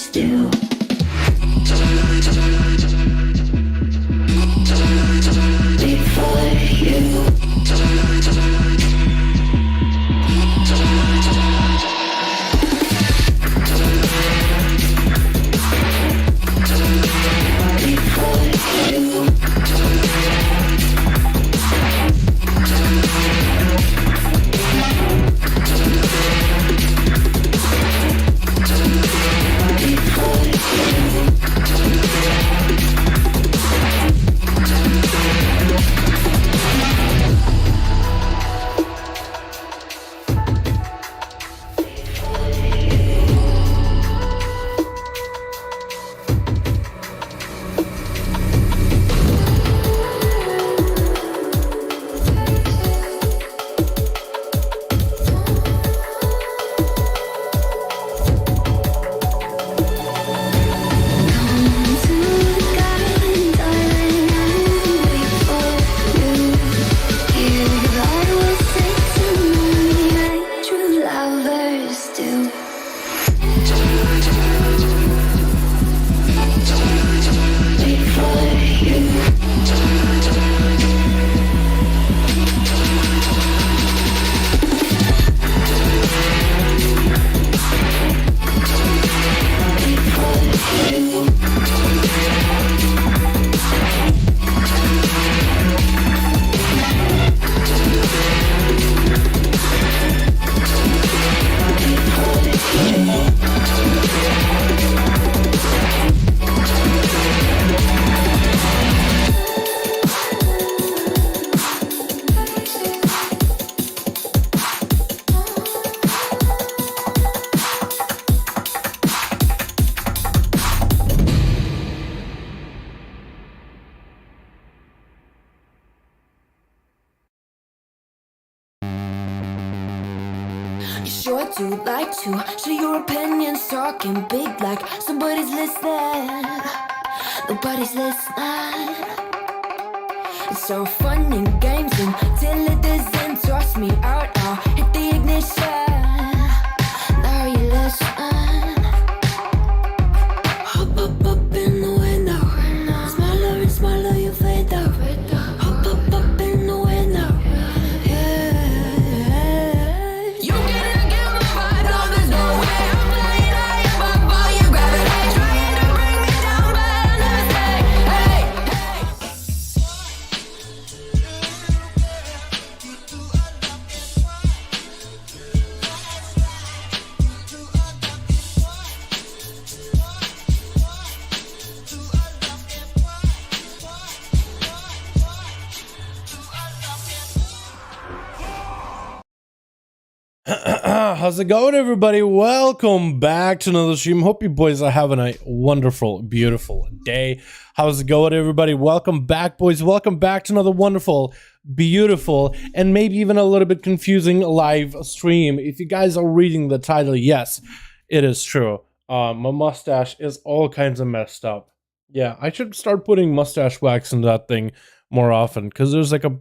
still. Before you. Sure do like to share your opinions, talking big like somebody's listening. Nobody's listening. It's so fun and games until it doesn't. Toss me out, I'll hit the ignition. Now you listen. Hop up in the window. Smaller and smaller you fade out. Hop up in the window. How's it going, everybody? Welcome back to another stream. Hope you boys are having a wonderful, beautiful day. How's it going, everybody? Welcome back, boys. Welcome back to another wonderful, beautiful, and maybe even a little bit confusing live stream. If you guys are reading the title, yes, it is true. My mustache is all kinds of messed up. Yeah, I should start putting mustache wax in that thing more often, because there's like a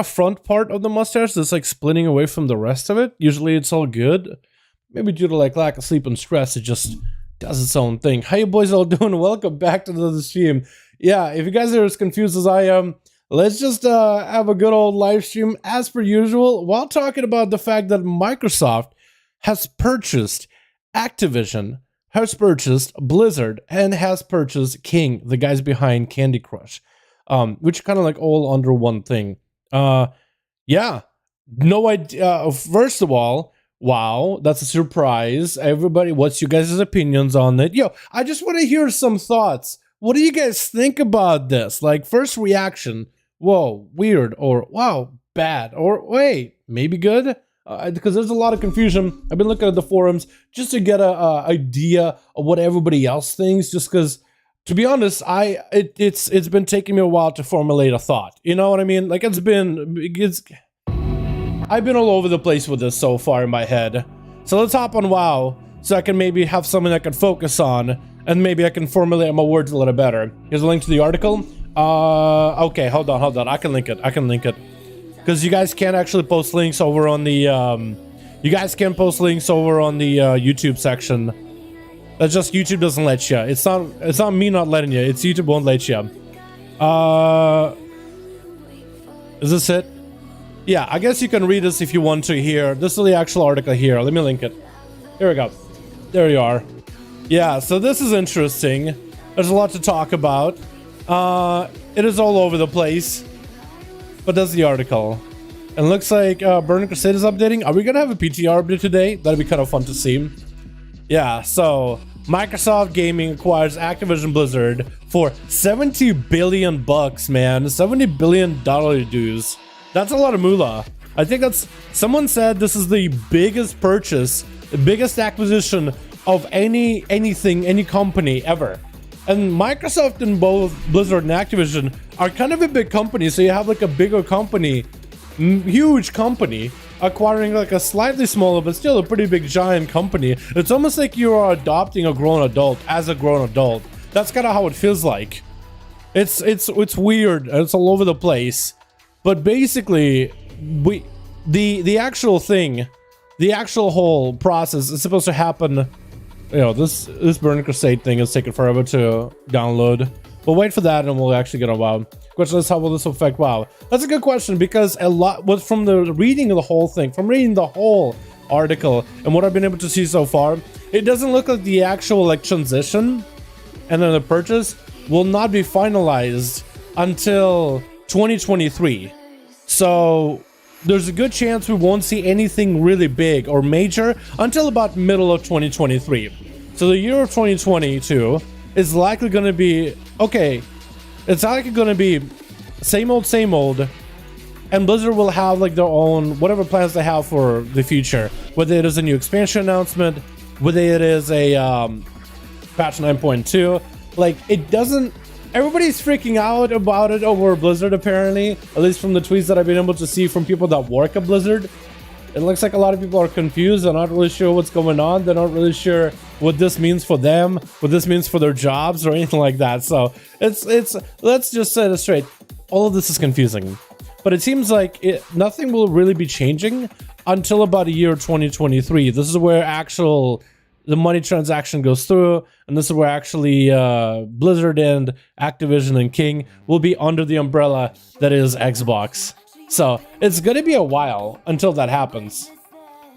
front part of the mustache that's like splitting away from the rest of it. Usually it's all good. Maybe due to like lack of sleep and stress, it just does its own thing. How you boys all doing? Welcome back to the stream. Yeah, if you guys are as confused as I am, let's just have a good old live stream as per usual, while talking about the fact that Microsoft has purchased Activision, has purchased Blizzard, and has purchased King, the guys behind Candy Crush. Which kind of like all under one thing. Yeah, no idea. First of all, wow, that's a surprise. Everybody, what's your guys' opinions on it? Yo, I just want to hear some thoughts. What do you guys think about this? Like, first reaction, whoa, weird, or wow, bad, or wait, maybe good? Because there's a lot of confusion. I've been looking at the forums just to get a idea of what everybody else thinks, just because, to be honest, it's been taking me a while to formulate a thought. You know what I mean? Like, I've been all over the place with this so far in my head. So let's hop on WoW, so I can maybe have something I can focus on, and maybe I can formulate my words a little better. Here's a link to the article. Okay, hold on. I can link it. Because you guys can't actually post links over on the, YouTube section. That's just YouTube doesn't let you. It's not me not letting you. It's YouTube won't let you. Is this it? Yeah, I guess you can read this if you want to here. This is the actual article here. Let me link it. Here we go. There you are. Yeah, so this is interesting. There's a lot to talk about. It is all over the place. But that's the article. And looks like Burning Crusade is updating. Are we gonna have a PTR update today? That'd be kind of fun to see. Yeah, so Microsoft Gaming acquires Activision Blizzard for 70 billion bucks, man. $70 billion dues. That's a lot of moolah. I think that's, someone said this is the biggest purchase, the biggest acquisition of any company ever. And Microsoft and both Blizzard and Activision are kind of a big company, so you have like a bigger company, huge company, acquiring like a slightly smaller but still a pretty big giant company. It's almost like you are adopting a grown adult as a grown adult. That's kind of how it feels like. It's weird and it's all over the place. But basically, the actual thing, the actual whole process is supposed to happen. You know, this Burning Crusade thing is taking forever to download. We'll wait for that and we'll actually get on WoW. Question is, how will this affect WoW? That's a good question, because a lot was from the reading of the whole thing, from reading the whole article and what I've been able to see so far, it doesn't look like the actual like transition and then the purchase will not be finalized until 2023. So there's a good chance we won't see anything really big or major until about middle of 2023. So the year of 2022 is likely going to be, okay, it's likely going to be same old, and Blizzard will have like their own, whatever plans they have for the future, whether it is a new expansion announcement, whether it is a patch 9.2, like it doesn't, everybody's freaking out about it over Blizzard apparently, at least from the tweets that I've been able to see from people that work at Blizzard. It looks like a lot of people are confused. They're not really sure what's going on. They're not really sure what this means for them, what this means for their jobs or anything like that. So it's let's just set it straight. All of this is confusing, but it seems like nothing will really be changing until about a year 2023. This is where the money transaction goes through, and this is where actually Blizzard and Activision and King will be under the umbrella that is Xbox. So it's gonna be a while until that happens.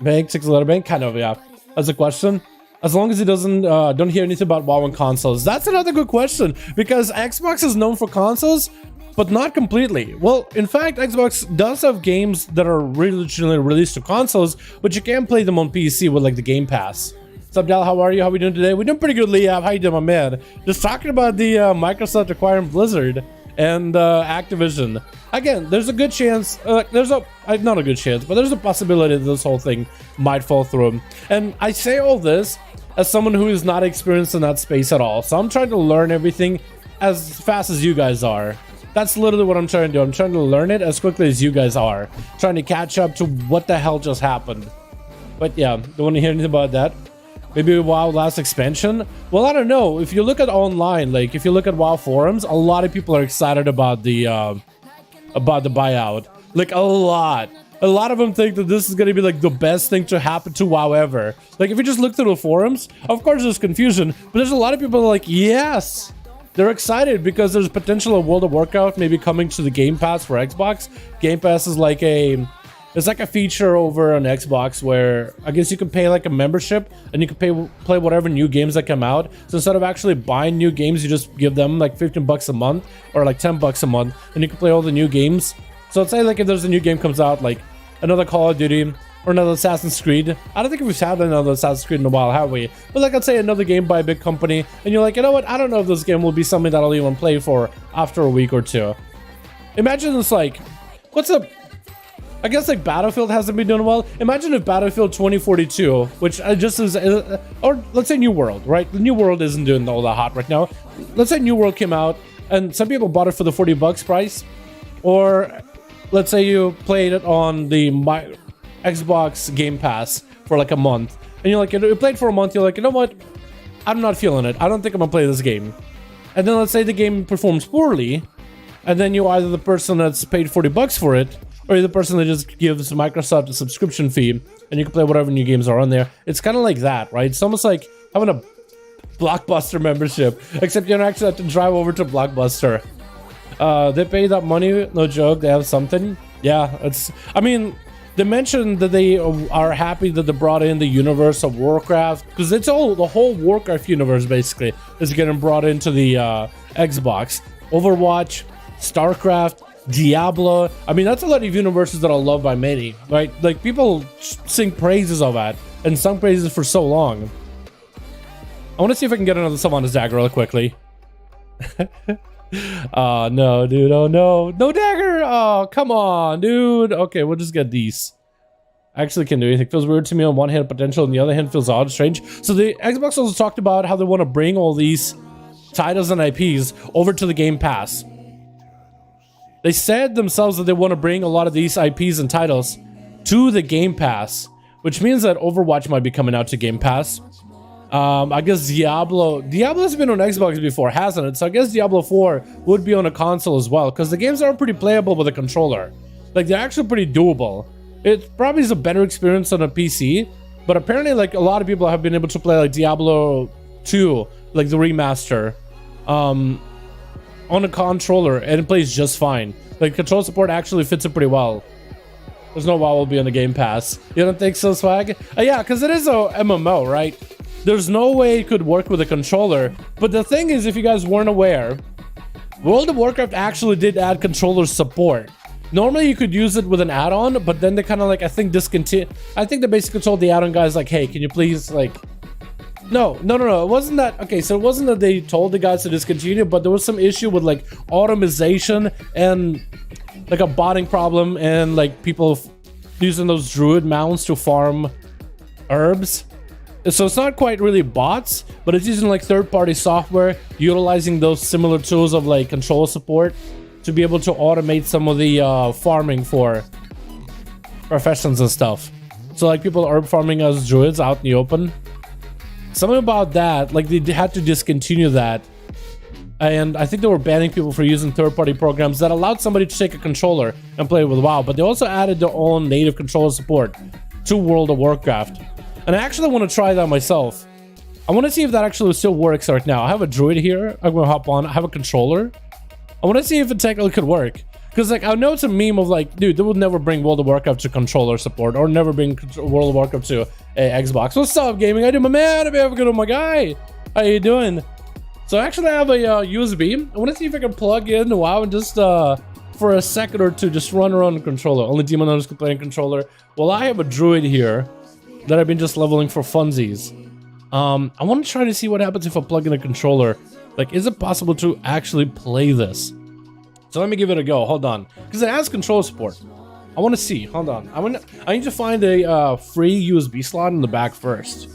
Bank, 6-letter bank, kind of, yeah. That's a question. As long as it doesn't, don't hear anything about WoW and consoles. That's another good question, because Xbox is known for consoles, but not completely. Well, in fact, Xbox does have games that are originally released to consoles, but you can play them on PC with like the Game Pass. What's up, Dal? How are you? How are we doing today? We're doing pretty good, Liam. How you doing, my man? Just talking about the Microsoft acquiring Blizzard and Activision. Again, there's a good chance, not a good chance, but there's a possibility that this whole thing might fall through. And I say all this as someone who is not experienced in that space at all. So I'm trying to learn everything as fast as you guys are. That's literally what I'm trying to do. I'm trying to learn it as quickly as you guys are. Trying to catch up to what the hell just happened. But yeah, don't want to hear anything about that. Maybe WoW last expansion? Well, I don't know. If you look at online, like if you look at WoW forums, a lot of people are excited about the buyout. Like a lot of them think that this is going to be like the best thing to happen to WoW ever. Like if you just look through the forums, of course there's confusion, but there's a lot of people like, yes, they're excited because there's potential of World of Warcraft maybe coming to the Game Pass for Xbox. Game Pass is like it's like a feature over on Xbox where I guess you can pay like a membership and you can play whatever new games that come out. So instead of actually buying new games, you just give them like 15 bucks a month or like 10 bucks a month and you can play all the new games. So let's say like if there's a new game comes out, like another Call of Duty or another Assassin's Creed. I don't think we've had another Assassin's Creed in a while, have we? But like let's say another game by a big company and you're like, you know what? I don't know if this game will be something that I'll even play for after a week or two. Imagine it's like, what's up? I guess like Battlefield hasn't been doing well. Imagine if Battlefield 2042, which just is, or let's say New World, right? The New World isn't doing all that hot right now. Let's say New World came out and some people bought it for the 40 bucks price. Or let's say you played it on the Xbox Game Pass for like a month. And you're like, you played for a month, you're like, you know what? I'm not feeling it. I don't think I'm gonna play this game. And then let's say the game performs poorly. And then you're either the person that's paid 40 bucks for it, or you're the person that just gives Microsoft a subscription fee and you can play whatever new games are on there. It's kind of like that, right? It's almost like having a Blockbuster membership. Except you don't actually have to drive over to Blockbuster. They pay that money, no joke. They have something. Yeah, it's. I mean, they mentioned that they are happy that they brought in the universe of Warcraft, because it's all the whole Warcraft universe basically is getting brought into the Xbox. Overwatch, StarCraft, Diablo. I mean, that's a lot of universes that are loved by many, right? Like, people sing praises of that and sung praises for so long. I want to see if I can get another Sylvanas dagger real quickly. Oh no, dude. Oh no, no dagger. Oh, come on, dude. Okay, we'll just get these. Actually can't do anything. Feels weird to me on one hand, potential, on the other hand feels odd, strange. So the Xbox also talked about how they want to bring all these titles and IPs over to the Game Pass. They said themselves that they want to bring a lot of these IPs and titles to the Game Pass, which means that Overwatch might be coming out to Game Pass. I guess Diablo's been on Xbox before, hasn't it? So I guess Diablo 4 would be on a console as well, because the games are pretty playable with a controller. Like, they're actually pretty doable. It probably is a better experience on a PC, but apparently, like, a lot of people have been able to play, like, Diablo 2, like the remaster, on a controller, and it plays just fine. Like, control support actually fits it pretty well. There's no WoW will be on the Game Pass. You don't think so, Swag? Yeah, because it is a MMO, right? There's no way it could work with a controller. But the thing is, if you guys weren't aware, World of Warcraft actually did add controller support. Normally you could use it with an add-on, but then they kind of like, I think they basically told the add-on guys like, hey, can you please like... No, it wasn't that. Okay, so it wasn't that they told the guys to discontinue, but there was some issue with like automation and like a botting problem and like people using those druid mounts to farm herbs. So it's not quite really bots, but it's using like third-party software, utilizing those similar tools of like control support to be able to automate some of the farming for professions and stuff. So like people herb farming as druids out in the open. Something about that, like they had to discontinue that. And I think they were banning people for using third-party programs that allowed somebody to take a controller and play with WoW. But they also added their own native controller support to World of Warcraft. And I actually want to try that myself. I want to see if that actually still works right now. I have a druid here. I'm going to hop on. I have a controller. I want to see if it technically could work. Because like I know it's a meme of like, dude, they would never bring World of Warcraft to controller support. Or never bring World of Warcraft to Xbox. What's up, gaming? I do, my man. I have a good one, my guy. How you doing? So actually I have a USB. I want to see if I can plug in WoW and just for a second or two just run around the controller. Only demon owners can play in controller. Well, I have a druid here that I've been just leveling for funsies. I want to try to see what happens if I plug in a controller. Like, is it possible to actually play this? So let me give it a go. Hold on, because it has control support. I want to see. Hold on. I need to find a free USB slot in the back first.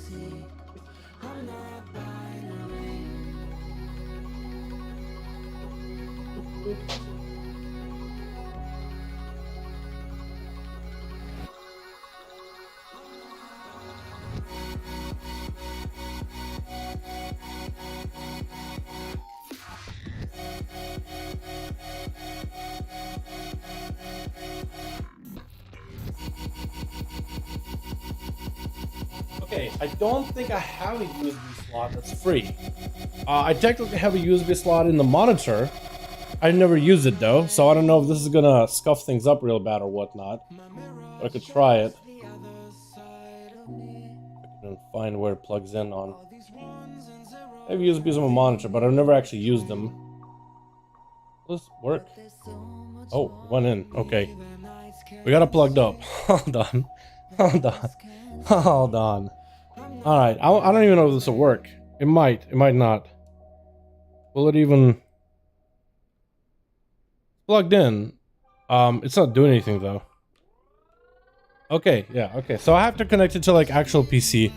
Okay, I don't think I have a USB slot that's free. I technically have a USB slot in the monitor. I never use it though, so I don't know if this is gonna scuff things up real bad or whatnot. But I could try it. I can find where it plugs in on. I have USBs on my monitor, but I've never actually used them. Will this work? Oh, one in. Okay. We got it plugged up. Hold on. Hold on. Alright, I don't even know if this will work. It might not. Will it even... Plugged in. It's not doing anything though. Okay, yeah, okay. So I have to connect it to like actual PC.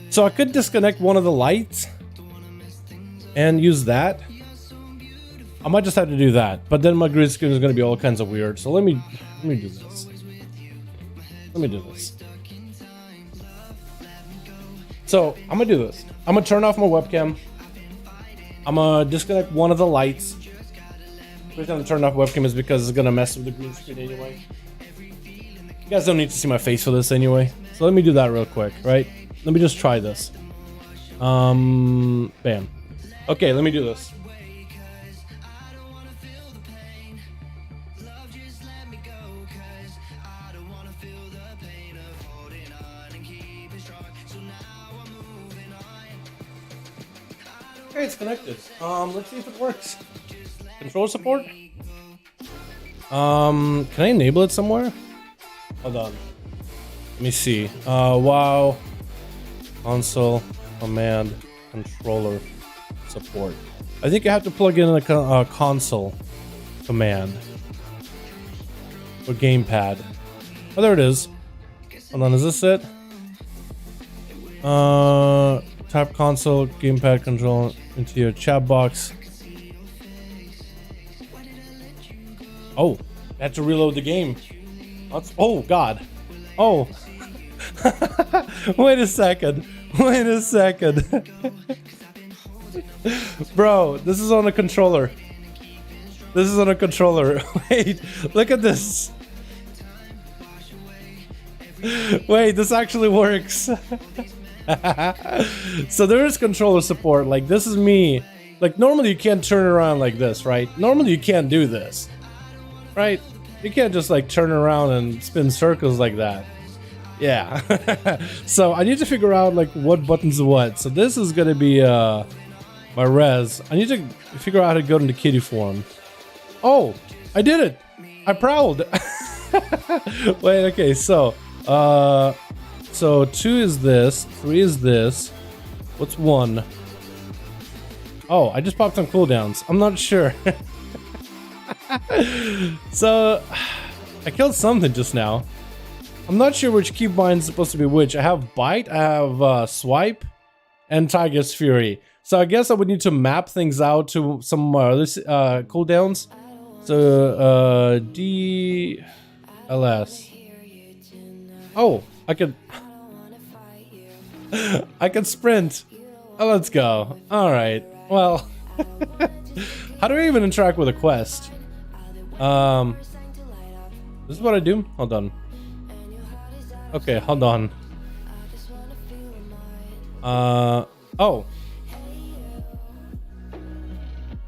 So I could disconnect one of the lights and use that. I might just have to do that, but then my green screen is going to be all kinds of weird. So let me do this. Let me do this. So I'm gonna do this. I'm gonna turn off my webcam. I'm gonna disconnect one of the lights. The reason I'm turning off webcam is because it's gonna mess with the green screen anyway. You guys don't need to see my face for this anyway, So let me do that real quick, right? Let me just try this. Bam. Okay, let me do this. Okay, it's connected. Let's see if it works. Control support? Can I enable it somewhere? Hold on. Let me see. WoW console command controller support. I think you have to plug in a console command or gamepad. Oh, there it is. Hold on, is this it? Type console gamepad control into your chat box. Oh, I had to reload the game. Oh God. Oh. Wait a second. Bro, this is on a controller. Wait, look at this. Wait, this actually works. So there is controller support. Like, this is me. Like, normally you can't turn around like this, right? Normally you can't do this, right? You can't just like turn around and spin circles like that. Yeah. So I need to figure out like what buttons are what. So this is gonna be my res. I need to figure out how to go into kitty form. Oh, I did it. I'm proud. Wait, okay, so 2 is this, 3 is this. What's 1? Oh, I just popped some cooldowns. I'm not sure. So I killed something just now. I'm not sure which keybind is supposed to be which. I have bite, I have swipe, and Tiger's Fury. So I guess I would need to map things out to some other cooldowns. So DLS. Oh, I could sprint. Oh, let's go. All right. Well, how do I even interact with a quest? This is what I do. Hold on. Okay, hold on. Oh.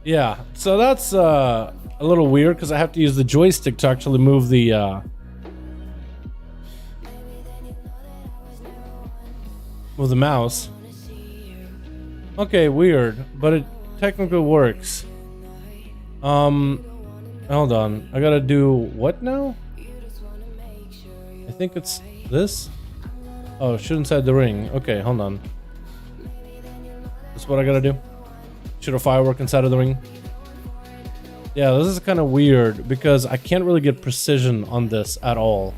Yeah, so that's a little weird because I have to use the joystick to actually move the mouse. Okay, weird, but it technically works. Hold on. I gotta do what now? I think it's this. Oh, shoot inside the ring. Okay, hold on. This is what I gotta do. Shoot a firework inside of the ring. Yeah, this is kind of weird because I can't really get precision on this at all.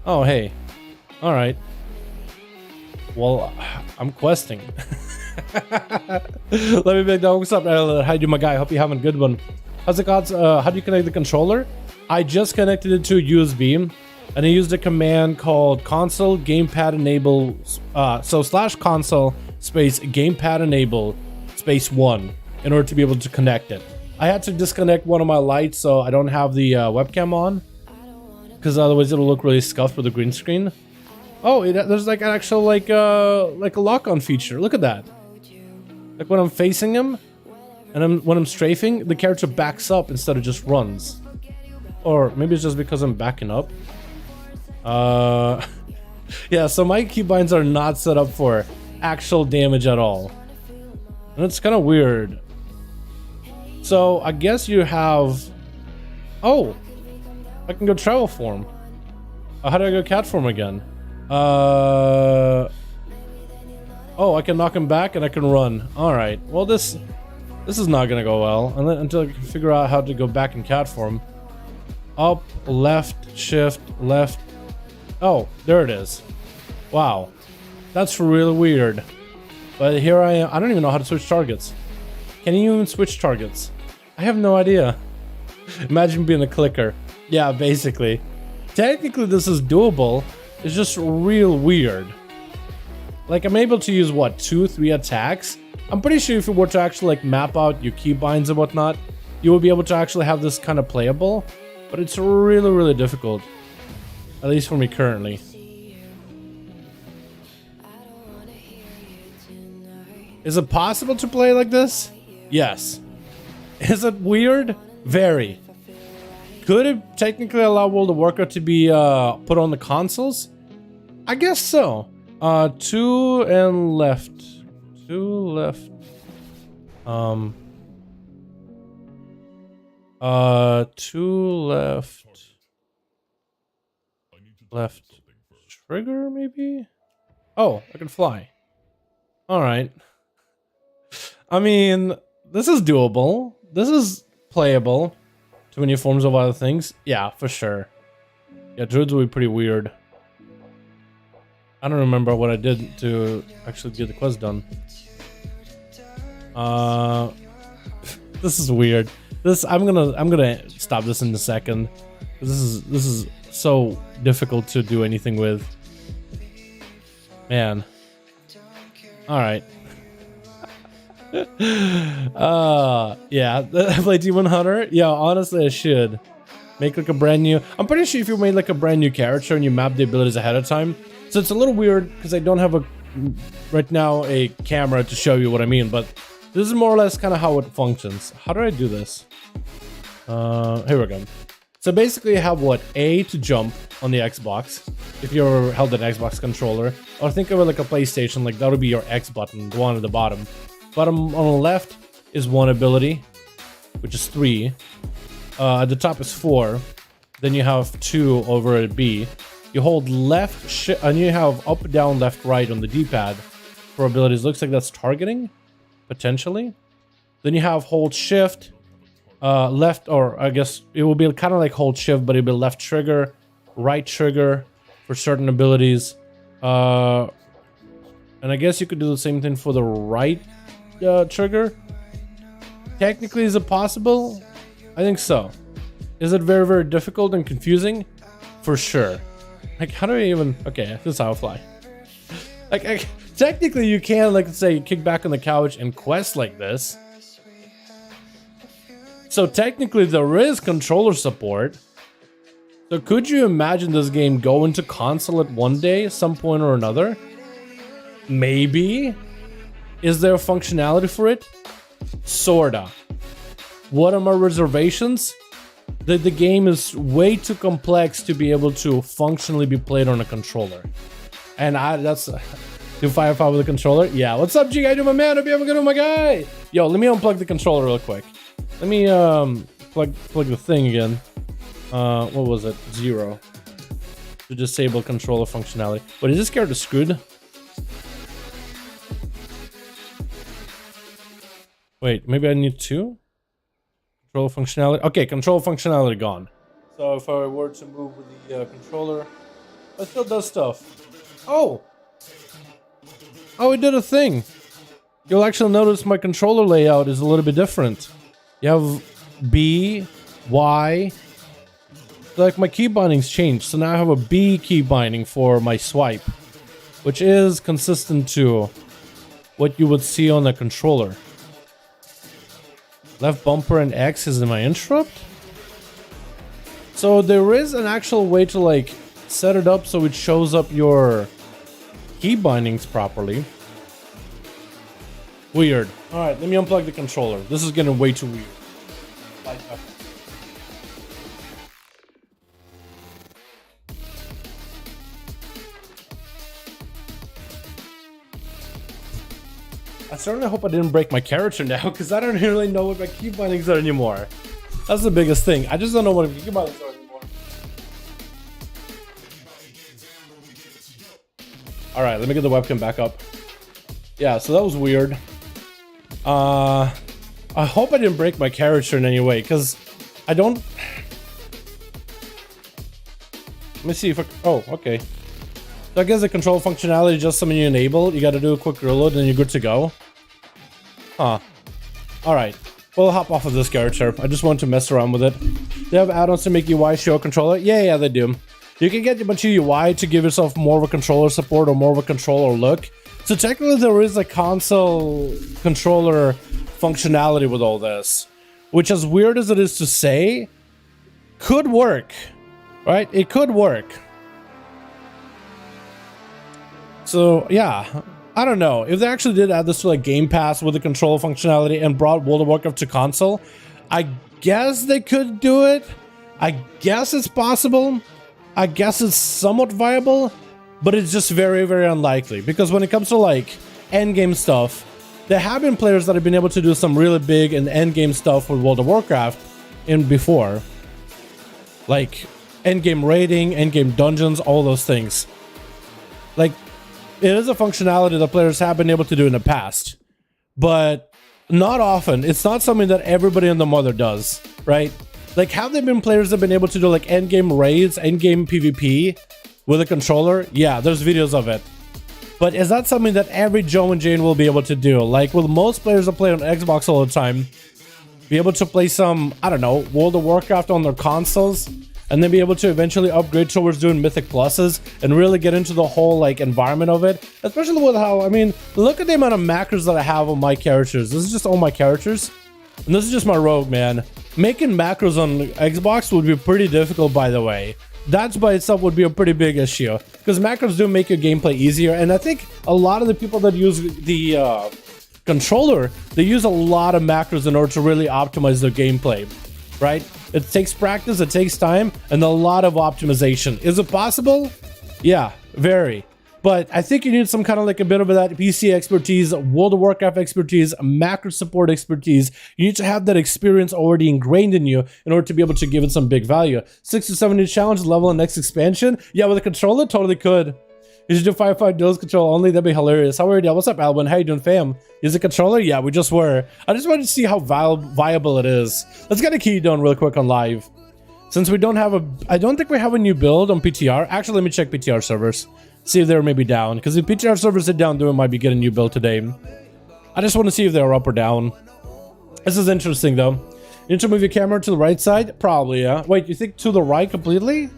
Oh, hey. All right. Well, I'm questing. Let me make that. What's up? How you, my guy? Hope you're having a good one. How's it going? How do you connect the controller? I just connected it to USB, and I used a command called console gamepad enable. So /console space gamepad enable space 1 in order to be able to connect it. I had to disconnect one of my lights so I don't have the webcam on, because otherwise it'll look really scuffed with the green screen. Oh, there's like an actual like a lock-on feature. Look at that. Like when I'm facing him, and when I'm strafing, the character backs up instead of just runs. Or maybe it's just because I'm backing up. Yeah, so my keybinds are not set up for actual damage at all. And it's kind of weird. So I guess you have... Oh! I can go travel form. How do I go cat form again? Oh, I can knock him back and I can run. Alright, well this is not gonna go well until I can figure out how to go back in cat form. Up, left, shift, left. Oh, there it is. Wow. That's really weird. But here I am. I don't even know how to switch targets. Can you even switch targets? I have no idea. Imagine being a clicker. Yeah, basically. Technically this is doable. It's just real weird. Like, I'm able to use, what, 2-3 attacks? I'm pretty sure if you were to actually, like, map out your keybinds and whatnot, you will be able to actually have this kind of playable. But it's really, really difficult. At least for me currently. Is it possible to play like this? Yes. Is it weird? Very. Could it technically allow World of Warcraft to be put on the consoles? I guess so. 2 and left. 2 left. 2 left. Left trigger, maybe? Oh, I can fly. Alright. I mean, this is doable. This is playable. Too many forms of other things. Yeah, for sure. Yeah, druids will be pretty weird. I don't remember what I did to actually get the quest done. This is weird. I'm gonna stop this in a second. This is so difficult to do anything with. Man. All right. Yeah, play Demon Hunter. Yeah, honestly, I should make like a brand new. I'm pretty sure if you made like a brand new character and you map the abilities ahead of time. So it's a little weird because I don't have right now a camera to show you what I mean, but this is more or less kind of how it functions. How do I do this? Here we go. So basically you have what? A to jump on the Xbox, if you're held an Xbox controller, or think of it like a PlayStation, like that would be your X button, the one at the bottom. Bottom on the left is one ability, which is 3. At the top is 4. Then you have 2 over at B. You hold left and you have up, down, left, right on the D-pad for abilities. Looks like that's targeting, potentially. Then you have hold shift, left, or I guess it will be kind of like hold shift, but it'll be left trigger, right trigger for certain abilities. And I guess you could do the same thing for the right trigger. Technically, is it possible? I think so. Is it very, very difficult and confusing? For sure. Like, how do I even... Okay, this is how I fly. Like, technically, you can, like, say, kick back on the couch and quest like this. So, technically, there is controller support. So, could you imagine this game going to console at one day, some point or another? Maybe. Is there functionality for it? Sorta. What are my reservations? That the game is way too complex to be able to functionally be played on a controller. And that's... do Firefly with a controller? Yeah. What's up, G? I do my man. Hope you have a good one, my guy. Yo, let me unplug the controller real quick. Let me plug the thing again. What was it? 0. To disable controller functionality. But is this character screwed? Wait, maybe I need 2? Control functionality. Okay, control functionality gone. So if I were to move with the controller, it still does stuff. Oh! Oh, it did a thing. You'll actually notice my controller layout is a little bit different. You have B, Y. Like my key bindings changed. So now I have a B key binding for my swipe, which is consistent to what you would see on the controller. Left bumper and X is in my interrupt. So there is an actual way to like set it up so it shows up your key bindings properly. Weird. All right, let me unplug the controller. This is getting way too weird. I certainly hope I didn't break my character now, because I don't really know what my key bindings are anymore. That's the biggest thing. I just don't know what my key bindings are anymore. Alright, let me get the webcam back up. Yeah, so that was weird. I hope I didn't break my character in any way, because I don't... Let me see if I... Oh, okay. So I guess the control functionality is just something you enable. You gotta do a quick reload and you're good to go. Huh. Alright. We'll hop off of this character. I just want to mess around with it. They have add-ons to make UI show a controller? Yeah, they do. You can get a bunch of UI to give yourself more of a controller support or more of a controller look. So technically there is a console controller functionality with all this. Which, as weird as it is to say, could work. Right? It could work. So, yeah. I don't know if they actually did add this to like Game Pass with the control functionality and brought World of Warcraft to console. I guess they could do it. I guess it's possible. I guess it's somewhat viable, but it's just very, very unlikely because when it comes to like end game stuff, there have been players that have been able to do some really big and end game stuff with World of Warcraft in before, like end game raiding, end game dungeons, all those things. Like, it is a functionality that players have been able to do in the past, but not often. It's not something that everybody on the Mother does, right? Like, have there been players that have been able to do like endgame raids, endgame PvP with a controller? Yeah, there's videos of it. But is that something that every Joe and Jane will be able to do? Like, will most players that play on Xbox all the time be able to play some, I don't know, World of Warcraft on their consoles? And then be able to eventually upgrade towards doing Mythic Pluses and really get into the whole like environment of it. Especially with how, I mean, look at the amount of macros that I have on my characters. This is just all my characters. And this is just my rogue, man. Making macros on Xbox would be pretty difficult, by the way. That by itself would be a pretty big issue. Because macros do make your gameplay easier. And I think a lot of the people that use the controller, they use a lot of macros in order to really optimize their gameplay. Right? It takes practice, it takes time, and a lot of optimization. Is it possible? Yeah, very. But I think you need some kind of like a bit of that PC expertise, World of Warcraft expertise, macro support expertise. You need to have that experience already ingrained in you in order to be able to give it some big value. 6 to 7 new challenge level and next expansion. Yeah, with a controller, totally could. You should do 5 duels control only. That'd be hilarious. How are you? What's up, Alvin? How you doing, fam? Is it controller? Yeah, we just were. I just wanted to see how viable it is. Let's get a key done real quick on live. Since we don't have a... I don't think we have a new build on PTR. Actually, let me check PTR servers. See if they're maybe down. Because if PTR servers are down, then we might be getting a new build today. I just want to see if they're up or down. This is interesting, though. You need to move your camera to the right side? Probably, yeah. Wait, you think to the right completely?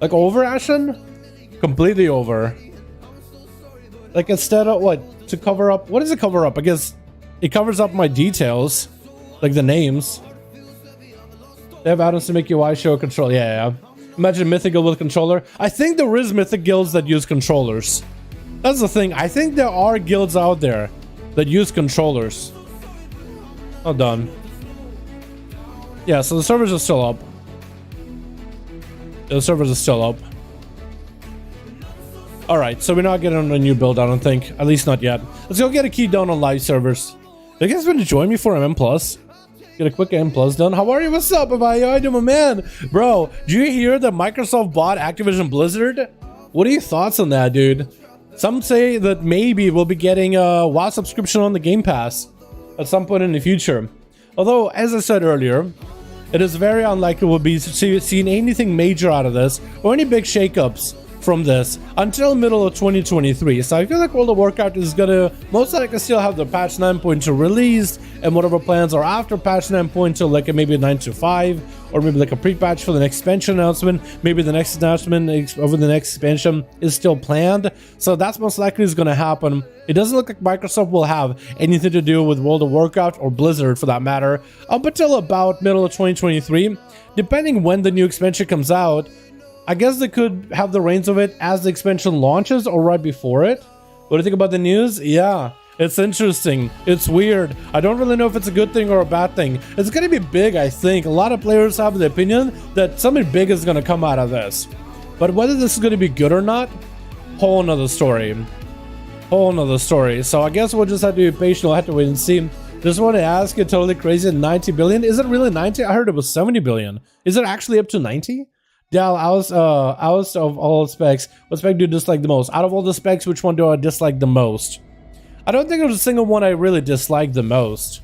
Like over, Ashen? Completely over. Like instead of what? To cover up? What does it cover up? I guess it covers up my details. Like the names. They have addons to make UI show control. Yeah. Imagine Mythic guild with a controller. I think there is Mythic guilds that use controllers. That's the thing. I think there are guilds out there that use controllers. Oh, done. Yeah, so the servers are still up. The servers are still up. Alright, so we're not getting on a new build, I don't think. At least not yet. Let's go get a key done on live servers. You guys want to join me for M+? Get a quick M+ done. How are you? What's up, Abayo? I do, my man. Bro, do you hear that Microsoft bought Activision Blizzard? What are your thoughts on that, dude? Some say that maybe we'll be getting a WoW subscription on the Game Pass at some point in the future. Although, as I said earlier, it is very unlikely we'll be seeing anything major out of this or any big shakeups from this until middle of 2023. So I feel like World of Warcraft is gonna most likely still have the patch 9.2 released, and whatever plans are after patch 9.2, like maybe a 9.25 or maybe like a pre-patch for the next expansion announcement. Maybe the next announcement over the next expansion is still planned, so that's most likely is going to happen. It doesn't look like Microsoft will have anything to do with World of Warcraft or Blizzard for that matter up until about middle of 2023, depending when the new expansion comes out. I guess they could have the reins of it as the expansion launches or right before it. What do you think about the news? Yeah, it's interesting. It's weird. I don't really know if it's a good thing or a bad thing. It's going to be big, I think. A lot of players have the opinion that something big is going to come out of this. But whether this is going to be good or not, whole nother story. Whole nother story. So I guess we'll just have to be patient. We'll have to wait and see. Just want to ask you, totally crazy, 90 billion? Is it really 90? I heard it was 70 billion. Is it actually up to 90? Dal, out of all specs, what spec do you dislike the most? Out of all the specs, which one do I dislike the most? I don't think there's a single one I really dislike the most.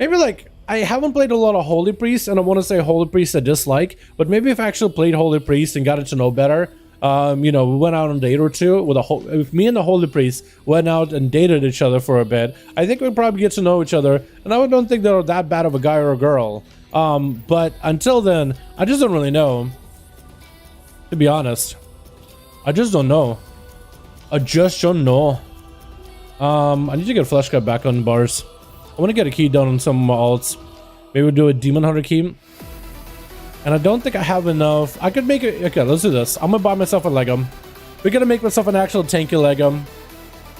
Maybe like, I haven't played a lot of Holy Priest, and I want to say Holy Priest I dislike, but maybe if I actually played Holy Priest and got it to know better, you know, we went out on a date or two with if me and the Holy Priest went out and dated each other for a bit, I think we'd probably get to know each other, and I don't think they're that bad of a guy or a girl. But until then, I just don't really know. To be honest, I just don't know. I just don't know. I need to get Flesh Cut back on bars. I want to get a key done on some of my alts. Maybe we'll do a Demon Hunter key. And I don't think I have enough. I could make it. Okay, let's do this. I'm gonna buy myself a Lego. We're gonna make myself an actual tanky Lego.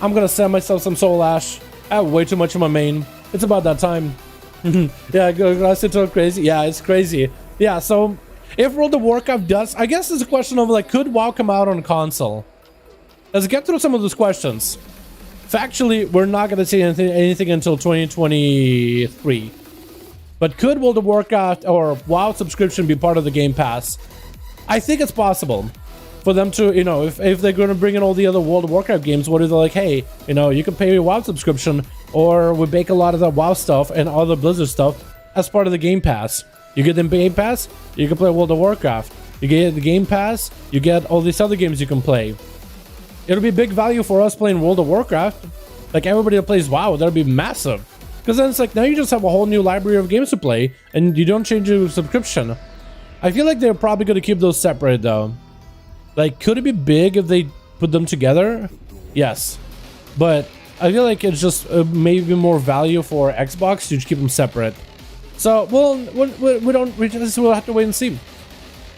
I'm gonna send myself some Soul Ash. I have way too much in my main. It's about that time. Yeah, Grass is crazy. Yeah, it's crazy. Yeah, so if World of Warcraft does, I guess it's a question of like, could WoW come out on console? Let's get through some of those questions. Factually, we're not going to see anything until 2023. But could World of Warcraft or WoW subscription be part of the Game Pass? I think it's possible for them to, you know, if they're going to bring in all the other World of Warcraft games, what if they're like, hey, you know, you can pay your WoW subscription, or we bake a lot of the WoW stuff and other Blizzard stuff as part of the Game Pass. You get the Game Pass, you can play World of Warcraft. You get the Game Pass, you get all these other games you can play. It'll be big value for us playing World of Warcraft. Like everybody that plays WoW, that'll be massive. Because then it's like, now you just have a whole new library of games to play, and you don't change your subscription. I feel like they're probably going to keep those separate though. Like, could it be big if they put them together? Yes. But I feel like it's just maybe more value for Xbox to just keep them separate. So, well, we'll have to wait and see.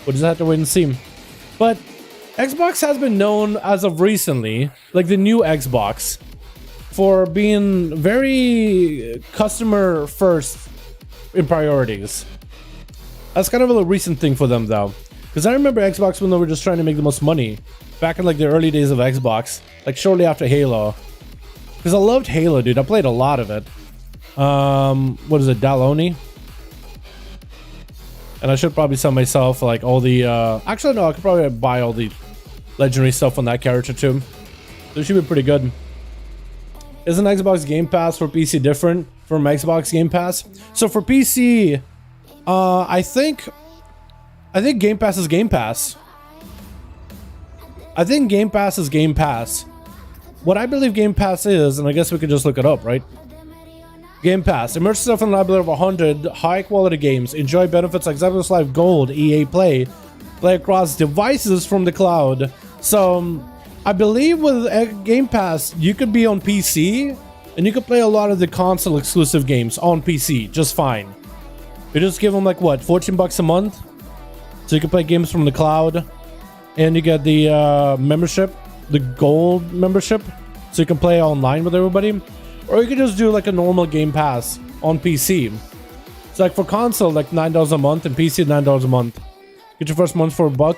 We'll just have to wait and see. But Xbox has been known as of recently, like the new Xbox, for being very customer first in priorities. That's kind of a recent thing for them though. Because I remember Xbox when they were just trying to make the most money. Back in like the early days of Xbox. Like shortly after Halo. Because I loved Halo, dude. I played a lot of it. What is it? Dalaran? And I should probably sell myself like all the... Actually, no. I could probably buy all the legendary stuff on that character too. So it should be pretty good. Isn't Xbox Game Pass for PC different from Xbox Game Pass? So for PC... I think Game Pass is Game Pass. I think Game Pass is Game Pass. What I believe Game Pass is, and I guess we could just look it up, right? Game Pass. Immerse yourself in a library of 100 high-quality games. Enjoy benefits like Xbox Live Gold, EA Play. Play across devices from the cloud. So, I believe with Game Pass, you could be on PC, and you could play a lot of the console-exclusive games on PC just fine. You just give them like, what, $14 a month? So you can play games from the cloud, and you get the membership, the gold membership, so you can play online with everybody. Or you can just do like a normal Game Pass on PC. So like for console, like $9 a month, and PC $9 a month. Get your first month for $1.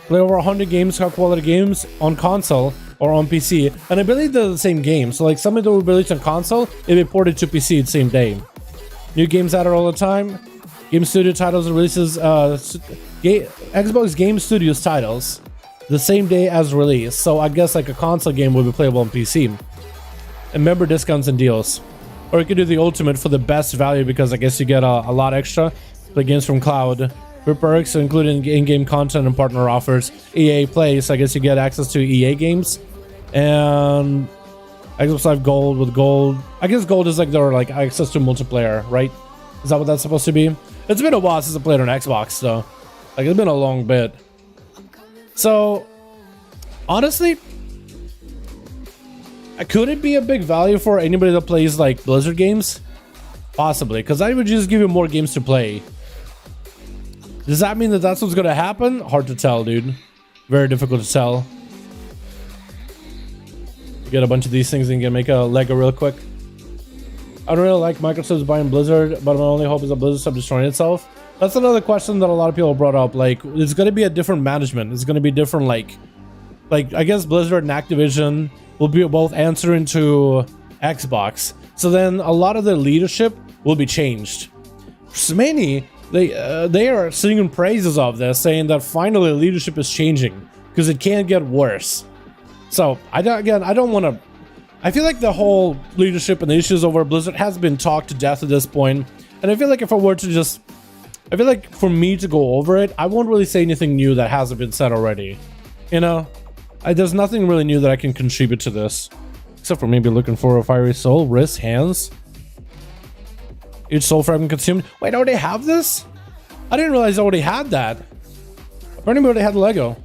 Play over 100 games, high quality games on console or on PC. And I believe they're the same game. So like something that will be released on console, it'll be ported to PC the same day. New games out all the time. Game Studio titles releases Xbox Game Studios titles the same day as release. So I guess like a console game will be playable on PC. And member discounts and deals. Or you could do the ultimate for the best value, because I guess you get a lot extra. Play games from cloud. For perks, including in-game content and partner offers. EA Play, so I guess you get access to EA games. And Xbox Live Gold with Gold. I guess Gold is like their like access to multiplayer, right? Is that what that's supposed to be? It's been a while since I played on Xbox, so like it's been a long bit. So honestly, could it be a big value for anybody that plays like Blizzard games? Possibly, because I would just give you more games to play. Does that mean that that's what's gonna happen? Hard to tell, dude. Very difficult to tell. Get a bunch of these things and can make a Lego real quick. I don't really like Microsoft's buying Blizzard, but my only hope is that Blizzard stops destroying itself. That's another question that a lot of people brought up. Like, it's going to be a different management. It's going to be different, like I guess Blizzard and Activision will be both answering to Xbox. So then a lot of the leadership will be changed. So many, they are singing praises of this, saying that finally leadership is changing because it can't get worse. So I don't want to. I feel like the whole leadership and the issues over Blizzard has been talked to death at this point, and I feel like if I were to just, I feel like for me to go over it, I won't really say anything new that hasn't been said already. You know, there's nothing really new that I can contribute to this, except for maybe looking for a fiery soul, wrist, hands. Each soul fragment consumed. Wait, I already have this? I didn't realize I already had that. Apparently, I already had the Lego.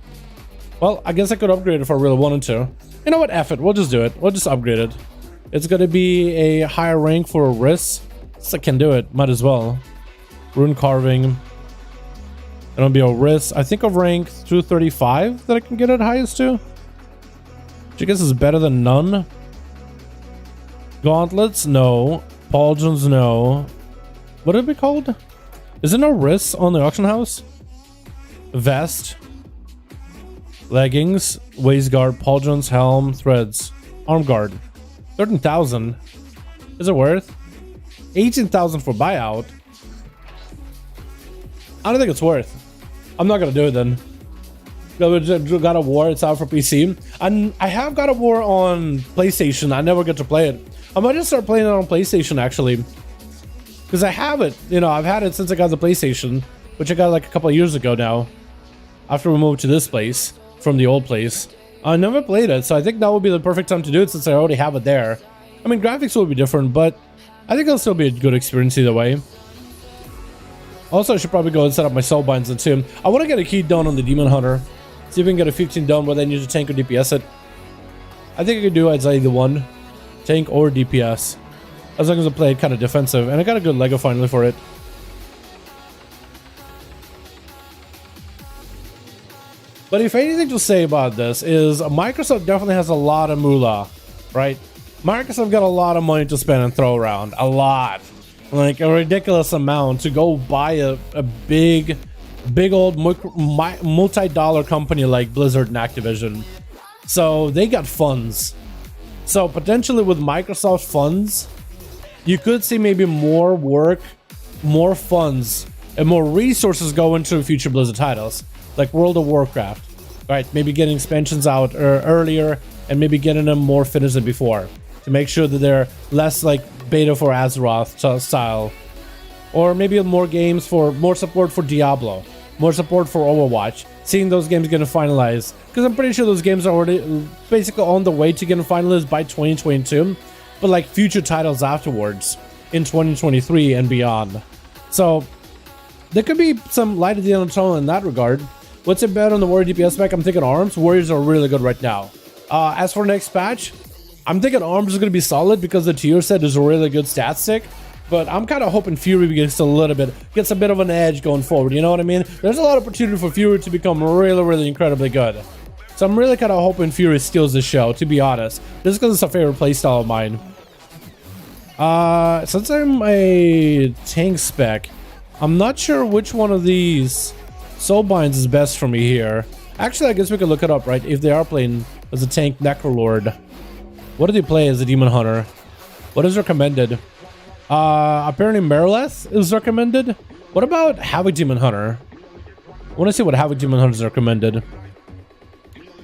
Well, I guess I could upgrade it if I really wanted to. You know what? F it. We'll just do it. We'll just upgrade it. It's going to be a higher rank for wrists. So I can do it. Might as well. Rune carving. It'll be a wrist. I think of rank 235 that I can get it highest to. which I guess is better than none. Gauntlets, no. Pauldrons, no. What would it be called? Is there no wrists on the auction house? Vest. Leggings. Waist guard. Pauldrons. Helm. Threads. Arm guard. 13,000. Is it worth? 18,000 for buyout. I don't think it's worth. I'm not gonna do it then. God of War, it's out for PC. And I have God of War on PlayStation. I never get to play it. I might just start playing it on PlayStation actually. Because I have it. You know, I've had it since I got the PlayStation, which I got like a couple of years ago now. After we moved to this place from the old place. I never played it, so I think that would be the perfect time to do it since I already have it there. I mean, graphics will be different, but I think it'll still be a good experience either way. Also, I should probably go and set up my soulbinds in too. I want to get a key done on the Demon Hunter. See if we can get a 15 done where they need to tank or DPS it. I think I could do either one. Tank or DPS. As long as I play it kind of defensive. And I got a good Lego finally for it. But if anything to say about this is Microsoft definitely has a lot of moolah, right? Microsoft got a lot of money to spend and throw around. A lot. Like a ridiculous amount to go buy a big old multi-dollar company like Blizzard and Activision. So they got funds. So potentially with Microsoft funds, you could see maybe more work, more funds, and more resources go into future Blizzard titles, like World of Warcraft, right? Maybe getting expansions out earlier and maybe getting them more finished than before to make sure that they're less like beta for Azeroth style. Or maybe more games for more support for Diablo, more support for Overwatch, seeing those games getting finalized. Because I'm pretty sure those games are already basically on the way to getting finalized by 2022, but like future titles afterwards in 2023 and beyond. So there could be some light at the end of the tunnel in that regard. What's it better on the Warrior DPS spec? I'm thinking Arms. Warriors are really good right now. As for next patch, I'm thinking Arms is going to be solid because the tier set is a really good stat stick. But I'm kind of hoping Fury gets a bit of an edge going forward, you know what I mean? There's a lot of opportunity for Fury to become really incredibly good. So I'm really kind of hoping Fury steals this show, to be honest. Just because it's a favorite playstyle of mine. Since I'm a tank spec, I'm not sure which one of these soulbinds is best for me here. Actually, I guess we could look it up, right? If they are playing as a tank Necrolord. What do they play as a Demon Hunter? What is recommended? Apparently Merileth is recommended. What about Havoc Demon Hunter? I want to see what Havoc Demon Hunter is recommended.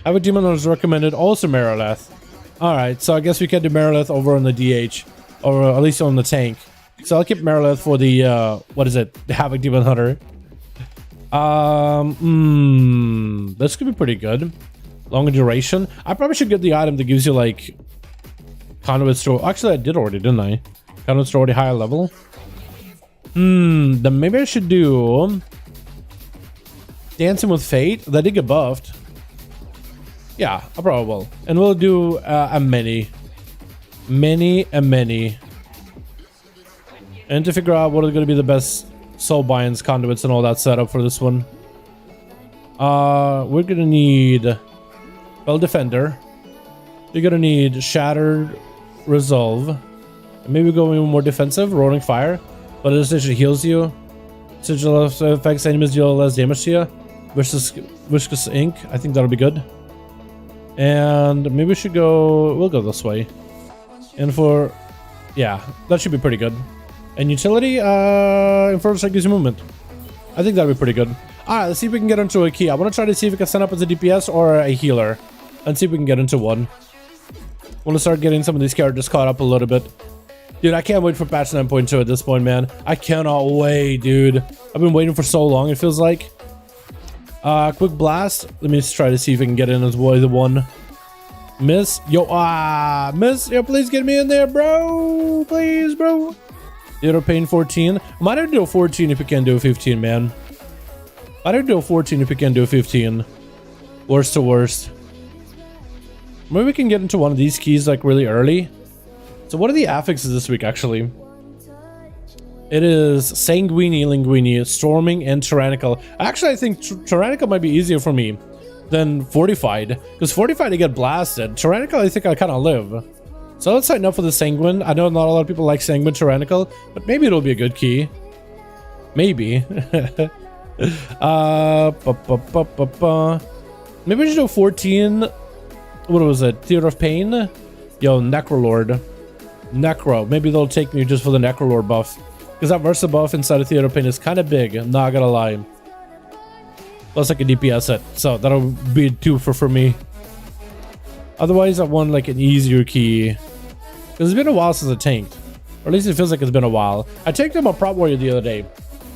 Havoc Demon Hunter is recommended, also Merileth. Alright, so I guess we can do Merileth over on the DH. Or at least on the tank. So I'll keep Merileth for the, what is it? The Havoc Demon Hunter. This could be pretty good. Longer duration. I probably should get the item that gives you like Conduit Store. Actually, I did already, didn't I? Conduit Store already higher level. Then maybe I should do Dancing with Fate. That did get buffed. Yeah, I probably will. And we'll do a many. And to figure out what are going to be the best soulbinds, conduits, and all that setup for this one. We're going to need Well Defender. You're going to need Shattered Resolve. Maybe go even more defensive, Roaring Fire. But it essentially heals you. Sigil affects enemies deal less damage to you. Viscous Ink. I think that'll be good. And maybe we should go... We'll go this way. And for... Yeah, that should be pretty good. And utility, Inferno Strike gives you movement. I think that'll be pretty good. Alright, let's see if we can get into a key. I want to try to see if we can set up as a DPS or a healer. And see if we can get into one. I want to start getting some of these characters caught up a little bit. Dude, I can't wait for patch 9.2 at this point, man. I cannot wait, dude. I've been waiting for so long, it feels like. Quick Blast. Let me just try to see if I can get in as well, the one. Miss. Yo, miss. Yo, please get me in there, bro. Please, bro. Theater Pain 14. Might have to do a 14 if we can do a 15, man. Might have to do a 14 if we can do a 15. Worst to worst. Maybe we can get into one of these keys like really early. So what are the affixes this week, actually? It is Sanguini, Linguini, Storming, and Tyrannical. Actually, I think Tyrannical might be easier for me. than Fortified. Because Fortified, I get blasted. Tyrannical, I think I kind of live. So let's sign up for the Sanguine. I know not a lot of people like Sanguine Tyrannical, but maybe it'll be a good key. Maybe. Maybe we should do 14. What was it? Theater of Pain? Yo, Necrolord. Necro. Maybe they'll take me just for the Necrolord buff. Because that Versa buff inside of Theater of Pain is kind of big. I'm not gonna lie. Plus I can DPS it. So that'll be 2 for me. Otherwise, I want like an easier key. Because it's been a while since I tanked. Or at least it feels like it's been a while. I tanked him a Prop Warrior the other day.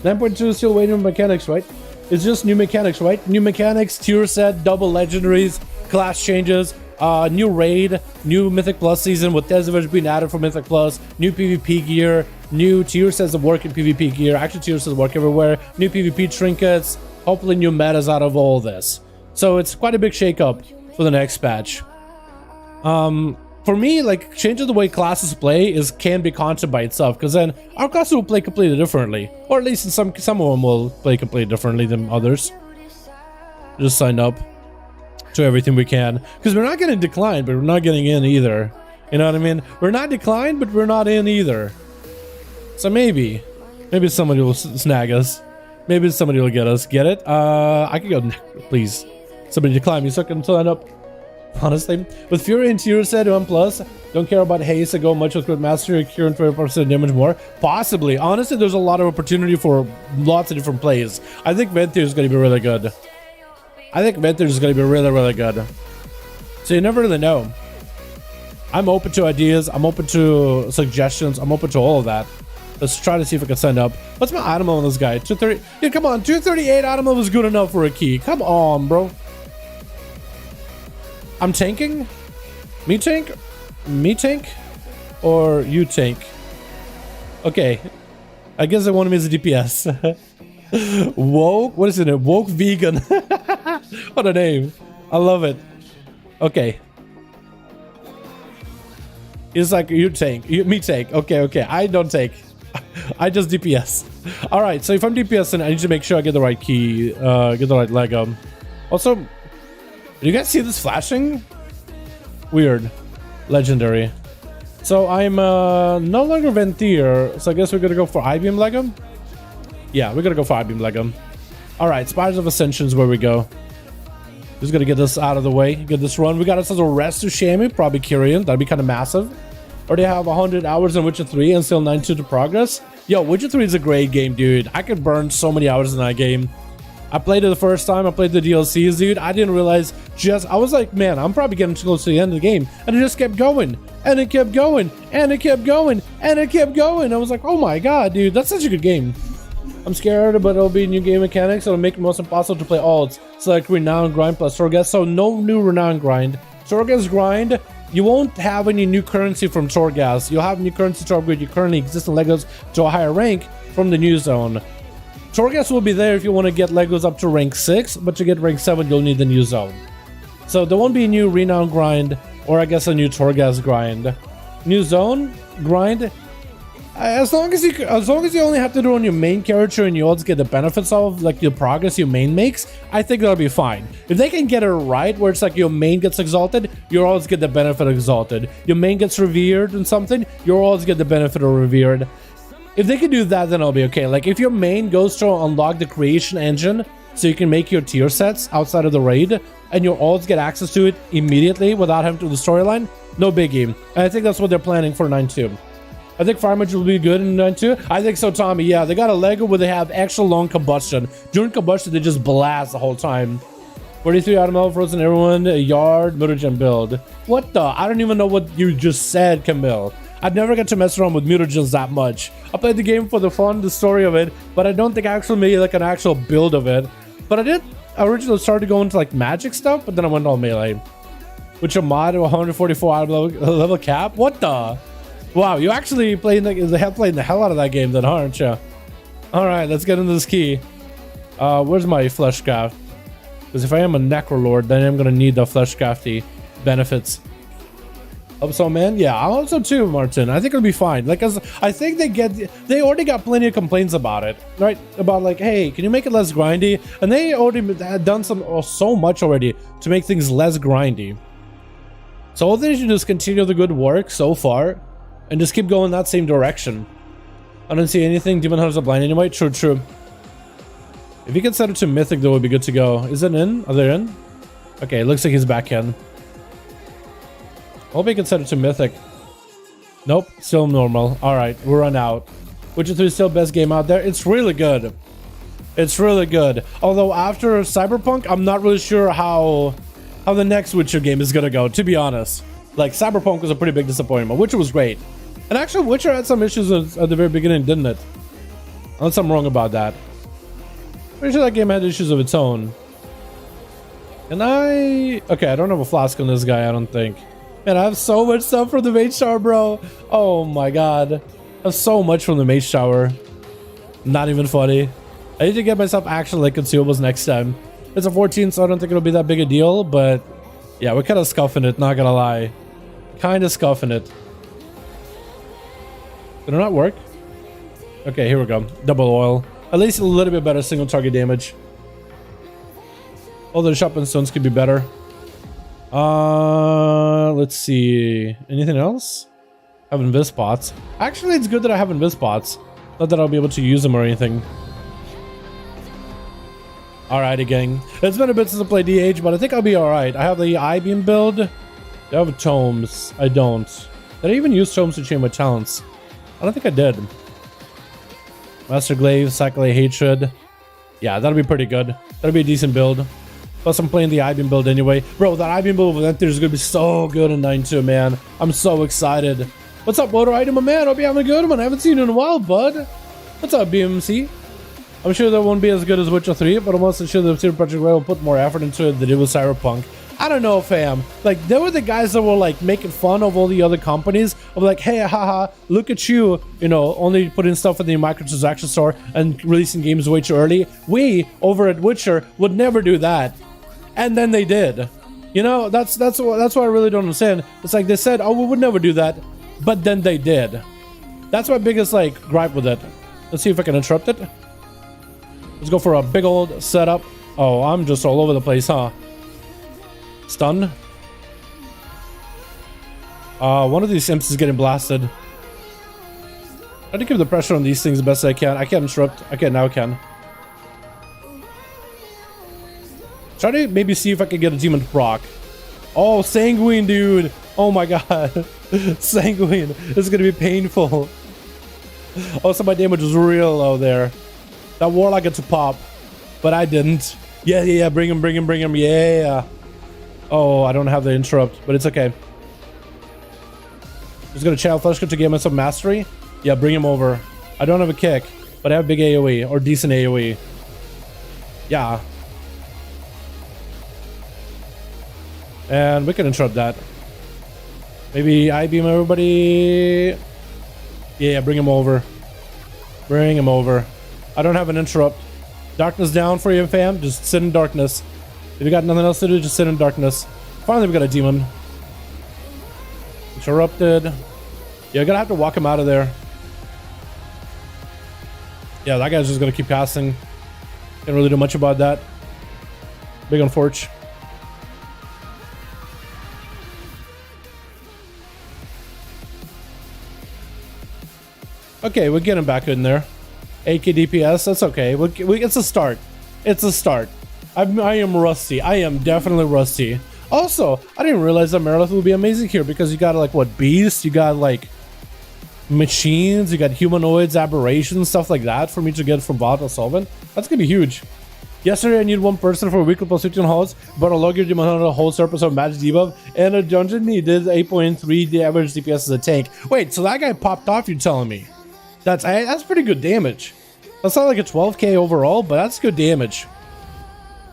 9.2 is still waiting on mechanics, right? It's just new mechanics, right? New mechanics, tier set, double legendaries, class changes, new raid, new Mythic Plus season with Activision being added for Mythic Plus, new PvP gear, new tier sets that work in PvP gear, actually tier sets work everywhere, new PvP trinkets, hopefully new metas out of all this. So it's quite a big shakeup for the next patch. For me, like, changing the way classes play can be content by itself, because then our classes will play completely differently, or at least some of them will play completely differently than others. Just sign up to everything we can, because we're not getting declined, but we're not getting in either. You know what I mean? We're not declined, but we're not in either. So maybe somebody will snag us. Maybe somebody will get us. Get it? I can go, please. Somebody decline me so I can sign up. Honestly, with Fury and tier set 1+, don't care about haste. I go much with Crit Mastery, cure and 20% damage more. Possibly. Honestly, there's a lot of opportunity for lots of different plays. I think Venthyr is going to be really good. Really good. So you never really know. I'm open to ideas. I'm open to suggestions. I'm open to all of that. Let's try to see if I can send up. What's my item on this guy? 230. Dude, come on. 238 item was good enough for a key. Come on, bro. I'm tanking? Me tank? Me tank? Or you tank? Okay. I guess I want him as a DPS. Woke? What is it? Woke vegan. What a name. I love it. Okay. It's like you tank. Me tank. Okay. I don't tank. I just DPS. Alright, so if I'm DPSing, I need to make sure I get the right key. Get the right Lego. Also, do you guys see this flashing? Weird. Legendary. So I'm no longer Venthyr, so I guess we're gonna go for I-Beam Lego? Yeah, we're gonna go for I-Beam Lego. Alright, Spires of Ascension is where we go. Just gonna get this out of the way, get this run. We got ourselves a Restu Shami, probably Kyrian, that'd be kind of massive. Already have 100 hours in Witcher 3 and still 92 to progress. Yo, Witcher 3 is a great game, dude. I could burn so many hours in that game. I played it the first time. I played the DLCs, dude. I didn't realize I was like, man, I'm probably getting close to the end of the game. And it just kept going. And it kept going. And it kept going. And it kept going. I was like, oh my god, dude. That's such a good game. I'm scared, but it'll be new game mechanics. It'll make it most impossible to play alts. It's like Renown Grind plus Torghast. So no new Renown Grind. Torghast Grind, you won't have any new currency from Torghast. You'll have new currency to upgrade your currently existing Legos to a higher rank from the new zone. Torghast will be there if you want to get Legos up to rank 6, but to get rank 7, you'll need the new zone. So there won't be a new Renown Grind, or I guess a new Torghast Grind. New zone grind. As long as you only have to do it on your main character and you also get the benefits of like the progress your main makes, I think that'll be fine. If they can get it right, where it's like your main gets exalted, you always get the benefit of exalted. Your main gets revered in something, you always get the benefit of revered. If they can do that, then I'll be okay. Like if your main goes to unlock the creation engine so you can make your tier sets outside of the raid and you'll always get access to it immediately without having to do the storyline, no biggie. And I think that's what they're planning for 9.2. I think Fire Mage will be good in 9.2. I think so, Tommy. Yeah, they got a Lego where they have extra long combustion. During combustion, they just blast the whole time. 43 Automobile Frozen Everyone, a Yard, Mutagen build. What the? I don't even know what you just said, Camille. I've never got to mess around with mutagens that much. I played the game for the fun, the story of it, but I don't think I actually made like an actual build of it. But I did originally start to go into like magic stuff, but then I went all melee. Which a mod of 144 out of level cap? What the? Wow, you actually playing the hell out of that game then, aren't you? Alright, let's get into this key. Where's my Fleshcraft? Because if I am a Necrolord, then I'm gonna need the Fleshcrafty benefits. Hope so, man. Yeah, I hope so too, Martin. I think it'll be fine. Like, cause I think they already got plenty of complaints about it, right? About like, hey, can you make it less grindy? And they already had done so much already to make things less grindy. So all they should do is continue the good work so far, and just keep going that same direction. I don't see anything. Demon Hunters are blind anyway. True, true. If you can set it to Mythic, though, would be good to go. Is it in? Are they in? Okay, it looks like he's back in. Hope he can set it to Mythic. Nope, still normal. Alright, we'll run out. Witcher 3 is still best game out there. It's really good. It's really good. Although after Cyberpunk, I'm not really sure how the next Witcher game is gonna go, to be honest. Like, Cyberpunk was a pretty big disappointment. Witcher was great. And actually, Witcher had some issues at the very beginning, didn't it? Unless I'm wrong about that. Pretty sure that game had issues of its own. And okay, I don't have a flask on this guy, I don't think. Man, I have so much stuff from the Mage Tower, bro. Oh my god. I have so much from the Mage Tower. Not even funny. I need to get myself actually like consumables next time. It's a 14, so I don't think it'll be that big a deal, but yeah, we're kind of scuffing it, not gonna lie. Kind of scuffing it. Did it not work? Okay, here we go. Double oil. At least a little bit better single target damage. Although the shopping stones could be better. Let's see. Anything else? Have invis spots. Actually, it's good that I have invis spots. Not that I'll be able to use them or anything. Alrighty, gang. It's been a bit since I played DH, but I think I'll be alright. I have the I-beam build. Do I have tomes? I don't. Did I even use tomes to change my talents? I don't think I did. Master Glaive, Sacred Hatred. Yeah, that'll be pretty good. That'll be a decent build. Plus, I'm playing the I-beam build anyway. Bro, that I-beam build with Enter is going to be so good in 9-2, man. I'm so excited. What's up, Motor Item, my man? Hope you're having a good one. I haven't seen you in a while, bud. What's up, BMC? I'm sure that won't be as good as Witcher 3, but I'm also sure that CD Projekt Red will put more effort into it than it was Cyberpunk. I don't know, fam. Like, there were the guys that were, like, making fun of all the other companies. Of like, hey, haha, look at you, you know, only putting stuff in the microtransaction store and releasing games way too early. We, over at Witcher, would never do that. And then they did. You know, that's what I really don't understand. It's like they said, oh, we would never do that. But then they did. That's my biggest, like, gripe with it. Let's see if I can interrupt it. Let's go for a big old setup. Oh, I'm just all over the place, huh? Stun. One of these imps is getting blasted. I have to keep the pressure on these things the best I can. I can't interrupt. Okay, now I can. Try to maybe see if I can get a demon proc. Oh, Sanguine, dude. Oh my god. Sanguine. This is gonna be painful. Also, my damage was real low there. That Warlock got to pop, but I didn't. Yeah. Bring him. Yeah. Oh, I don't have the interrupt, but it's okay. Just gonna channel Fleshcut to get myself mastery. Yeah, bring him over. I don't have a kick, but I have big AoE or decent AoE. Yeah. And we can interrupt that. Maybe I beam everybody. Yeah, bring him over. Bring him over. I don't have an interrupt. Darkness down for you, fam. Just sit in darkness. If you got nothing else to do, just sit in darkness. Finally, we got a demon. Interrupted. Yeah, I'm gonna have to walk him out of there. Yeah, that guy's just gonna keep casting. Can't really do much about that. Big unfortunate. Okay, we're getting back in there. 8k DPS, that's okay. It's a start. It's a start. I am rusty. I am definitely rusty. Also, I didn't realize that Merilith would be amazing here because you got like what, beasts, you got like machines, you got humanoids, aberrations, stuff like that for me to get from Volatile Solvent. That's gonna be huge. Yesterday I need one person for a weekly plus 15 holds, but a logger demon hunter hold surplus of magic debuff, and a dungeon needed 8.3 the average DPS as a tank. Wait, so that guy popped off, you're telling me? That's pretty good damage. That's not like a 12k overall, but that's good damage.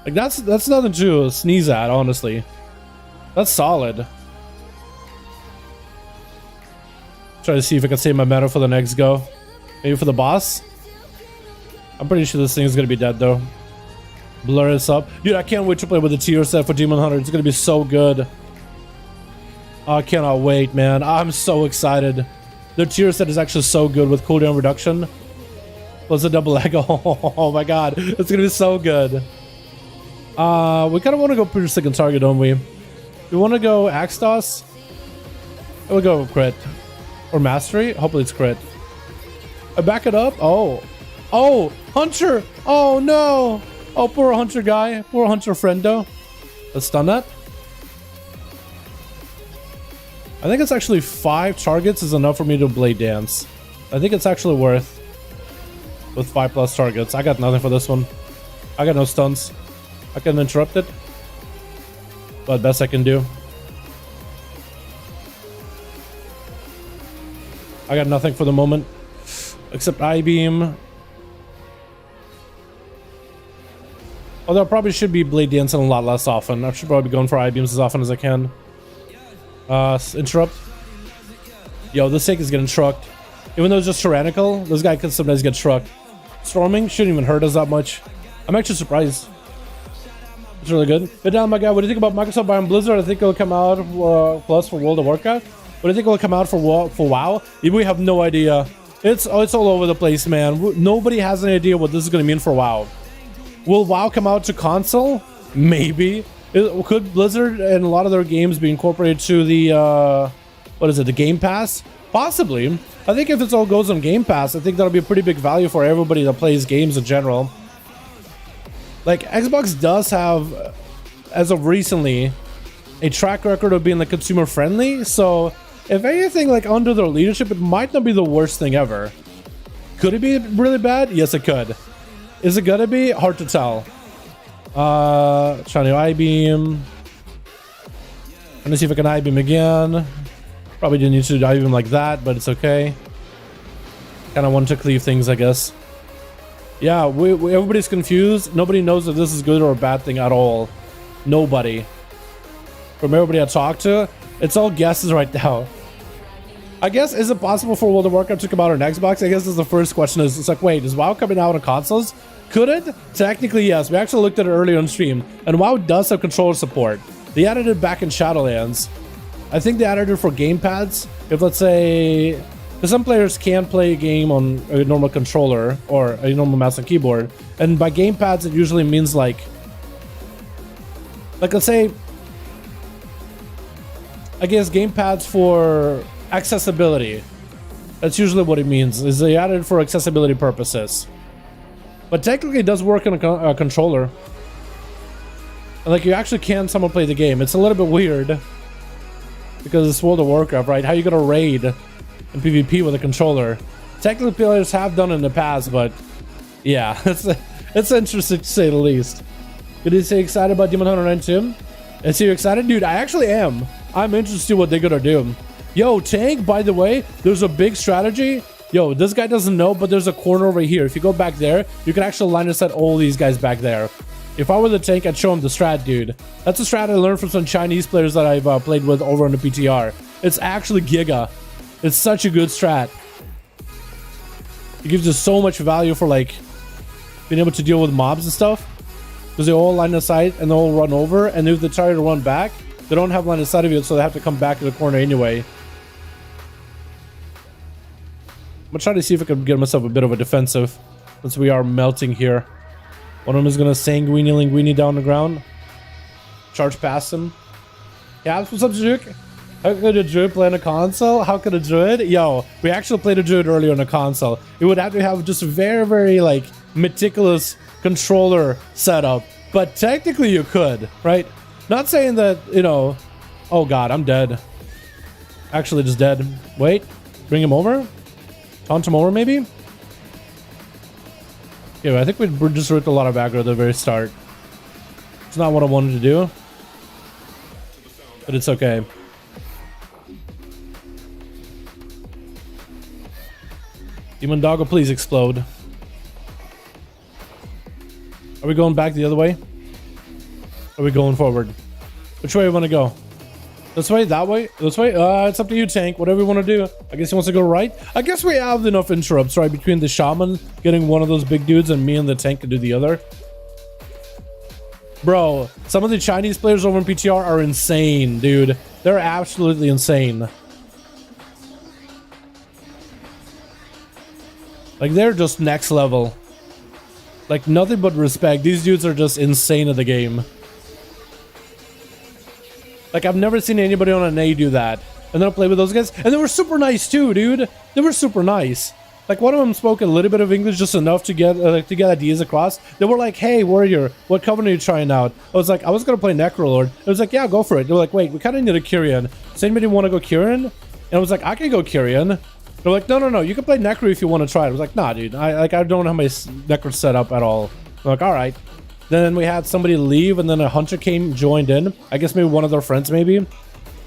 Like that's nothing to sneeze at, honestly. That's solid. Try to see if I can save my mana for the next go. Maybe for the boss. I'm pretty sure this thing is gonna be dead though. Blur this up. Dude, I can't wait to play with the tier set for Demon Hunter. It's gonna be so good. I cannot wait, man. I'm so excited. Their tier set is actually so good with cooldown reduction. Plus a double leg. Oh my god. It's gonna be so good. We kind of want to go pretty second target, don't we? We want to go Axtos. We'll go crit. Or Mastery. Hopefully it's crit. I back it up. Oh. Oh, Hunter. Oh no. Oh, poor Hunter guy. Poor Hunter friendo. Let's stun that. I think it's actually 5 targets is enough for me to Blade Dance. I think it's actually worth with 5+ targets. I got nothing for this one. I got no stuns. I can interrupt it. But best I can do. I got nothing for the moment. Except I-beam. Although I probably should be Blade Dancing a lot less often. I should probably be going for I-beams as often as I can. Interrupt. Yo, this tank is getting trucked. Even though it's just tyrannical, this guy can sometimes get trucked. Storming shouldn't even hurt us that much. I'm actually surprised. It's really good. But down, my guy, what do you think about Microsoft buying Blizzard? I think it'll come out plus for World of Warcraft. What do you think it'll come out for WoW? We have no idea. It's all over the place, man. Nobody has any idea what this is going to mean for WoW. Will WoW come out to console? Maybe. Could Blizzard and a lot of their games be incorporated to the what is it, the Game Pass? Possibly. I think if it all goes on Game Pass, I think that'll be a pretty big value for everybody that plays games in general. Like, Xbox does have, as of recently, a track record of being like consumer friendly, so if anything, like under their leadership, it might not be the worst thing ever. Could it be really bad? Yes, it could. Is it gonna be? Hard to tell. Trying to I-beam. Trying to see if I can I-beam again. Probably didn't need to I-beam like that, but it's okay. Kind of want to cleave things, I guess. Yeah, everybody's confused. Nobody knows if this is good or a bad thing at all. Nobody. From everybody I talked to, it's all guesses right now. I guess, is it possible for World of Warcraft to come out on Xbox? I guess that's the first question. It's like, wait, is WoW coming out on consoles? Could it? Technically, yes. We actually looked at it earlier on stream, and WoW does have controller support. They added it back in Shadowlands. I think they added it for gamepads. If, let's say, because some players can't play a game on a normal controller or a normal mouse and keyboard, and by gamepads, it usually means like let's say, I guess gamepads for accessibility. That's usually what it means, is they added it for accessibility purposes. But technically it does work on a controller. And like, you actually can someone play the game. It's a little bit weird because it's World of Warcraft, right? How you gonna raid in PvP with a controller? Technically players have done it in the past, but yeah, it's interesting to say the least. Did you say excited about Demon Hunter 9 And so you excited? Dude, I actually am. I'm interested in what they're gonna do. Yo, tank, by the way, there's a big strategy. Yo, this guy doesn't know, but there's a corner over here. If you go back there, you can actually line of sight all these guys back there. If I were the tank, I'd show him the strat, dude. That's a strat I learned from some Chinese players that I've played with over on the PTR. It's actually giga. It's such a good strat. It gives you so much value for like being able to deal with mobs and stuff. Because they all line of sight and they all run over, and if they try to run back, they don't have line of sight of you, so they have to come back to the corner anyway. I'm gonna try to see if I can get myself a bit of a defensive, since we are melting here. One of them is gonna Sanguini Linguini down the ground. Charge past him. Yeah, what's up, Juke? How could a druid play on a console? How could a druid? Yo, we actually played a druid earlier on a console. It would have to have just a very, very like meticulous controller setup, but technically you could, right? Not saying that, you know. Oh god, I'm dead. Actually just dead. Wait, bring him over. Taunt him over, maybe? Yeah, I think we just ripped a lot of aggro at the very start. It's not what I wanted to do, but it's okay. Demon Doggo, please explode. Are we going back the other way? Are we going forward? Which way do we want to go? This way? That way? This way? It's up to you, tank. Whatever you want to do. I guess he wants to go right. I guess we have enough interrupts, right? Between the shaman getting one of those big dudes and me and the tank to do the other. Bro, some of the Chinese players over in PTR are insane, dude. They're absolutely insane. Like, they're just next level. Like, nothing but respect. These dudes are just insane at the game. Like, I've never seen anybody on an A do that. And then I play with those guys. And they were super nice too, dude. They were super nice. Like, one of them spoke a little bit of English, just enough to get ideas across. They were like, hey, warrior, what covenant are you trying out? I was like, I was going to play Necrolord. I was like, yeah, go for it. They were like, wait, we kind of need a Kyrian. Does anybody want to go Kyrian? And I was like, I can go Kyrian. They're like, no, you can play Necro if you want to try it. I was like, nah, dude, I don't have my Necro set up at all. I'm like, all right. Then we had somebody leave, and then a hunter joined in. I guess maybe one of their friends, maybe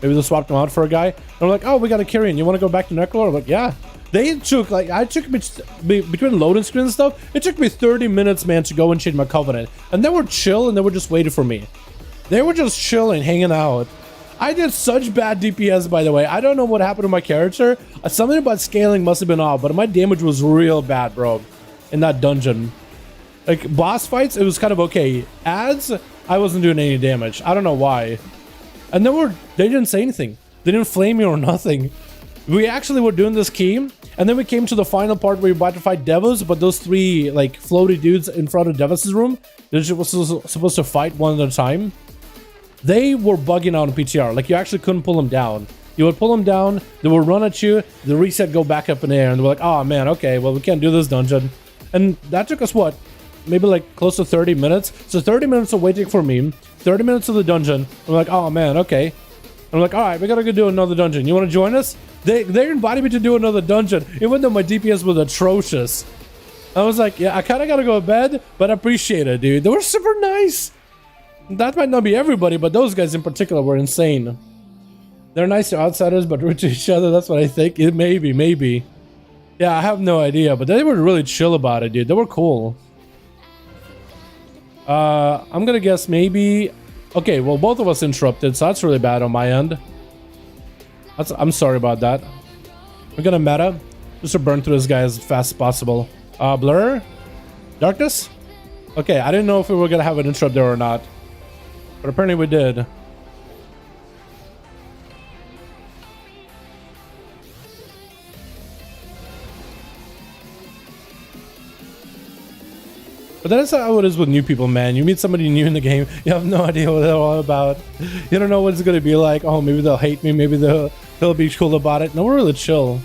they swapped him out for a guy. And I'm like, oh, we got a Kyrian. You want to go back to Necro? I'm like, yeah. They took, like, I took between loading screen and stuff, it took me 30 minutes, man, to go and change my covenant. And they were chill, and they were just waiting for me. They were just chilling, hanging out. I did such bad DPS, by the way. I don't know what happened to my character. Something about scaling must have been off, but my damage was real bad, bro, in that dungeon. Like, boss fights, it was kind of okay. Ads, I wasn't doing any damage. I don't know why. And they didn't say anything. They didn't flame me or nothing. We actually were doing this key, and then we came to the final part where you're about to fight Devos, but those three, like, floaty dudes in front of Devos' room, they're supposed to fight one at a time. They were bugging out in PTR. Like, you actually couldn't pull them down. You would pull them down, they would run at you, the reset go back up in the air, and they were like, oh man, okay, well, we can't do this dungeon. And that took us, what, maybe like close to 30 minutes? So 30 minutes of waiting for me, 30 minutes of the dungeon. I'm like, oh man, okay. I'm like, all right, we gotta go do another dungeon. You want to join us? They invited me to do another dungeon, even though my DPS was atrocious. I was like, yeah, I kind of gotta go to bed, but I appreciate it, dude. They were super nice. That might not be everybody, but those guys in particular were insane. They're nice to outsiders, but rude to each other. That's what I think. Maybe. Yeah, I have no idea, but they were really chill about it, dude. They were cool. I'm gonna guess maybe... Okay, well, both of us interrupted, so that's really bad on my end. I'm sorry about that. We're gonna meta. Just to burn through this guy as fast as possible. Blur? Darkness? Okay, I didn't know if we were gonna have an interrupt there or not. But apparently we did. But that's how it is with new people, man. You meet somebody new in the game, you have no idea what they're all about. You don't know what it's gonna be like. Oh, maybe they'll hate me, maybe they'll be cool about it. No, we're really chill.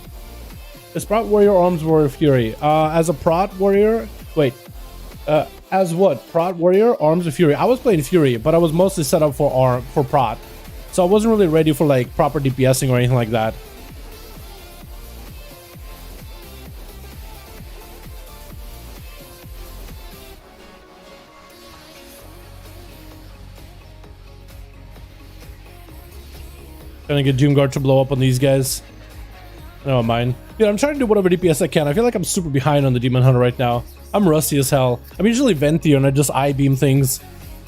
Is Prot Warrior Arms Warrior Fury? As a Prot Warrior... Wait. As what? Prot Warrior Arms of Fury? I was playing Fury, but I was mostly set up for Prot. So I wasn't really ready for, like, proper DPSing or anything like that. Trying to get Doomguard to blow up on these guys. I don't mind. Dude, I'm trying to do whatever DPS I can. I feel like I'm super behind on the Demon Hunter right now. I'm rusty as hell. I'm usually Ventio and I just I-beam things.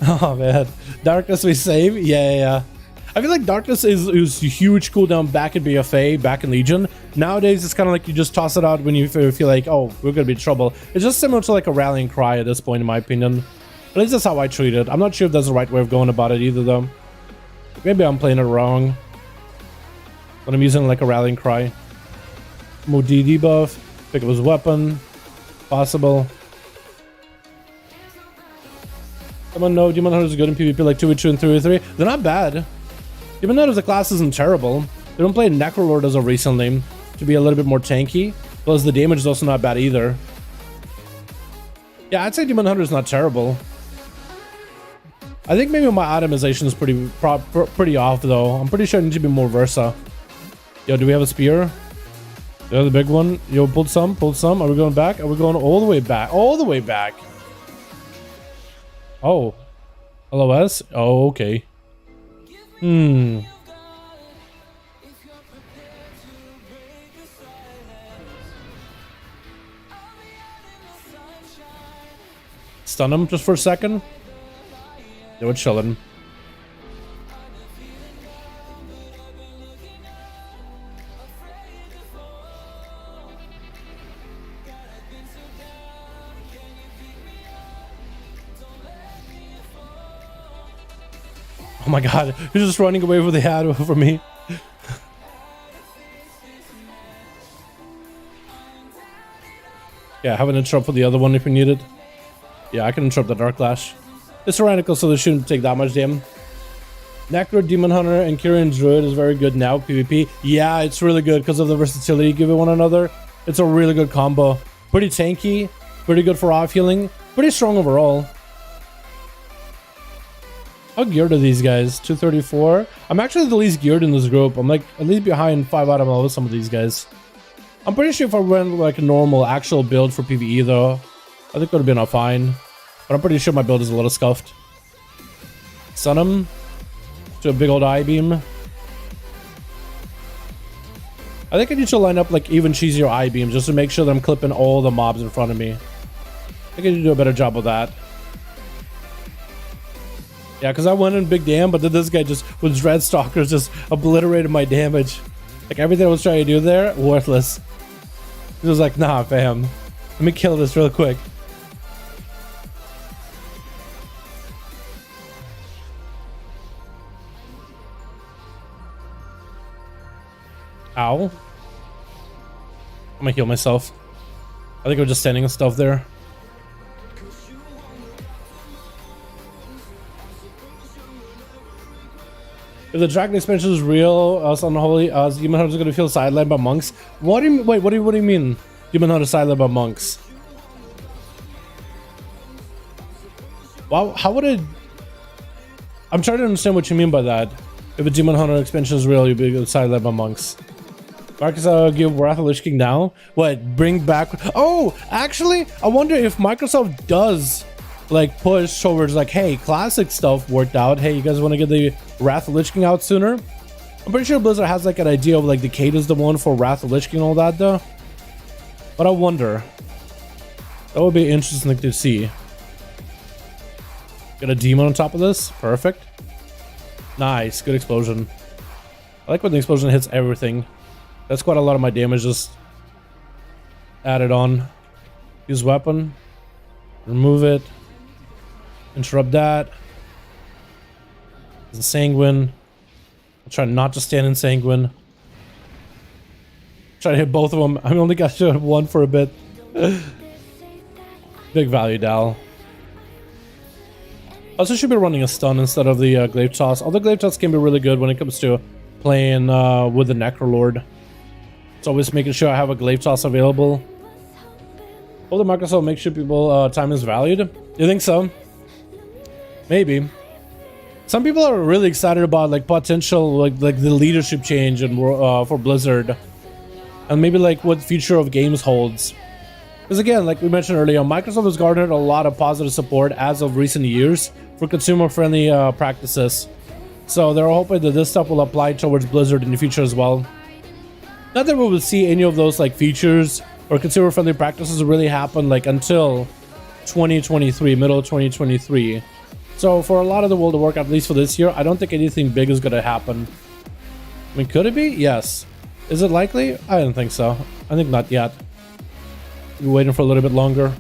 Oh man. Darkness we save? Yeah. I feel like Darkness is a huge cooldown back in BFA, back in Legion. Nowadays, it's kind of like you just toss it out when you feel like, oh, we're going to be in trouble. It's just similar to like a rallying cry at this point, in my opinion. At least that's how I treat it. I'm not sure if that's the right way of going about it either, though. Maybe I'm playing it wrong. But I'm using like a rallying cry. Modi debuff. Pick up his weapon. Possible. Someone know Demon Hunter is good in PvP like 2v2 and 3v3. They're not bad. Demon Hunter as a class isn't terrible. They don't play Necrolord as of recently to be a little bit more tanky. Plus the damage is also not bad either. Yeah, I'd say Demon Hunter is not terrible. I think maybe my itemization is pretty off though. I'm pretty sure I need to be more Versa. Yo, do we have a spear? Yeah, the big one. Yo, pulled some. Are we going back? Are we going all the way back? All the way back. Oh. LOS? Oh, okay. Stun him just for a second. They were chilling. Oh Oh my god, he's just running away with the ad from me. Yeah, I have an interrupt for the other one if you need it. Yeah, I can interrupt the Dark Lash. It's tyrannical, so they shouldn't take that much damage. Necro, Demon Hunter, and Kyrian Druid is very good now, PvP. Yeah, it's really good because of the versatility you give it one another. It's a really good combo. Pretty tanky, pretty good for off healing, pretty strong overall. How geared are these guys? 234. I'm actually the least geared in this group. I'm like at least behind 5 out of some of these guys. I'm pretty sure if I went like a normal actual build for PvE though, I think it would have been fine. But I'm pretty sure my build is a little scuffed. Stun him to a big old eye beam. I think I need to line up like even cheesier eye beam just to make sure that I'm clipping all the mobs in front of me. I think I need to do a better job of that. Yeah, because I went in big damn, but then this guy just with Dread Stalkers just obliterated my damage. Like everything I was trying to do there, worthless. He was like, nah, fam. Let me kill this real quick. Ow. I'm gonna heal myself. I think I'm just standing and stuff there. If the Dragon expansion is real, us unholy, Demon Hunters are gonna feel sidelined by monks. What do you wait? What do you mean? Demon Hunters sidelined by monks? Wow, how would it? I'm trying to understand what you mean by that. If a Demon Hunter expansion is real, you'll be sidelined by monks. Marcus, give Wrath of Lich King now. What? Bring back? Oh, actually, I wonder if Microsoft does like push towards like, hey, classic stuff worked out. Hey, you guys want to get the Wrath of Lich King out sooner? I'm pretty sure Blizzard has like an idea of like Decade is the one for Wrath of Lich King and all that though. But I wonder. That would be interesting to see. Got a demon on top of this. Perfect. Nice. Good explosion. I like when the explosion hits everything. That's quite a lot of my damage just added on. Use weapon. Remove it. Interrupt that. And Sanguine. I'll try not to stand in Sanguine. Try to hit both of them. I only got to hit one for a bit. Big value, Dal. Also should be running a stun instead of the glaive toss. Although glaive toss can be really good when it comes to playing with the Necrolord. It's always making sure I have a glaive toss available. Will the Microsoft make sure people time is valued? You think so? Maybe. Some people are really excited about like potential like the leadership change and for Blizzard, and maybe like what future of games holds. Because again, like we mentioned earlier, Microsoft has garnered a lot of positive support as of recent years for consumer-friendly practices. So they're hoping that this stuff will apply towards Blizzard in the future as well. Not that we will see any of those like features or consumer-friendly practices really happen like until 2023, middle of 2023. So for a lot of the World of Warcraft, at least for this year, I don't think anything big is going to happen. I mean, could it be? Yes. Is it likely? I don't think so. I think not yet. We're waiting for a little bit longer.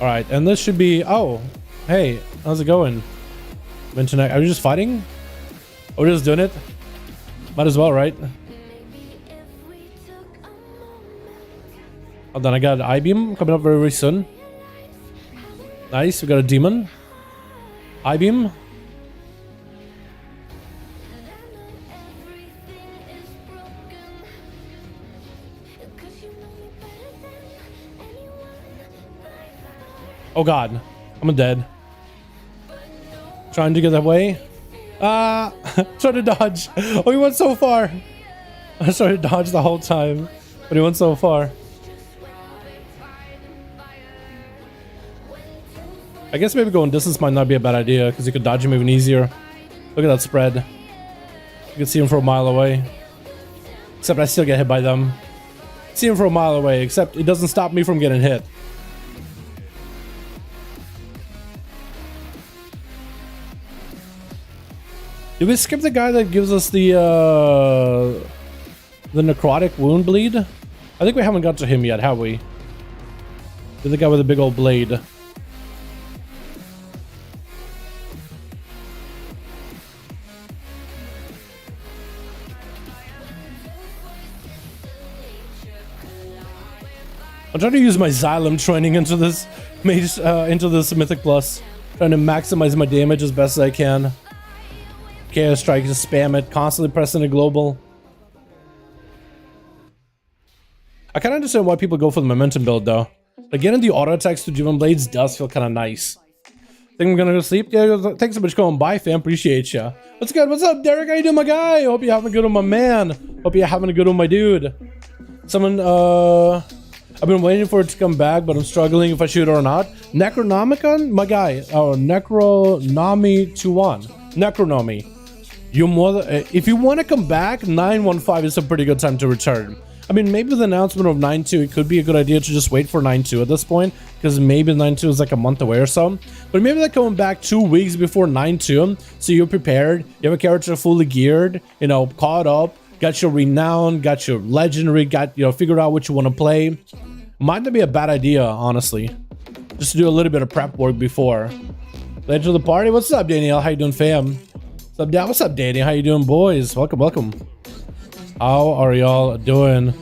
All right, and this should be. Oh, hey, how's it going? Internet, are we just fighting? Or we're just doing it? Might as well, right? Hold on, I got an I-beam coming up very, very soon. Nice, we got a demon. I-beam. Oh god, I'm dead. Trying to get that way. Trying to dodge. Oh, he went so far. I was trying to dodge the whole time, but he went so far. I guess maybe going distance might not be a bad idea because you could dodge him even easier. Look at that spread. You can see him for a mile away. Except I still get hit by them. See him for a mile away, except it doesn't stop me from getting hit. Did we skip the guy that gives us the necrotic wound bleed? I think we haven't got to him yet, have we? You're the guy with the big old blade. I'm trying to use my Xylem training into this Mythic Plus. Trying to maximize my damage as best as I can. Chaos Strike, just spam it, constantly pressing a global. I kind of understand why people go for the momentum build though. Like getting the auto attacks to Driven Blades does feel kind of nice. Think I'm gonna go sleep? Yeah, thanks so much for going by, fam. Appreciate ya. What's good? What's up, Derek? How you doing, my guy? Hope you're having a good one, my man. Hope you're having a good one, my dude. Someone, I've been waiting for it to come back, but I'm struggling if I shoot it or not. Necronomicon? My guy. Oh, Necronomy21. Necronomy. You're more than, if you want to come back, 915 is a pretty good time to return. I mean, maybe with the announcement of 9.2, it could be a good idea to just wait for 9.2 at this point, because maybe 9.2 is like a month away or so. But maybe they're coming back 2 weeks before 9.2, so you're prepared, you have a character fully geared, you know, caught up, got your renown, got your legendary, got, you know, figured out what you want to play. Might not be a bad idea, honestly. Just to do a little bit of prep work before. Late to the party. What's up, Daniel? How you doing, fam? What's up, Dad? What's up, Danny? How you doing, boys? Welcome, welcome. How are y'all doing?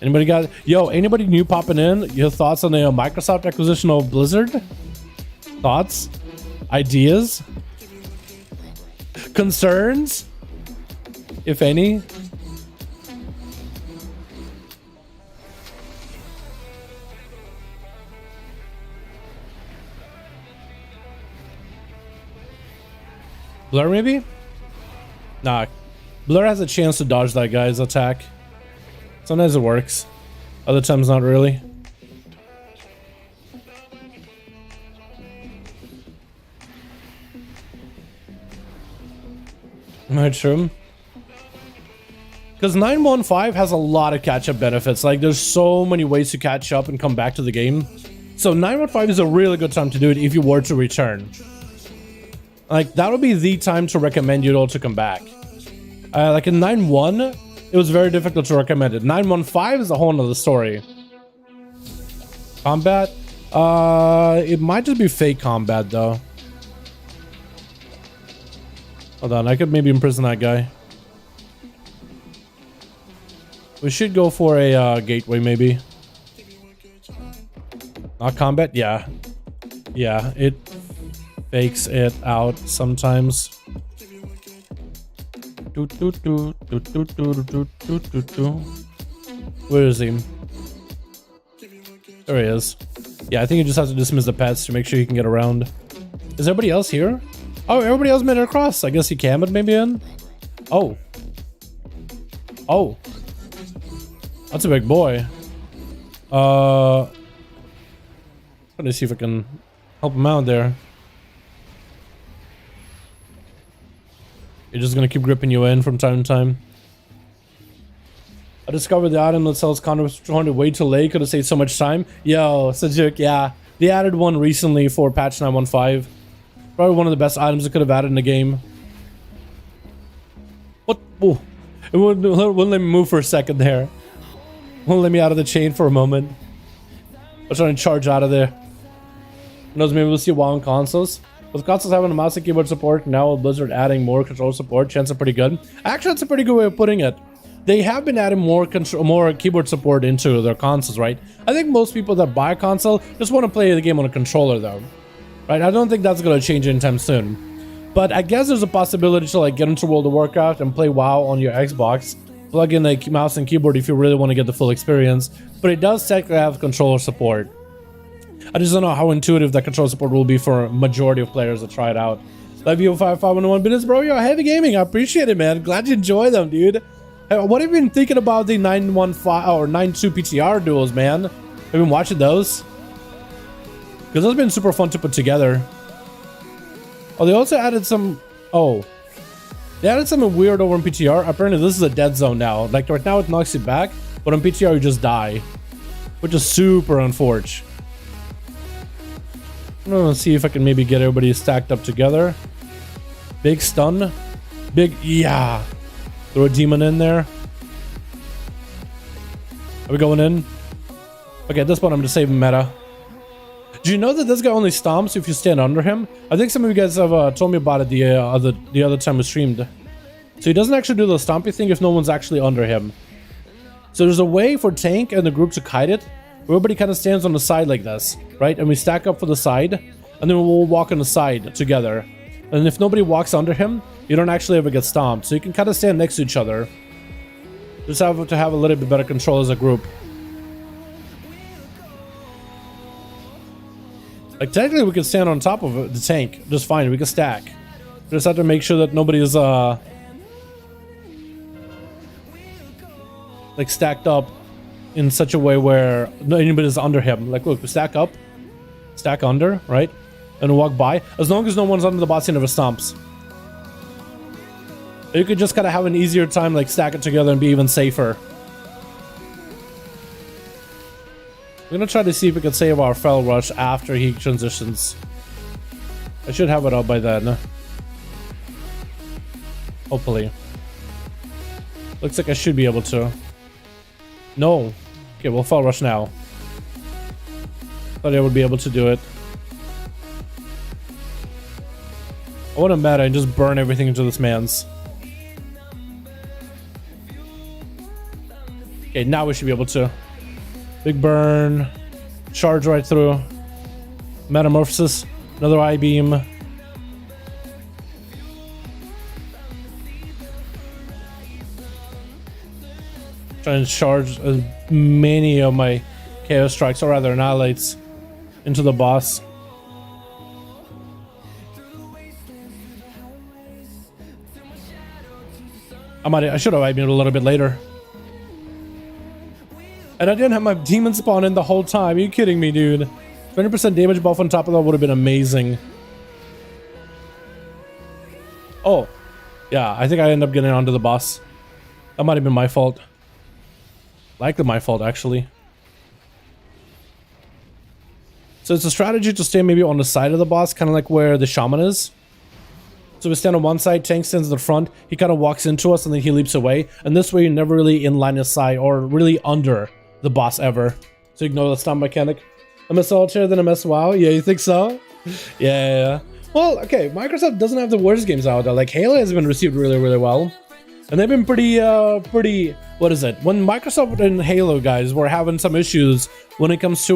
Anybody got... Yo, anybody new popping in? Your thoughts on the Microsoft acquisition of Blizzard? Thoughts? Ideas? Concerns? If any? Blur maybe? Nah. Blur has a chance to dodge that guy's attack. Sometimes it works. Other times not really. Not true. Because 915 has a lot of catch-up benefits. Like, there's so many ways to catch up and come back to the game. So 915 is a really good time to do it if you were to return. Like, that would be the time to recommend you all to come back. Like in 9.1, it was very difficult to recommend it. 9.15 is a whole nother story. Combat? It might just be fake combat, though. Hold on, I could maybe imprison that guy. We should go for a gateway, maybe. Not combat? Yeah. Yeah, it fakes it out sometimes. Where is he? There he is. Yeah, I think you just have to dismiss the pets to make sure you can get around. Is everybody else here? Oh, everybody else made it across. I guess he can, but maybe in. Oh. Oh. That's a big boy. Trying to see if I can help him out there. You're just gonna keep gripping you in from time to time. I discovered the item that sells condoms 200 way too late. Could have saved so much time. Yo, Sajuk, yeah. They added one recently for patch 915. Probably one of the best items they could have added in the game. What? Oh, it wouldn't let me move for a second there. Won't let me out of the chain for a moment. I was trying to charge out of there. Who knows, maybe we'll see WoW on consoles. With consoles having a mouse and keyboard support, now with Blizzard adding more control support, chances are pretty good. Actually, that's a pretty good way of putting it. They have been adding more keyboard support into their consoles, right? I think most people that buy a console just want to play the game on a controller, though. Right? I don't think that's going to change anytime soon. But I guess there's a possibility to like get into World of Warcraft and play WoW on your Xbox. Plug in a mouse and keyboard if you really want to get the full experience. But it does technically have controller support. I just don't know how intuitive that control support will be for a majority of players that try it out. Love you 551 minutes, bro. You're heavy gaming. I appreciate it, man. Glad you enjoy them, dude. Hey, what have you been thinking about the 915 or 9.2 PTR duels, man? Have you been watching those? Because those have been super fun to put together. Oh, they also added some... Oh. They added something weird over in PTR. Apparently, this is a dead zone now. Like, right now, it knocks you back. But on PTR, you just die. Which is super unfortunate. I'm gonna see if I can maybe get everybody stacked up together. Big stun. Big... Yeah. Throw a demon in there. Are we going in? Okay, at this point I'm just saving meta. Do you know that this guy only stomps if you stand under him? I think some of you guys have told me about it the other time we streamed. So he doesn't actually do the stompy thing if no one's actually under him. So there's a way for tank and the group to kite it. Everybody kind of stands on the side like this, right? And we stack up for the side, and then we'll walk on the side together. And if nobody walks under him, you don't actually ever get stomped. So you can kind of stand next to each other. Just have to have a little bit better control as a group. Like technically we can stand on top of the tank just fine. We can stack. We just have to make sure that nobody is like stacked up in such a way where anybody's under him. Like look, we stack up, stack under, right? And walk by. As long as no one's under the boss, he never stomps. You could just kind of have an easier time like stack it together and be even safer. We're gonna try to see if we can save our Fel Rush after he transitions. I should have it up by then. Hopefully. Looks like I should be able to. No. Okay, we'll Fel Rush now. Thought I would be able to do it. I want to meta and just burn everything into this man's. Okay, now we should be able to. Big burn. Charge right through. Metamorphosis. Another I-beam. Try and charge as many of my Chaos Strikes, or rather Annihilates, into the boss. I should have I-beamed a little bit later. And I didn't have my demon spawn in the whole time. Are you kidding me, dude? 20% damage buff on top of that would have been amazing. Oh. Yeah, I think I ended up getting onto the boss. That might have been my fault. Likely my fault, actually. So it's a strategy to stay maybe on the side of the boss, kind of like where the shaman is. So we stand on one side, tank stands at the front, he kind of walks into us and then he leaps away. And this way you're never really in line of sight or really under the boss ever. So ignore the stomp mechanic. MS Solitaire than MS WoW? Yeah, you think so? Yeah. Well, okay, Microsoft doesn't have the worst games out there. Like Halo has been received really, really well. And they've been pretty, what is it? When Microsoft and Halo guys were having some issues when it comes to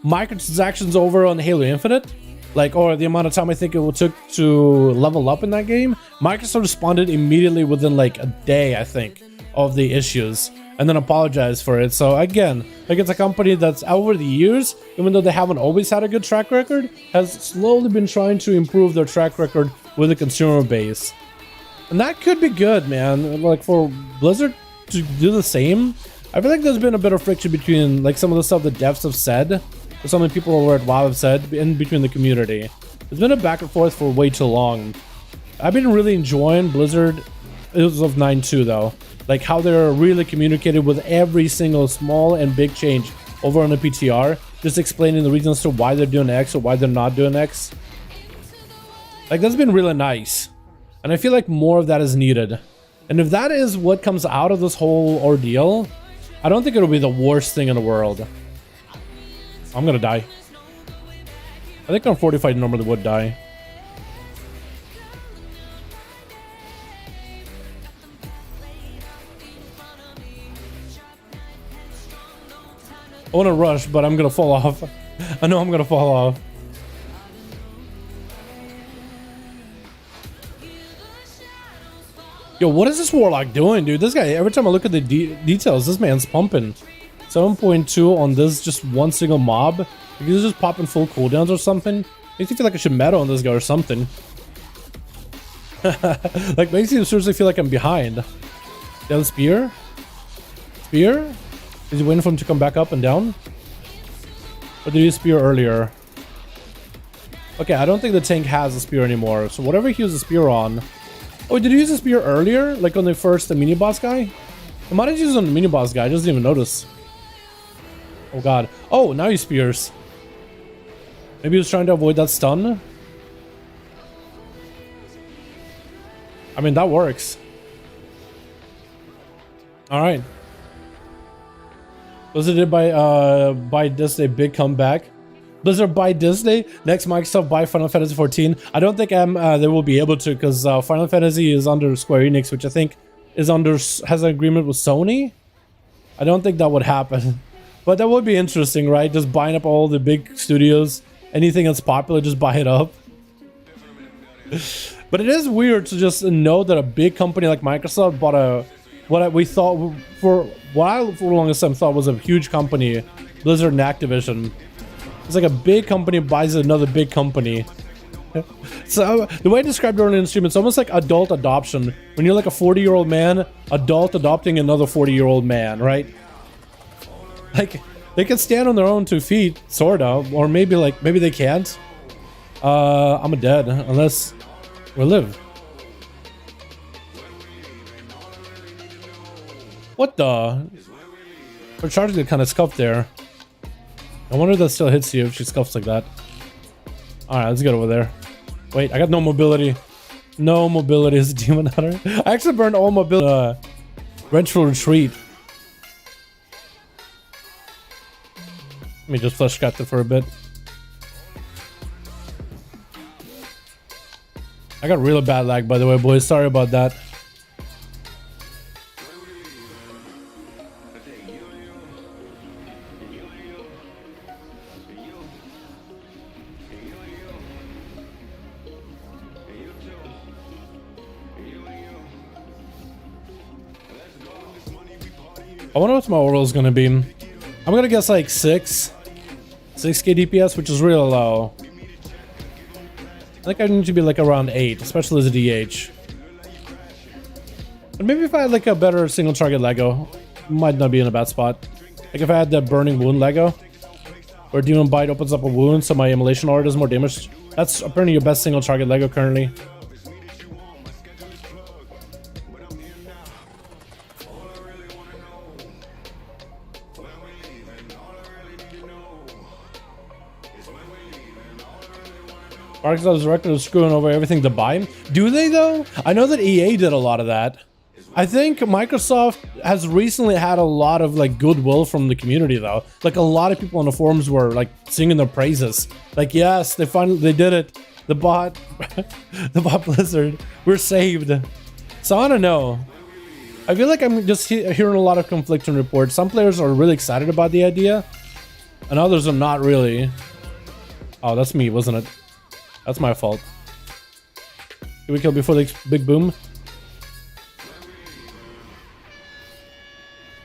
microtransactions over on Halo Infinite, like, or the amount of time I think it took to level up in that game, Microsoft responded immediately within like a day, I think, of the issues, and then apologized for it. So again, like it's a company that's over the years, even though they haven't always had a good track record, has slowly been trying to improve their track record with the consumer base. And that could be good, man. Like for Blizzard to do the same, I feel like there's been a bit of friction between like some of the stuff the devs have said, or some of the people over at WoW have said, in between the community. There's been a back and forth for way too long. I've been really enjoying Blizzard as of 9.2 though. Like how they're really communicated with every single small and big change over on the PTR, just explaining the reasons to why they're doing X or why they're not doing X. Like that's been really nice. And I feel like more of that is needed. And if that is what comes out of this whole ordeal, I don't think it'll be the worst thing in the world. I'm gonna die. I think on 45 I normally would die. I want to rush, but I'm gonna fall off. I know I'm gonna fall off. Yo, what is this Warlock doing, dude? This guy, every time I look at the details, this man's pumping. 7.2 on this, just one single mob. He's just popping full cooldowns or something. Makes me feel like I should meta on this guy or something. Like, makes me seriously feel like I'm behind. Yeah, the spear? Spear? Is he waiting for him to come back up and down? Or did he use spear earlier? Okay, I don't think the tank has a spear anymore. So whatever he used a spear on. Oh, did he use a spear earlier? Like on the first mini boss guy? I might have used it on the mini boss guy. I just didn't even notice. Oh god. Oh, now he spears. Maybe he was trying to avoid that stun. I mean, that works. Alright. Blizzard did buy Disney, big comeback. Blizzard buy Disney, next Microsoft buy Final Fantasy 14. I don't think they will be able to, because Final Fantasy is under Square Enix, which I think is has an agreement with Sony. I don't think that would happen. But that would be interesting, right? Just buying up all the big studios. Anything that's popular, just buy it up. But it is weird to just know that a big company like Microsoft bought what we thought for the longest time thought was a huge company, Blizzard and Activision. It's like a big company buys another big company. So the way I described it earlier in the stream, it's almost like adult adoption. When you're like a 40-year-old man, adult adopting another 40-year-old man, right? Like they can stand on their own 2 feet, sorta, or maybe they can't. I'm a dead unless we live. What the? Her charge did kind of scuff there. I wonder if that still hits you if she scuffs like that. Alright, let's get over there. Wait, I got no mobility. No mobility as a demon hunter. I actually burned all mobility. Vengeful retreat. Let me just flesh cut it for a bit. I got really bad lag, by the way, boys. Sorry about that. I wonder what my oral is gonna be. I'm gonna guess like 6k DPS, which is real low. I think I need to be like around 8, especially as a DH. And maybe if I had like a better single target Lego, might not be in a bad spot. Like if I had the burning wound Lego, where demon bite opens up a wound, so my immolation aura does more damage. That's apparently your best single target Lego currently. Microsoft's record of screwing over everything to buy. Do they though? I know that EA did a lot of that. I think Microsoft has recently had a lot of like goodwill from the community though. Like a lot of people on the forums were like singing their praises. Like yes, they did it. The bot Blizzard, we're saved. So I don't know. I feel like I'm just hearing a lot of conflicting reports. Some players are really excited about the idea, and others are not really. Oh, that's me, wasn't it? That's my fault. Did we kill before the big boom?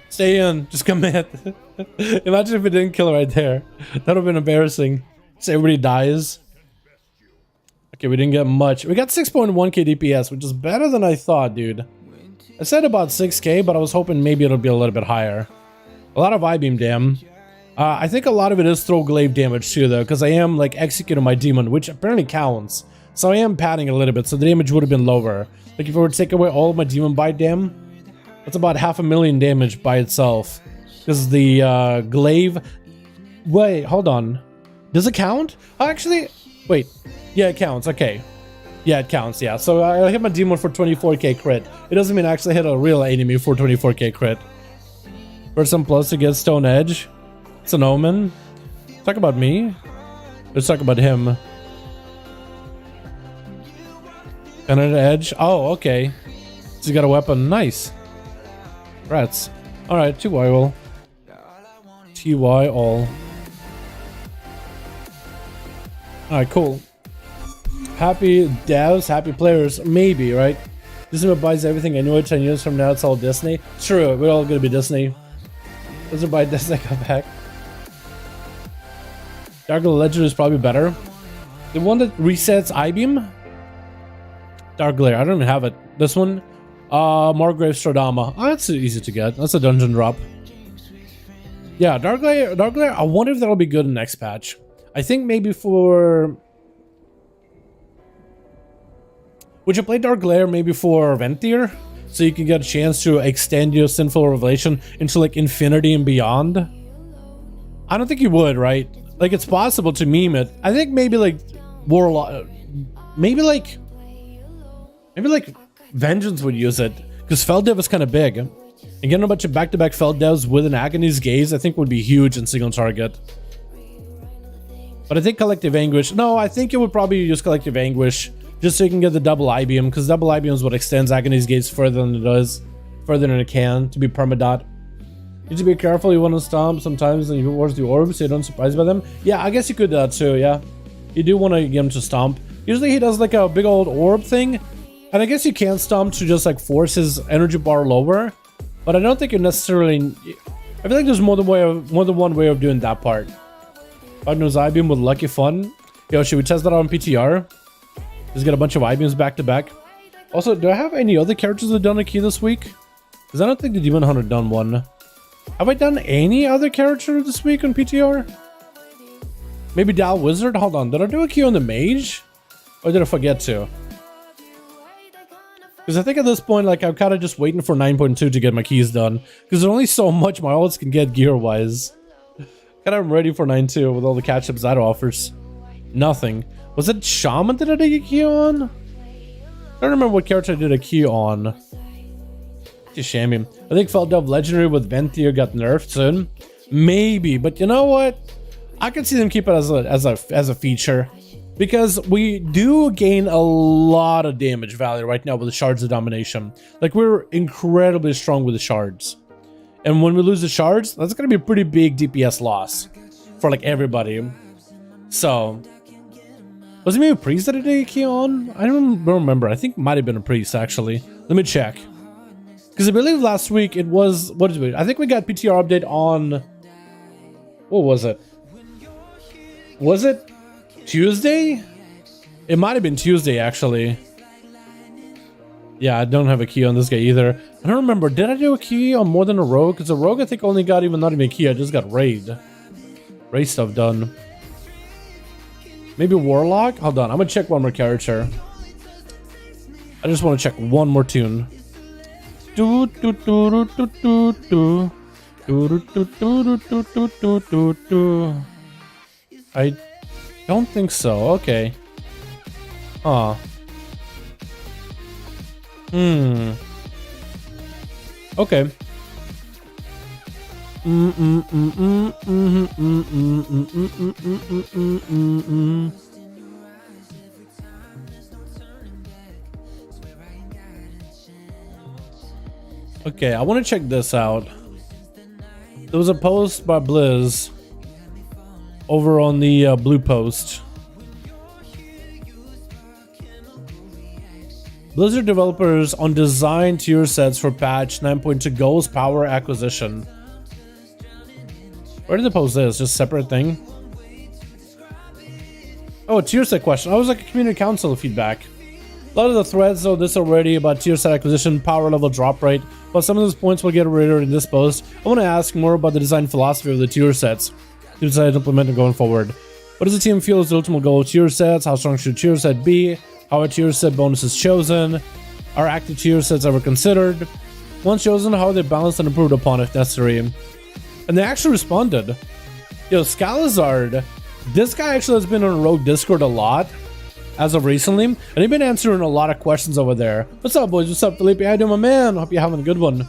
Stay in. Just commit. Imagine if we didn't kill right there. That would have been embarrassing. So everybody dies. Okay, we didn't get much. We got 6.1k DPS, which is better than I thought, dude. I said about 6k, but I was hoping maybe it'll be a little bit higher. A lot of I-beam dam. I think a lot of it is throw glaive damage too, though, because I am like executing my demon, which apparently counts. So I am padding a little bit, so the damage would have been lower. Like if I were to take away all of my demon bite dam, that's about 500,000 damage by itself. Because the glaive. Wait, hold on. Does it count? Oh, actually, wait. Yeah, it counts. Okay. Yeah, it counts. Yeah. So I hit my demon for 24k crit. It doesn't mean I actually hit a real enemy for 24k crit. For some plus to get Stone Edge. It's an omen. Talk about me. Let's talk about him. And an edge. Oh, okay. So you got a weapon. Nice. Rats. Alright, TY all. TY all. Alright, cool. Happy devs, happy players. Maybe, right? Disney buys everything anyway. 10 years from now, it's all Disney. True, we're all gonna be Disney. Doesn't buy Disney, come back. Dark Legend is probably better. The one that resets I-beam? Dark Glare, I don't even have it. This one? Margrave Stradama. Oh, that's easy to get. That's a dungeon drop. Yeah, Dark Glare, I wonder if that'll be good in next patch. I think maybe for... Would you play Dark Glare maybe for Ventier? So you can get a chance to extend your Sinful Revelation into like infinity and beyond? I don't think you would, right? Like it's possible to meme it. I think maybe like Warlock, maybe like Vengeance would use it because Feldiv is kind of big. And getting a bunch of back-to-back felt devs with an Agony's Gaze, I think would be huge in single target. But I think Collective Anguish, no, I think it would probably use Collective Anguish just so you can get the double IBM, because double IBM is what extends Agony's Gaze further than it does, further than it can, to be permadot. You need to be careful, you want to stomp sometimes and you towards the orbs so you don't surprise by them. Yeah, I guess you could do that too, yeah. You do want to get him to stomp. Usually he does like a big old orb thing, and I guess you can stomp to just like force his energy bar lower, but I don't think you necessarily... I feel like there's more than one way of doing that part. Five knows I-beam with Lucky Fun. Yo, should we test that out on PTR? Just get a bunch of I-beams back to back. Also, do I have any other characters that have done a key this week? Because I don't think the Demon Hunter done one. Have I done any other character this week on PTR? Maybe Dal Wizard? Hold on, did I do a key on the Mage? Or did I forget to? Because I think at this point, like, I'm kind of just waiting for 9.2 to get my keys done. Because there's only so much my ults can get gear-wise. Kind of ready for 9.2 with all the catch-ups that offers. Nothing. Was it Shaman that I did a key on? I don't remember what character I did a key on. It's a shame. I think Feldev Legendary with Ventier got nerfed soon. Maybe, but you know what? I can see them keep it as a feature. Because we do gain a lot of damage value right now with the Shards of Domination. Like, we're incredibly strong with the Shards. And when we lose the Shards, that's going to be a pretty big DPS loss for, like, everybody. So, was it maybe a Priest that I did a key on? I don't remember. I think it might have been a Priest, actually. Let me check. Because I believe last week it was... What did we... I think we got PTR update on... What was it? Was it Tuesday? It might have been Tuesday, actually. Yeah, I don't have a key on this guy either. I don't remember. Did I do a key on more than a rogue? Because a rogue, I think, only got not even a key. I just got raid stuff done. Maybe Warlock? Hold on. I'm going to check one more character. I just want to check one more tune. Do do do do do do do do do do do do do do. I don't think so. Okay. Huh. Okay. Okay, I want to check this out. There was a post by BLIZZ over on the blue post. Blizzard developers on design tier sets for patch 9.2 goals power acquisition. Where did the post this? Just separate thing? Oh, tier set question. I was like a community council feedback. A lot of the threads know this already about tier set acquisition, power level drop rate, but some of those points will get reiterated in this post. I want to ask more about the design philosophy of the tier sets to decide to implement it going forward. What does the team feel is the ultimate goal of tier sets? How strong should tier set be? How are tier set bonuses chosen? Are active tier sets ever considered? Once chosen, how are they balanced and improved upon if necessary? And they actually responded. Yo, Scalazard, this guy actually has been on Rogue Discord a lot as of recently, and he's been answering a lot of questions over there. What's up, boys? What's up, Felipe? How you doing, my man? Hope you're having a good one.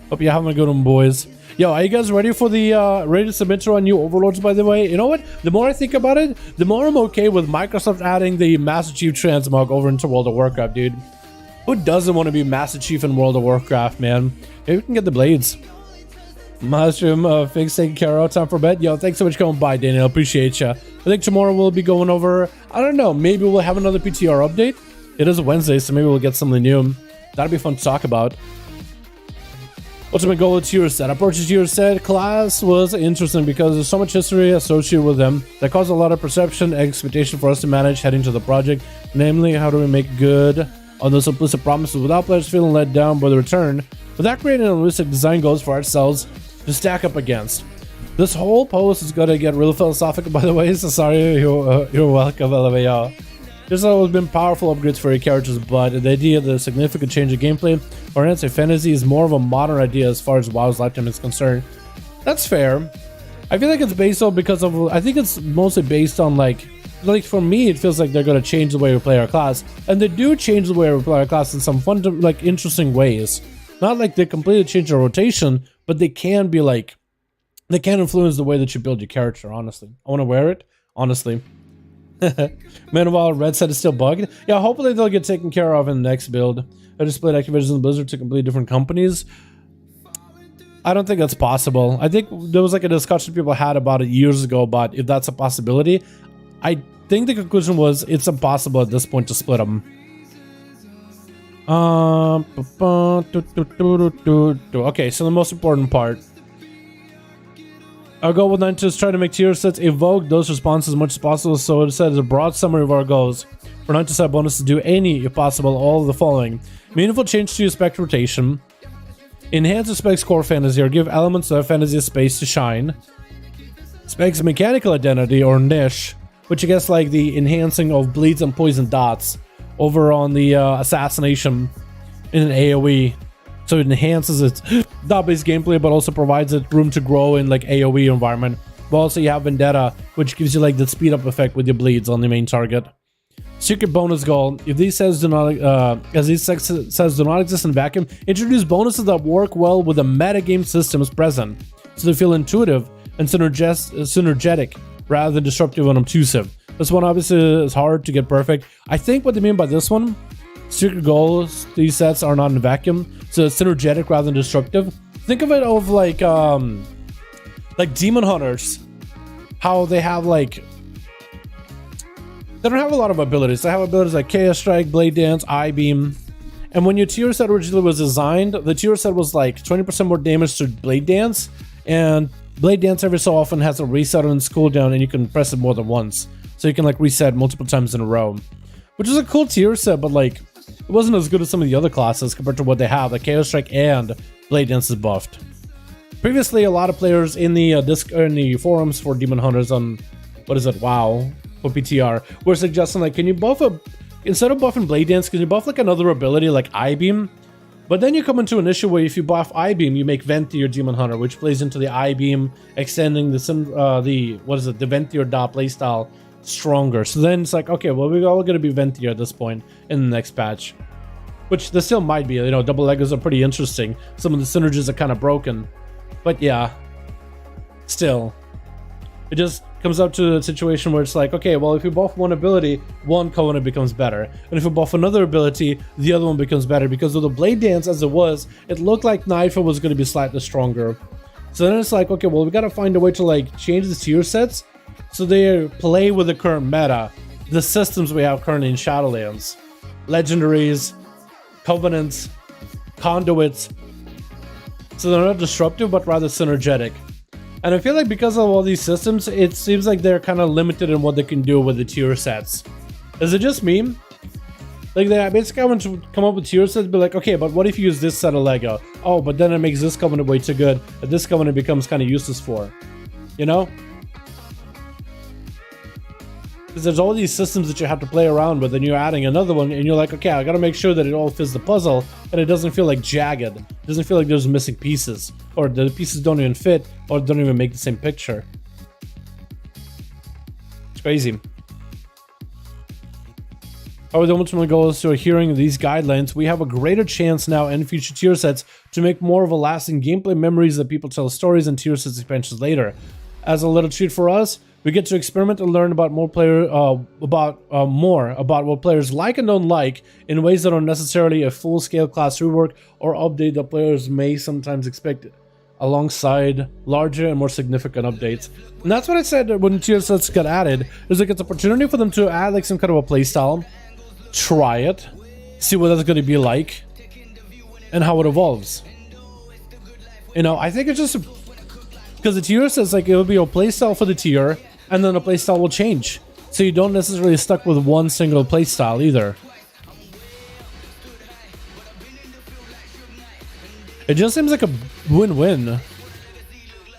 Hope you're having a good one, boys. Yo, are you guys ready for the ready to submit to our new overlords, by the way? You know what? The more I think about it, the more I'm okay with Microsoft adding the Master Chief transmog over into World of Warcraft, dude. Who doesn't want to be Master Chief in World of Warcraft, man? Maybe we can get the blades. Mushroom, Fix taking care of. Time for bed. Yo, thanks so much for coming by, Daniel. Appreciate you. I think tomorrow we'll be going over, I don't know, maybe we'll have another PTR update. It is Wednesday, so maybe we'll get something new. That'd be fun to talk about. Ultimate goal of tier set. Approach to tier set class was interesting because there's so much history associated with them that caused a lot of perception and expectation for us to manage heading to the project. Namely, how do we make good on those implicit promises without players feeling let down by the return, without creating unrealistic design goals for ourselves to stack up against. This whole post is gonna get real philosophical, by the way, so sorry, you're welcome, LMAO. There's always been powerful upgrades for your characters, but the idea of the significant change of gameplay or fantasy is more of a modern idea as far as WoW's lifetime is concerned. That's fair. I feel like it's based on because of, I think it's mostly based on like for me, it feels like they're gonna change the way we play our class, and they do change the way we play our class in some fun, like interesting ways. Not like they completely change the rotation, but they can be like, they can influence the way that you build your character, honestly. I want to wear it, honestly. Meanwhile, Red Set is still bugged. Yeah, hopefully they'll get taken care of in the next build. I just split Activision and Blizzard to completely different companies. I don't think that's possible. I think there was like a discussion people had about it years ago about if that's a possibility. I think the conclusion was it's impossible at this point to split them. Okay, so the most important part. Our goal with 9 is try to make tier sets evoke those responses as much as possible. So it says a broad summary of our goals. For 9 set bonus to do any, if possible, all of the following. Meaningful change to your spec rotation. Enhance the spec's core fantasy or give elements of fantasy space to shine. Spec's mechanical identity or niche, which I guess like the enhancing of bleeds and poison dots over on the assassination in an AoE. So it enhances its dot-based gameplay, but also provides it room to grow in like AoE environment. But also you have Vendetta, which gives you like the speed up effect with your bleeds on the main target. Secret bonus goal: if these sets do not, sets do not exist in vacuum, introduce bonuses that work well with the metagame systems present, so they feel intuitive and synergetic rather than disruptive and obtrusive. This one obviously is hard to get perfect. I think what they mean by this one. Secret goals, these sets are not in a vacuum, so it's synergetic rather than destructive. Think of it of like Demon Hunters, how they have like, they don't have a lot of abilities. They have abilities like Chaos Strike, Blade Dance, Eye Beam, and when your tier set originally was designed, the tier set was like 20% more damage to Blade Dance, and Blade Dance every so often has a reset on its cooldown, and you can press it more than once, so you can like reset multiple times in a row, which is a cool tier set, but like, it wasn't as good as some of the other classes compared to what they have. Like Chaos Strike and Blade Dance is buffed. Previously, a lot of players in the in the forums for Demon Hunters on WoW or PTR were suggesting like, can you buff instead of buffing Blade Dance, can you buff like another ability like Eye Beam? But then you come into an issue where if you buff Eye Beam, you make Venthyr Demon Hunter, which plays into the Eye Beam, extending the Venthyr dot playstyle stronger. So then it's like, okay, well, we're all going to be Venthyr at this point in the next patch, which there still might be. You know, double leggers are pretty interesting. Some of the synergies are kind of broken, but yeah, still, it just comes up to a situation where it's like, okay, well, if you buff one ability, one covenant becomes better, and if you buff another ability, the other one becomes better. Because with the Blade Dance as it was, it looked like Nightfall was going to be slightly stronger. So then it's like, okay, well, we got to find a way to like change the tier sets so they play with the current meta, the systems we have currently in Shadowlands, legendaries, covenants, conduits, so they're not disruptive but rather synergetic. And I feel like because of all these systems, it seems like they're kind of limited in what they can do with the tier sets. Is it just me? Like, they basically want to come up with tier sets, be like, okay, but what if you use this set of Lego? Oh, but then it makes this covenant way too good, that this covenant becomes kind of useless for, you know? Because there's all these systems that you have to play around with, and you're adding another one, and you're like, okay, I gotta make sure that it all fits the puzzle, and it doesn't feel like jagged. It doesn't feel like there's missing pieces, or the pieces don't even fit, or don't even make the same picture. It's crazy. However, the ultimate goal is to adhering to these guidelines, we have a greater chance now in future tier sets to make more of a lasting gameplay memories that people tell stories and tier sets expansions later. As a little treat for us, we get to experiment and learn about more about what players like and don't like in ways that aren't necessarily a full-scale class rework or update that players may sometimes expect, alongside larger and more significant updates. And that's what I said when tier sets got added. There's like it's an opportunity for them to add like some kind of a playstyle, try it, see what that's going to be like, and how it evolves. You know, I think it's just because the tier says like it'll be a playstyle for the tier, and then the playstyle will change, so you don't necessarily stuck with one single playstyle either. It just seems like a win-win.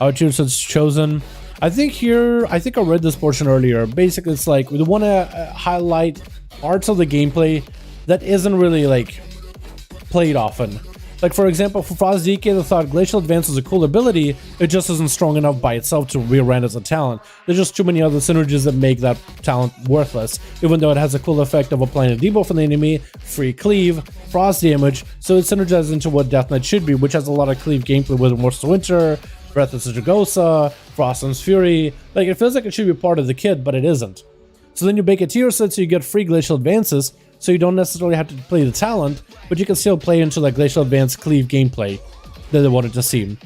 Our tier set's chosen. I think I read this portion earlier. Basically, it's like we want to highlight parts of the gameplay that isn't really like played often. Like, for example, for Frost DK, they thought Glacial Advance was a cool ability, it just isn't strong enough by itself to rear-end as a talent. There's just too many other synergies that make that talent worthless, even though it has a cool effect of applying a debuff on the enemy, free cleave, frost damage, so it synergizes into what Death Knight should be, which has a lot of cleave gameplay with Morse Winter, Breath of Zaragoza, Frostland's Fury. Like, it feels like it should be part of the kit, but it isn't. So then you make a tier set so you get free Glacial Advances, so you don't necessarily have to play the talent, but you can still play into like Glacial Advance cleave gameplay that they wanted to see.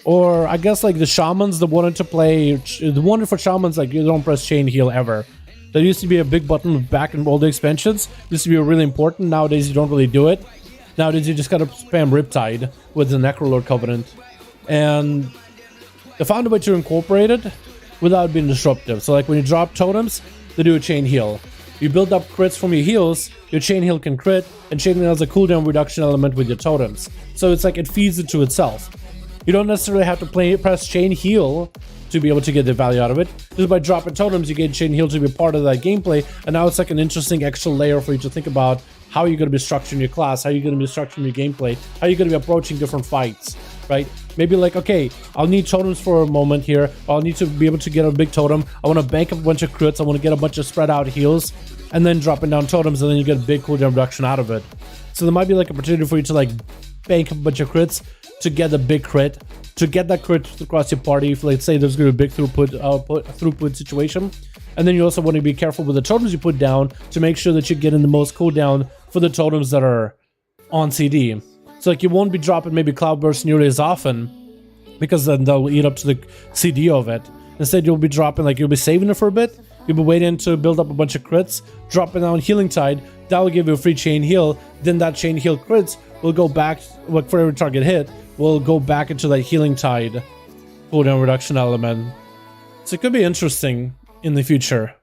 Or I guess like the Shamans that wanted to play, the one for Shamans, like you don't press Chain Heal ever. There used to be a big button back in all the expansions. Used to be really important. Nowadays you don't really do it. Nowadays you just gotta spam Riptide with the Necrolord Covenant. And they found a way to incorporate it without being disruptive. So like when you drop totems, they do a chain heal. You build up crits from your heals, your chain heal can crit, and chain heal has a cooldown reduction element with your totems. So it's like it feeds into itself. You don't necessarily have to press chain heal to be able to get the value out of it. Just by dropping totems, you get chain heal to be part of that gameplay, and now it's like an interesting extra layer for you to think about how you're going to be structuring your class, how you're going to be structuring your gameplay, how you're going to be approaching different fights, right? Maybe like, okay, I'll need totems for a moment here. I'll need to be able to get a big totem. I want to bank up a bunch of crits. I want to get a bunch of spread out heals, and then dropping down totems, and then you get a big cooldown reduction out of it. So there might be like an opportunity for you to like bank up a bunch of crits to get a big crit, to get that crit across your party. If let's say there's going to be a big throughput situation. And then you also want to be careful with the totems you put down to make sure that you're getting the most cooldown for the totems that are on CD. So like you won't be dropping maybe Cloudburst nearly as often, because then they'll eat up to the CD of it. Instead you'll be dropping, like you'll be saving it for a bit, you'll be waiting to build up a bunch of crits, dropping down Healing Tide, that will give you a free chain heal, then that chain heal crits will go back, like for every target hit, will go back into that Healing Tide cooldown reduction element. So it could be interesting in the future.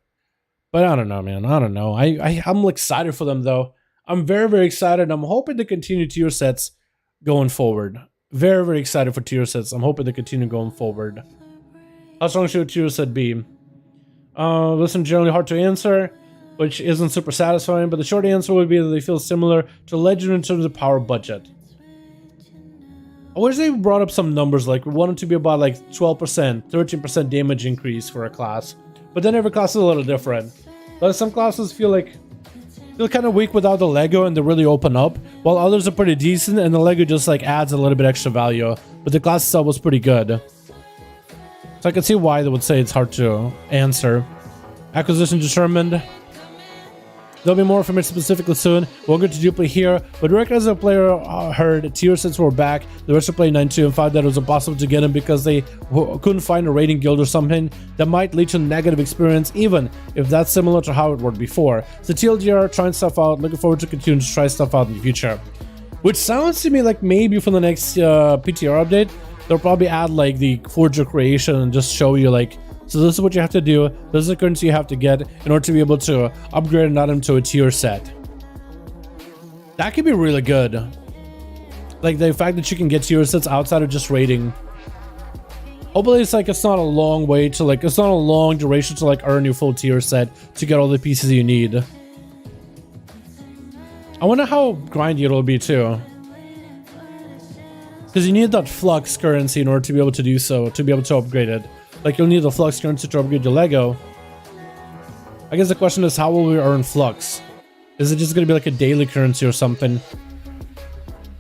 But I don't know, man. I don't know. I'm excited for them, though. I'm very, very excited. I'm hoping to continue tier sets going forward. Very, very excited for tier sets. I'm hoping to continue going forward. How strong should a tier set be? Listen, generally hard to answer, which isn't super satisfying, but the short answer would be that they feel similar to Legend in terms of power budget. I wish they brought up some numbers, like we want it to be about like 12%, 13% damage increase for a class. But then every class is a little different. But some classes feel kind of weak without the Lego and they really open up, while others are pretty decent and the Lego just like adds a little bit extra value. But the class itself was pretty good. So I can see why they would say it's hard to answer. Acquisition determined. There'll be more information specifically soon. We'll get to duplicate here, but Rick as a player heard tier sets were back. The rest are playing 9-2 and 5 that it was impossible to get them because they couldn't find a rating guild or something that might lead to negative experience, even if that's similar to how it worked before. So TLDR, trying stuff out, looking forward to continue to try stuff out in the future. Which sounds to me like maybe for the next PTR update, they'll probably add like the Forger creation and just show you like, so this is what you have to do, this is the currency you have to get in order to be able to upgrade an item to a tier set. That could be really good. Like the fact that you can get tier sets outside of just rating. Hopefully it's like, it's not a long way to like, it's not a long duration to like earn your full tier set to get all the pieces you need. I wonder how grindy it'll be too. Because you need that flux currency in order to be able to do so, to be able to upgrade it. Like you'll need the flux currency to upgrade your Lego. I guess the question is, how will we earn flux? Is it just going to be like a daily currency or something?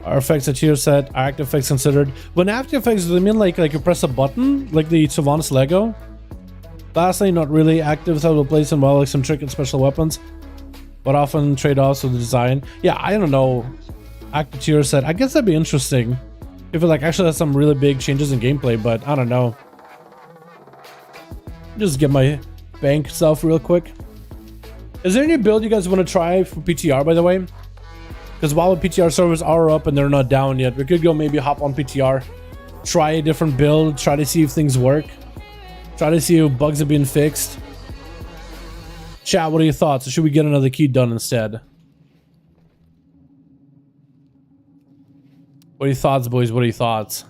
Are effects a tier set? Are active effects considered? When active effects, do they mean like you press a button? Like the Sylvanas Lego? Lastly, not really. Active will play some well, like some trick and special weapons. But often trade-offs with the design. Yeah, I don't know. Active tier set. I guess that'd be interesting. If it like actually has some really big changes in gameplay, but I don't know. Just get my bank stuff real quick. Is there any build you guys want to try for PTR, by the way? Because while the PTR servers are up and they're not down yet, we could go maybe hop on PTR, try a different build, try to see if things work, try to see if bugs have been fixed. Chat, what are your thoughts? Or should we get another key done instead? What are your thoughts, boys? What are your thoughts?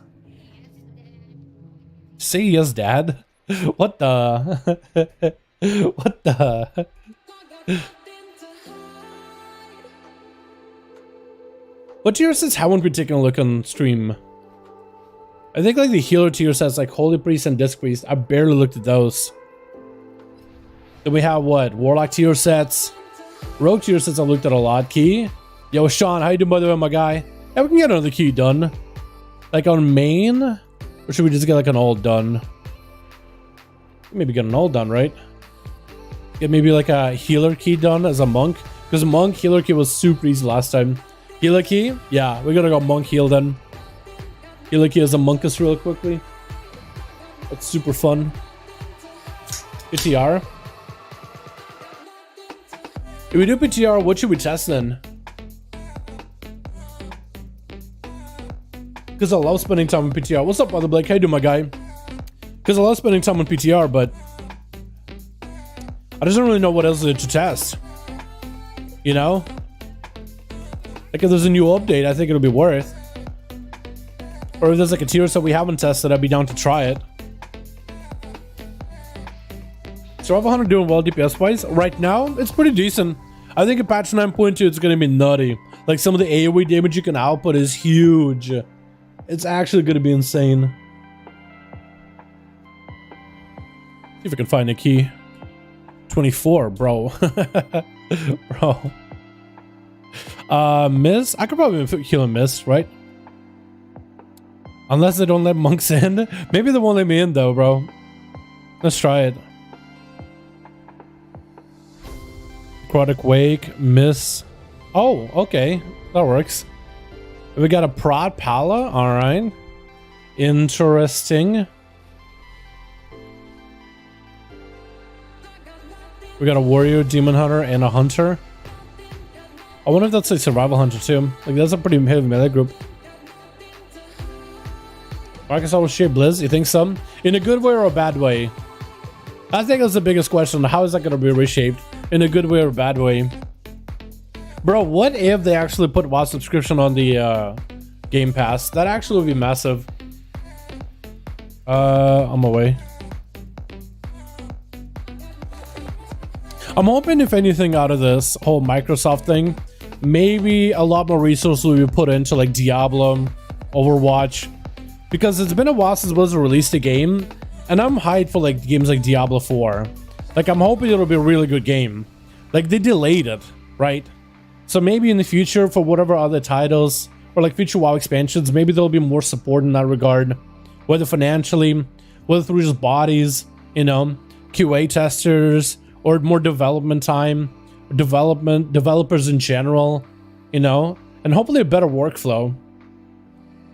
Say yes, Dad. What the? What the? What tier sets haven't we taken a look on stream? I think like the healer tier sets like Holy Priest and Disc Priest, I barely looked at those. Then we have what? Warlock tier sets. Rogue tier sets I've looked at a lot. Key. Yo, Sean, how you doing, by the way, my guy? Yeah, we can get another key done. Like on main? Or should we just get like an all done? Maybe get an all done, right? Get maybe like a healer key done as a monk. Because monk healer key was super easy last time. Healer key? Yeah, we're gonna go monk heal then. Healer key as a monkus real quickly. That's super fun. PTR. If we do PTR, what should we test then? Because I love spending time on PTR. What's up, Brother Blake? How you doing, my guy? Because I love spending time on PTR, but I just don't really know what else to test. You know? Like if there's a new update, I think it'll be worth. Or if there's like a tier set we haven't tested, I'd be down to try it. So Survival Hunter doing well DPS wise. Right now, it's pretty decent. I think at patch 9.2, it's going to be nutty. Like some of the AoE damage you can output is huge. It's actually going to be insane. See if I can find a key. 24, bro. Bro. Miss? I could probably heal a miss, right? Unless they don't let monks in. Maybe they won't let me in though, bro. Let's try it. Necrotic Wake, miss. Oh, okay. That works. We got a prod pala. Alright. Interesting. We got a warrior, demon hunter, and a hunter. I wonder if that's like survival hunter too. Like that's a pretty heavy melee group. Arkansas will shape BLIZZ. You think so? In a good way or a bad way? I think that's the biggest question. How is that going to be reshaped? In a good way or a bad way? Bro, what if they actually put WoW subscription on the Game Pass? That actually would be massive. I'm away. I'm hoping if anything out of this whole Microsoft thing, maybe a lot more resources will be put into like Diablo, Overwatch, because it's been a while since Blizzard released a game, and I'm hyped for like games like Diablo 4. Like I'm hoping it'll be a really good game. Like they delayed it, right? So maybe in the future for whatever other titles or like future WoW expansions, maybe there'll be more support in that regard, whether financially, whether through just bodies, you know, QA testers, or more development time, developers in general, you know, and hopefully a better workflow.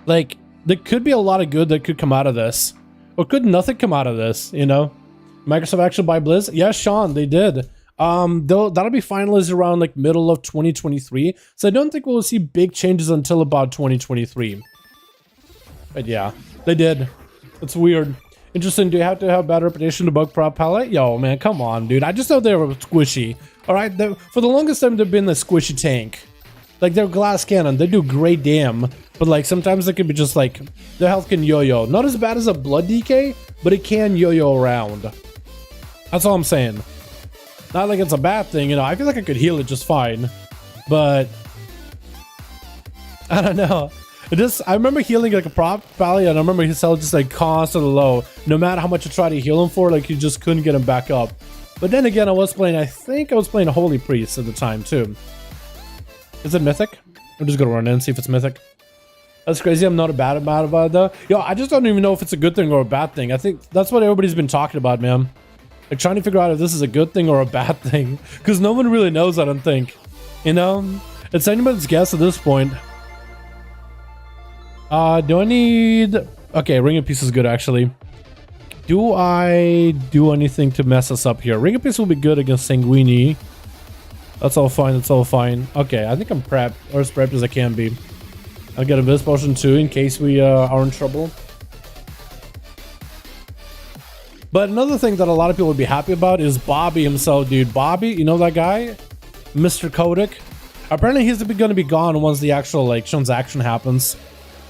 Like there could be a lot of good that could come out of this, or could nothing come out of this, you know? Microsoft actually buy BLIZZ? Yes, Sean, they did. That'll be finalized around like middle of 2023, so I don't think we'll see big changes until about 2023. But yeah, they did. It's weird. Interesting. Do you have to have bad reputation to bug prop palette? Yo, man, come on, dude. I just know they were squishy. All right, for the longest time, they've been the squishy tank. Like they're glass cannon. They do great damn, but like sometimes they could be just like their health can yo-yo. Not as bad as a blood DK, but it can yo-yo around. That's all I'm saying. Not like it's a bad thing, you know. I feel like I could heal it just fine, but I don't know. I remember healing like a prop valley, and I remember his health just like constantly low. No matter how much I tried to heal him for, like you just couldn't get him back up. But then again, I think I was playing a Holy Priest at the time too. Is it Mythic? I'm just gonna run in and see if it's Mythic. That's crazy. I'm not bad about it though. Yo, I just don't even know if it's a good thing or a bad thing. I think that's what everybody's been talking about, man. Like trying to figure out if this is a good thing or a bad thing, because no one really knows. I don't think. You know, it's anybody's guess at this point. Do I need... Okay, Ring of Peace is good, actually. Do I do anything to mess us up here? Ring of Peace will be good against Sanguini. That's all fine, that's all fine. Okay, I think I'm prepped, or as prepped as I can be. I'll get a Viz potion too, in case we are in trouble. But another thing that a lot of people would be happy about is Bobby himself, dude. Bobby, you know that guy? Mr. Kodak? Apparently he's going to be gone once the actual, like, transaction happens.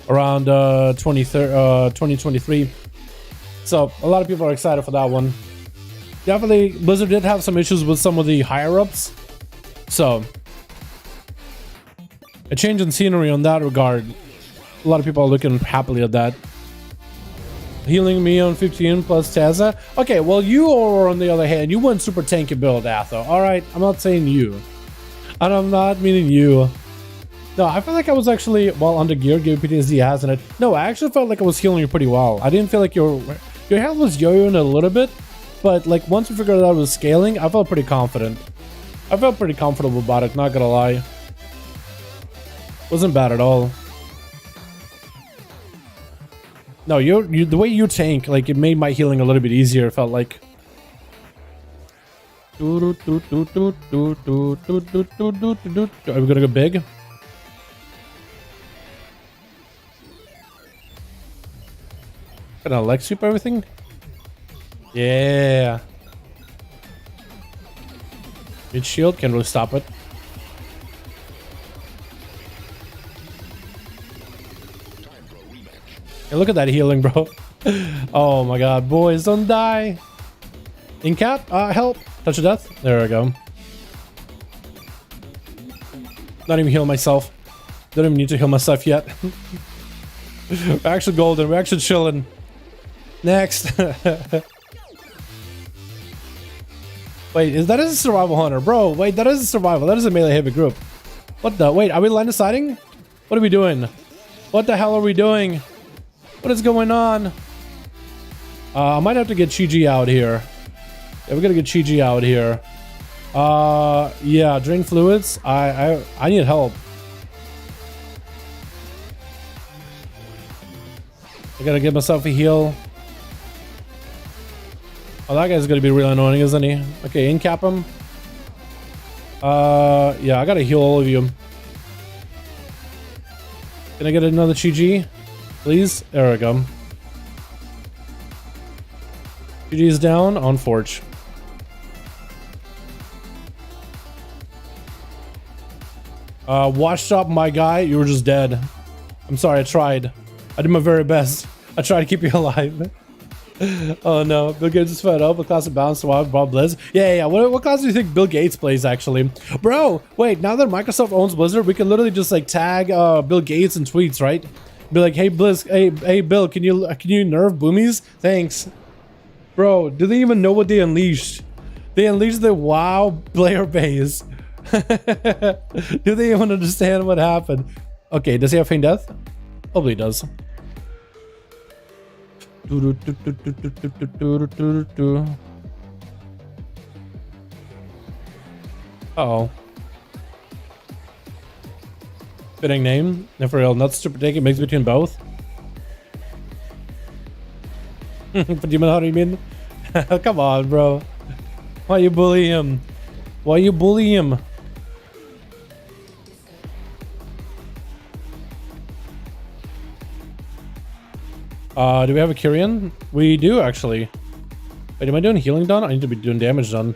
Around 2023. So a lot of people are excited for that one. Definitely Blizzard did have some issues with some of the higher ups, so a change in scenery on that regard. A lot of people are looking happily at that. Healing me on 15 plus Tazza. Okay, well you are on the other hand, you went super tanky build, Atho. Alright, I'm not saying you, and I'm not meaning you. No, I felt like I was actually well under gear, gave PTSD, hasn't it? No, I actually felt like I was healing you pretty well. I didn't feel like your health was yo-yoing a little bit, but like once we figured out it was scaling, I felt pretty confident. I felt pretty comfortable about it, not gonna lie. Wasn't bad at all. No, you the way you tank, like it made my healing a little bit easier, it felt like. Are we gonna go big? Gonna leg sweep everything? Yeah. Mid shield, can't really stop it. Hey, look at that healing, bro. Oh my god, boys, don't die. In cap, help. Touch of death. There we go. Not even heal myself. Don't even need to heal myself yet. We're actually golden. We're actually chilling. Next. Wait, that is a survival hunter, bro. Wait, that is a survival. That is a melee heavy group. What the? Wait, are we line deciding? What are we doing? What the hell are we doing? What is going on? I might have to get Chi out here. Yeah, we gotta get Chi out here. Yeah, drain fluids. I need help. I gotta get myself a heal. Oh, that guy's gonna be really annoying, isn't he? Okay, in-cap him. Yeah, I gotta heal all of you. Can I get another Chi? Please? There we go. Chi's down on Forge. Washed up, my guy. You were just dead. I'm sorry, I tried. I did my very best. I tried to keep you alive. Oh no, Bill Gates is fed up. What class of balance to Bob BLIZZ? Yeah. What class do you think Bill Gates plays actually? Bro, wait, now that Microsoft owns Blizzard, we can literally just like tag Bill Gates in tweets, right? Be like, hey BLIZZ, hey Bill, can you nerf boomies? Thanks. Bro, do they even know what they unleashed? They unleashed the WoW player base. Do they even understand what happened? Okay, does he have feign death? Probably does. Uh-oh. Fitting name. If for real, not stupid take it mix between both. But you know what I mean? Come on, bro. Why you bully him? Why you bully him? Do we have a Kyrian? We do actually. Wait, am I doing healing done? I need to be doing damage done.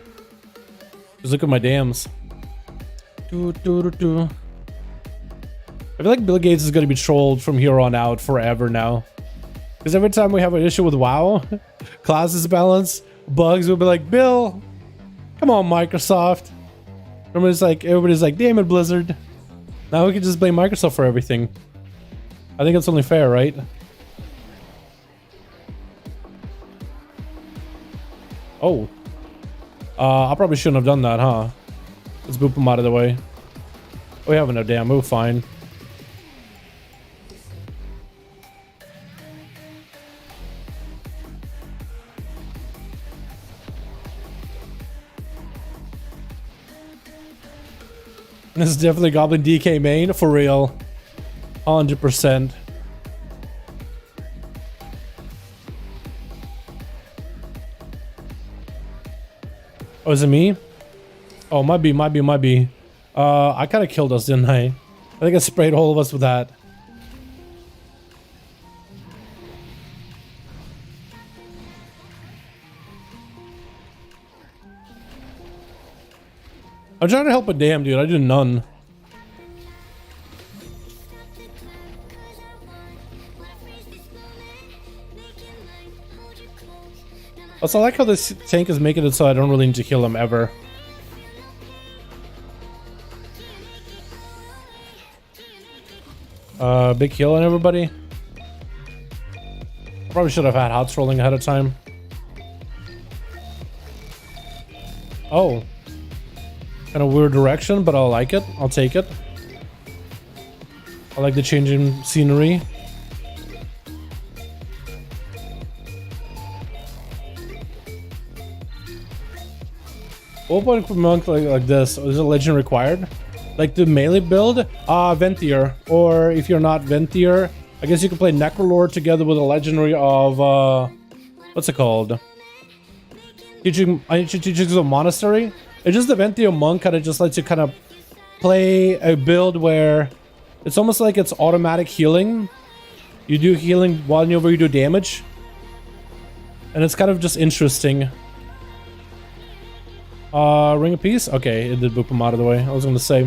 Just look at my dams. I feel like Bill Gates is gonna be trolled from here on out forever now. Because every time we have an issue with WoW, classes balance, bugs, we'll be like, Bill, come on, Microsoft. Everybody's like, damn it, Blizzard. Now we can just blame Microsoft for everything. I think it's only fair, right? Oh. I probably shouldn't have done that, huh? Let's boop him out of the way. We have no damn move, fine. This is definitely Goblin DK main, for real. 100%. Oh, is it me? Oh, might be. I kind of killed us, didn't I? I think I sprayed all of us with that. I'm trying to help a damn dude. I did none. Also, I like how this tank is making it so I don't really need to kill him ever. Big heal on everybody. I probably should have had hots rolling ahead of time. Oh. Kind of weird direction, but I'll like it. I'll take it. I like the changing scenery. Open monk like this. Is a legend required? Like the melee build? Ventier. Or if you're not Ventier, I guess you can play Necrolord together with a legendary of what's it called? Teachings of Monastery. It's just the Ventier monk kind of just lets you kind of play a build where it's almost like it's automatic healing. You do healing whenever you do damage. And it's kind of just interesting. Ring of Peace? Okay, it did boop him out of the way. I was gonna say.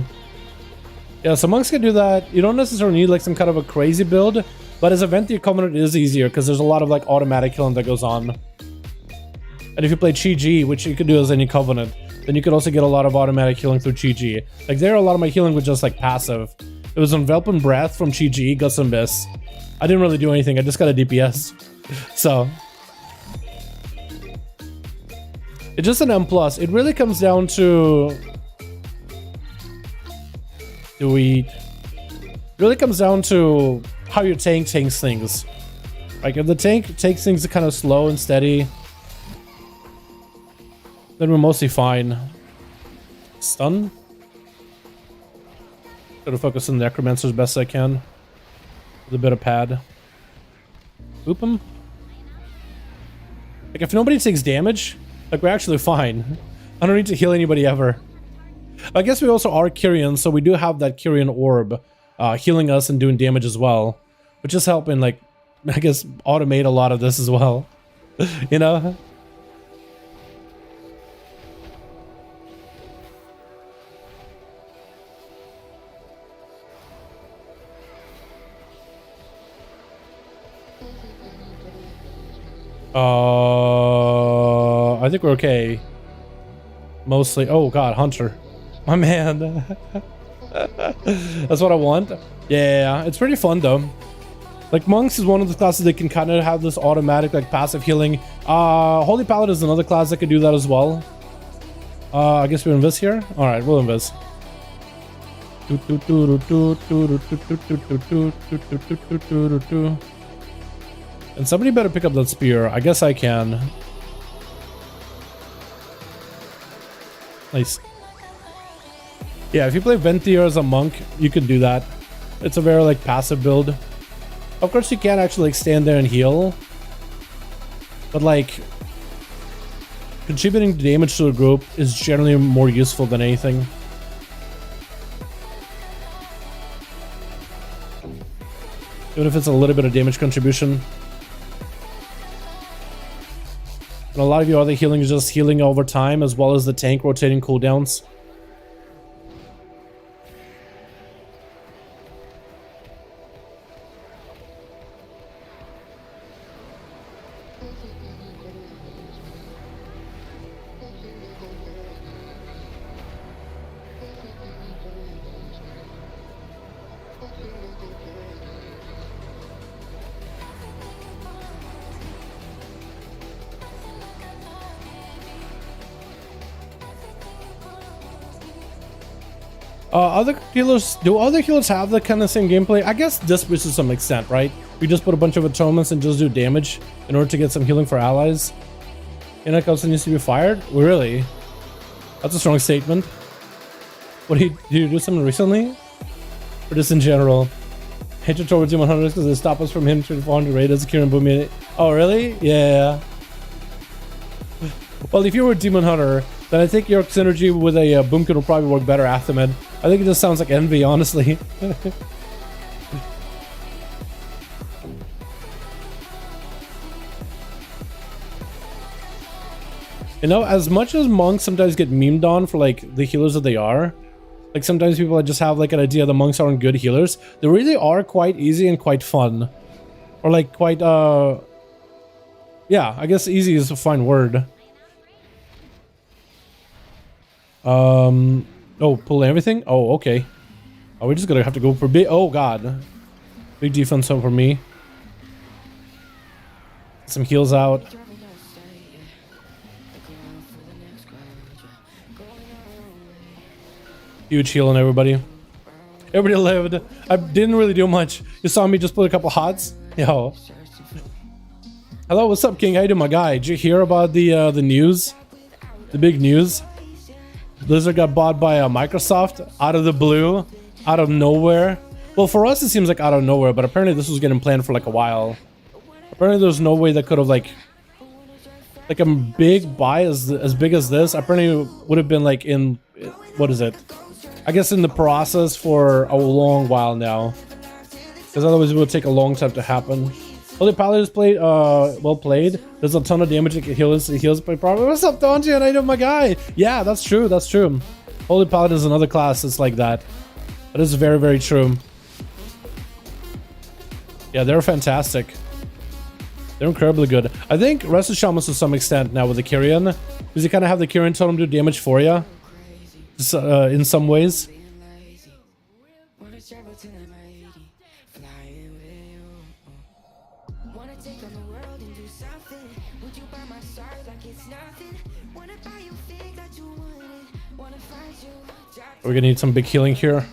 Yeah, so monks can do that. You don't necessarily need like some kind of a crazy build, but as a Ventier Covenant, it is easier because there's a lot of like automatic healing that goes on. And if you play Chi-G, which you could do as any Covenant, then you could also get a lot of automatic healing through Chi-G. Like there, a lot of my healing was just like passive. It was Enveloping Breath from Chi-G, got some miss. I didn't really do anything, I just got a DPS. So it's just an M+. It really comes down to... It really comes down to how your tank takes things. Like if the tank takes things kind of slow and steady, then we're mostly fine. Stun? Gotta focus on the Necromancer as best I can. With a bit of pad. Boop him. Like if nobody takes damage, like we're actually fine. I don't need to heal anybody ever. I guess we also are Kyrian, so we do have that Kyrian orb healing us and doing damage as well. Which is helping, like, I guess, automate a lot of this as well. You know? I think we're okay. Mostly. Oh god, Hunter. My man. That's what I want. Yeah, it's pretty fun though. Like monks is one of the classes that can kind of have this automatic like passive healing. Holy Paladin is another class that can do that as well. I guess we'll invis here. All right, we'll invis. And somebody better pick up that spear. I guess I can. Nice. Yeah, if you play Ventier as a monk, you can do that. It's a very like passive build. Of course, you can't actually like stand there and heal, but like contributing damage to the group is generally more useful than anything. Even if it's a little bit of damage contribution. And a lot of your other healing is just healing over time, as well as the tank rotating cooldowns. Do other healers have the kind of same gameplay? I guess this to some extent, right? We just put a bunch of atonements and just do damage in order to get some healing for allies. Enoch also needs to be fired? Really? That's a strong statement. What did you do something recently? Or just in general? Hatred towards Demon Hunters because they stop us from him to 400 raid as a Kieran Boomy. Oh, really? Yeah. Well, if you were a Demon Hunter, then I think your synergy with a Boomkin will probably work better, Athemed. I think it just sounds like envy, honestly. You know, as much as monks sometimes get memed on for like the healers that they are, like sometimes people just have like an idea the monks aren't good healers. They really are quite easy and quite fun. Or like quite, yeah, I guess easy is a fine word. Oh, pull everything? Oh, okay. Oh, we're just gonna have to go for big. Oh, God. Big defense for me. Some heals out. Huge heal on everybody. Everybody lived. I didn't really do much. You saw me just put a couple hots. Yo. Hello, what's up, King? How you doing, my guy? Did you hear about the news? The big news? Blizzard got bought by Microsoft out of the blue, out of nowhere. Well, for us it seems like out of nowhere, but apparently this was getting planned for like a while. Apparently there's no way that could have like a big buy as big as this. Apparently would have been like in, what is it? I guess in the process for a long while now, because otherwise it would take a long time to happen. Holy Paladin is played, well played. There's a ton of damage that heals play properly. What's up, Donji? And I know my guy. Yeah, that's true. That's true. Holy Paladin is another class that's like that. That is very, very true. Yeah, they're fantastic. They're incredibly good. I think Rested Shamans to some extent now with the Kyrian, because you kind of have the Kyrian totem do damage for you, in some ways. We're gonna need some big healing here.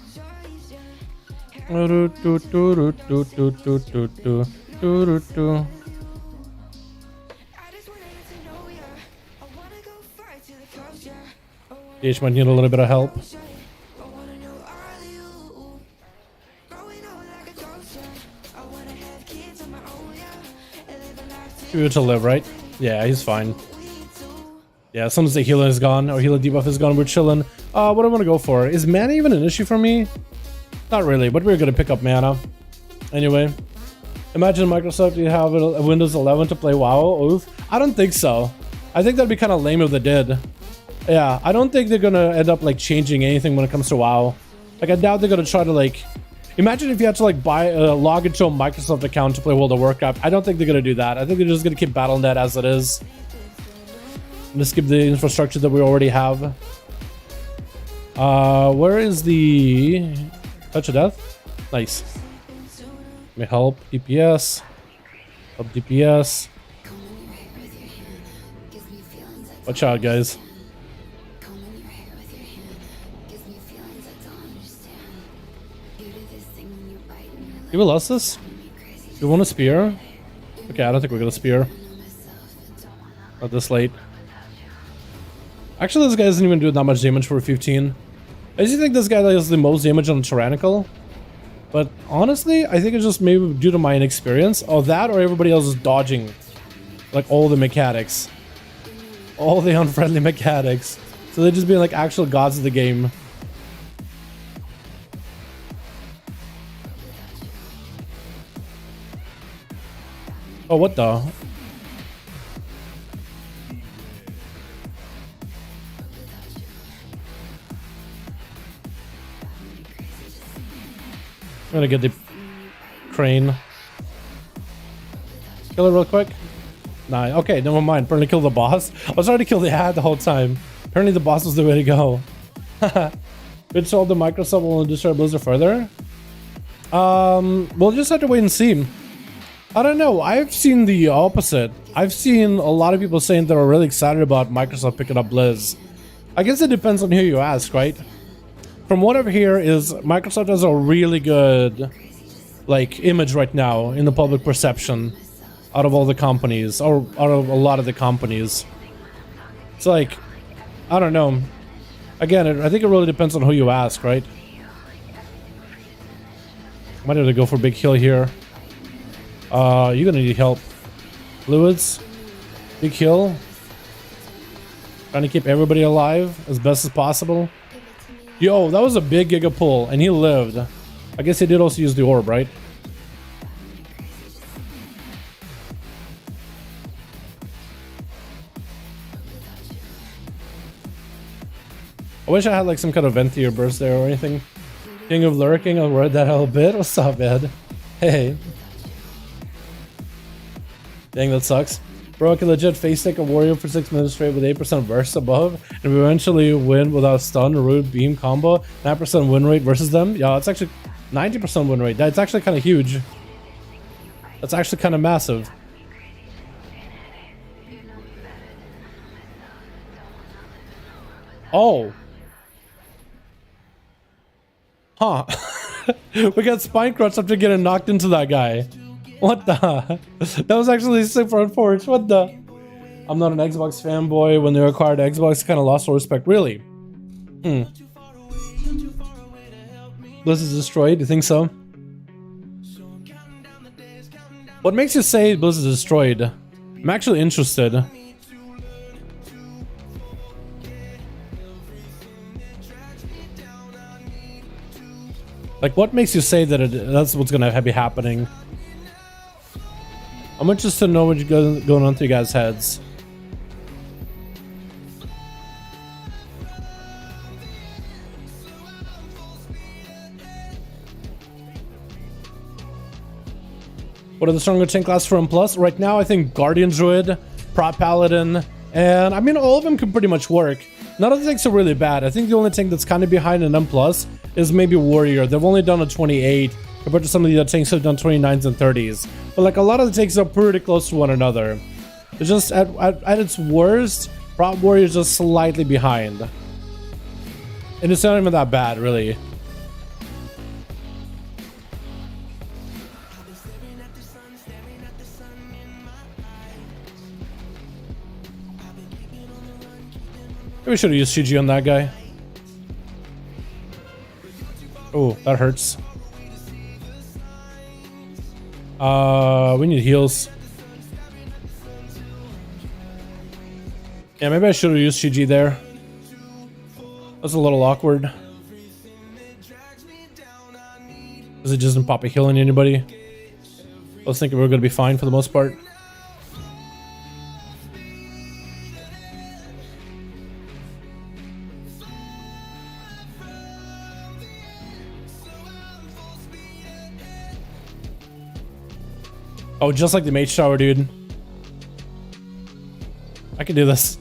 DH might need a little bit of help. He to live, right? Yeah, he's fine. Yeah, as soon as the healer is gone, or healer debuff is gone, we're chilling. What do I want to go for? Is mana even an issue for me? Not really, but we're gonna pick up mana. Anyway, imagine Microsoft, you have a Windows 11 to play WoW. Oof. I don't think so. I think that'd be kind of lame if they did. Yeah, I don't think they're gonna end up like changing anything when it comes to WoW. Like, I doubt they're gonna try to like... Imagine if you had to like buy log into a Microsoft account to play World of Warcraft. I don't think they're gonna do that. I think they're just gonna keep Battle.net as it is. Just keep the infrastructure that we already have. Where is the Touch of Death? Nice. May help DPS. Help DPS. Watch out, guys. You will lose this? You want a spear? Okay, I don't think we're gonna spear. Not this late. Actually, this guy doesn't even do that much damage for 15. I just think this guy does the most damage on Tyrannical. But honestly, I think it's just maybe due to my inexperience. Or that, or everybody else is dodging like all the mechanics. All the unfriendly mechanics. So they're just being like actual gods of the game. Oh, what the? I'm gonna get the crane. Kill it real quick. Nah, okay, never mind. Apparently kill the boss. I was trying to kill the ad the whole time. Apparently the boss was the way to go. Good told the Microsoft will destroy Blizzard further. We'll just have to wait and see. I don't know. I've seen the opposite. I've seen a lot of people saying they're really excited about Microsoft picking up BLIZZ. I guess it depends on who you ask, right? From what I hear is Microsoft has a really good like image right now in the public perception out of all the companies, or out of a lot of the companies. It's like, I don't know. Again, I think it really depends on who you ask, right? Might have to go for a big heal here. You're gonna need help. Fluids. Big heal. Trying to keep everybody alive as best as possible. Yo, that was a big giga pull, and he lived. I guess he did also use the orb, right? I wish I had like some kind of ventier burst there or anything. King of Lurking, I read that a little bit. What's up, Ed? Hey. Dang, that sucks. Bro, I can legit face take a warrior for 6 minutes straight with 8% burst above, and we eventually win without stun, root, beam combo. 9% win rate versus them. Yeah, it's actually 90% win rate. That's actually kind of huge. That's actually kind of massive. Oh. Huh. We got spine crushed after getting knocked into that guy. What the? That was actually super unfortunate. What the? I'm not an Xbox fanboy. When they acquired Xbox, kind of lost all respect. Really? BLIZZ is destroyed? You think so? What makes you say BLIZZ is destroyed? I'm actually interested. Like, what makes you say that that's what's gonna be happening? I'm interested to know what's going on through you guys' heads. What are the stronger tank classes for M+? Right now, I think Guardian Druid, Prot Paladin, and I mean, all of them can pretty much work. None of the tanks are really bad. I think the only tank that's kind of behind in M+ is maybe Warrior. They've only done a 28 compared to some of the other tanks who've done 29s and 30s. But like a lot of the tanks are pretty close to one another. It's just at its worst, Prot Warrior is just slightly behind. And it's not even that bad, really. Maybe we should have used CG on that guy. Oh, that hurts. We need heals. Yeah, maybe I should have used CG there. That's a little awkward. Because it doesn't pop a heal on anybody. I was thinking we were going to be fine for the most part. Oh, just like the mage tower, dude. I can do this.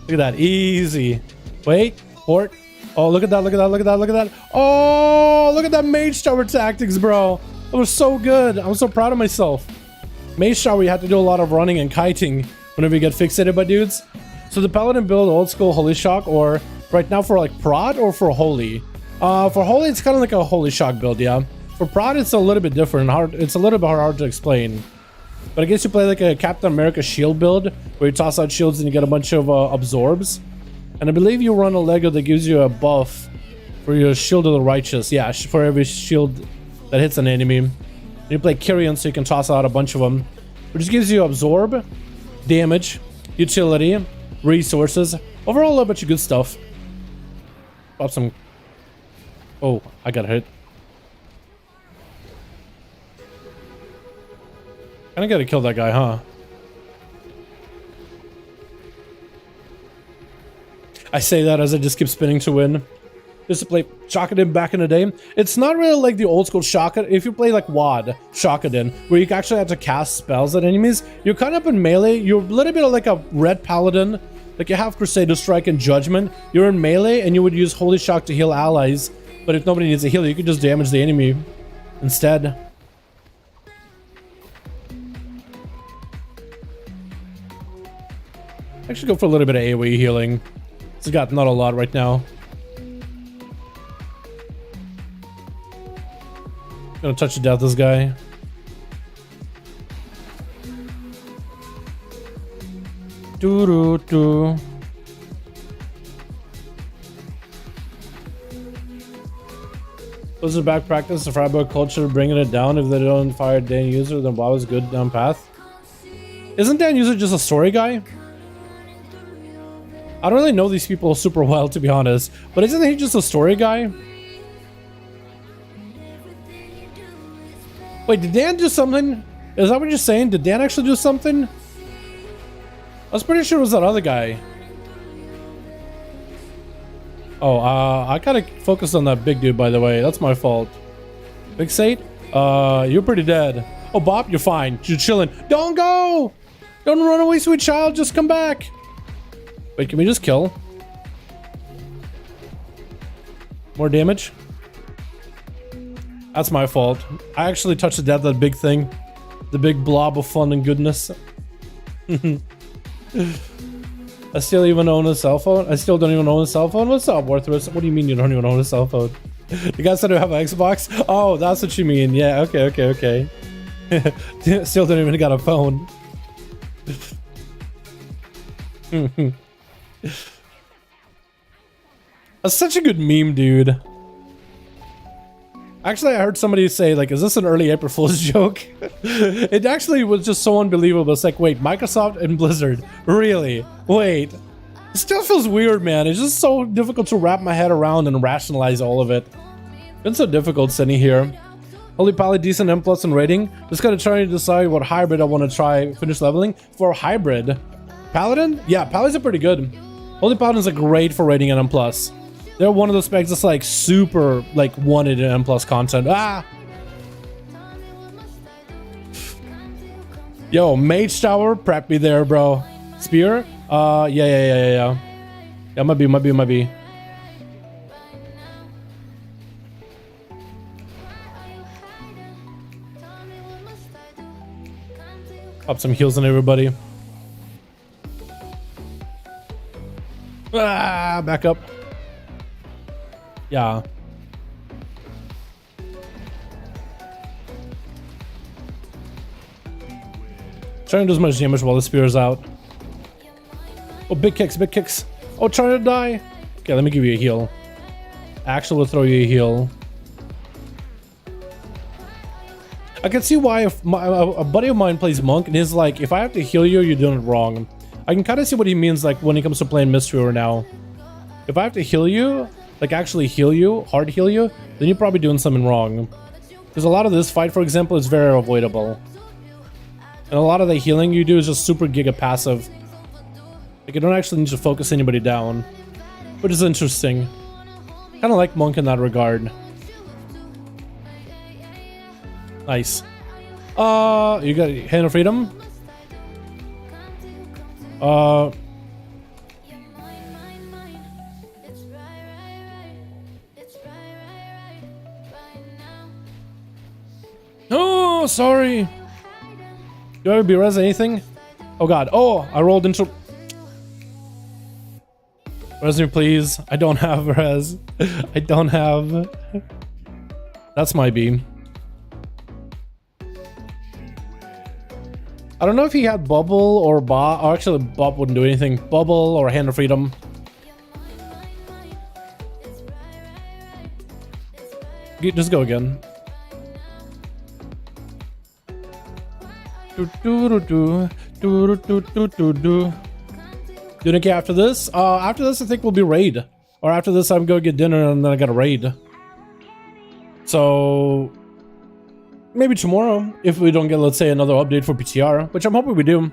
Look at that. Easy. Wait. Port. Oh, look at that. Look at that. Look at that. Look at that. Oh, look at that mage tower tactics, bro. That was so good. I'm so proud of myself. Mage tower, you have to do a lot of running and kiting whenever you get fixated by dudes. So the Paladin build, old school Holy Shock, or right now for like Prod or for Holy? For Holy, it's kind of like a Holy Shock build, yeah. For Prod, it's a little bit different. It's a little bit hard to explain. But I guess you play like a Captain America shield build, where you toss out shields and you get a bunch of absorbs. And I believe you run a Lego that gives you a buff for your Shield of the Righteous. Yeah, for every shield that hits an enemy. And you play Kyrian, so you can toss out a bunch of them. Which gives you absorb, damage, utility, resources. Overall, a bunch of good stuff. Pop some... Oh, I got hit. Kinda gotta kill that guy, huh? I say that as I just keep spinning to win. Just to play Shakadin back in the day. It's not really like the old school Shakadin. If you play like WoD, Shakadin, where you actually have to cast spells at enemies, you're kind of in melee. You're a little bit of like a red paladin. Like you have Crusader Strike and Judgment. You're in melee and you would use Holy Shock to heal allies. But if nobody needs a heal, you can just damage the enemy instead. Actually go for a little bit of AoE healing. It's got not a lot right now. Gonna touch to death this guy. Doo-doo-doo. Was it back practice the Freiburg culture bringing it down? If they don't fire Dan User, then WoW is good down path. Isn't Dan User just a story guy? I don't really know these people super well, to be honest. But isn't he just a story guy? Wait, did Dan do something? Is that what you're saying? Did Dan actually do something? I was pretty sure it was that other guy. Oh, I gotta focus on that big dude, by the way. That's my fault. Fixate? You're pretty dead. Oh, Bob, you're fine. You're chilling. Don't go! Don't run away, sweet child. Just come back. Wait, can we just kill? More damage? That's my fault. I actually touched the death of that big thing. The big blob of fun and goodness. I still even own a cell phone? I still don't even own a cell phone? What's up, Worthless? What do you mean you don't even own a cell phone? You guys don't have an Xbox? Oh, that's what you mean. Yeah, okay. Still don't even got a phone. That's such a good meme, dude. Actually, I heard somebody say, like, is this an early April Fool's joke? It actually was just so unbelievable. It's like, wait, Microsoft and Blizzard? Really? Wait. It still feels weird, man. It's just so difficult to wrap my head around and rationalize all of it. It's been so difficult sitting here. Holy Paladin, decent M+ in rating. Just gotta try to decide what hybrid I want to try, finish leveling. For hybrid, Paladin? Yeah, Paladins are pretty good. Holy Paladins are great for rating and M+. They're one of those specs that's like super like wanted in M+ content. Ah! Yo, Mage Tower, prep me there, bro. Spear? Yeah. Yeah, might be. Pop some heals on everybody. Ah, back up. Yeah. Trying to do as much damage while the spear is out. Oh, big kicks. Oh, trying to die. Okay, let me give you a heal. Axel will throw you a heal. I can see why if a buddy of mine plays Monk and he's like, if I have to heal you, you're doing it wrong. I can kind of see what he means like when it comes to playing Mystery or now. If I have to heal you, like actually heal you, hard heal you, then you're probably doing something wrong. Because a lot of this fight, for example, is very avoidable. And a lot of the healing you do is just super giga passive. Like you don't actually need to focus anybody down. Which is interesting. Kind of like Monk in that regard. Nice. You got Hand of Freedom? Oh, sorry. Do I ever be res anything? Oh god. Oh, I rolled into... Res me, please. I don't have res. I don't have... That's my beam. I don't know if he had Bubble or Bob. Or actually, Bob wouldn't do anything. Bubble or Hand of Freedom. Just go again. Doing after this? After this, I think we'll be raid. Or after this, I'm going to get dinner and then I got a raid. So... maybe tomorrow, if we don't get, let's say, another update for PTR, which I'm hoping we do.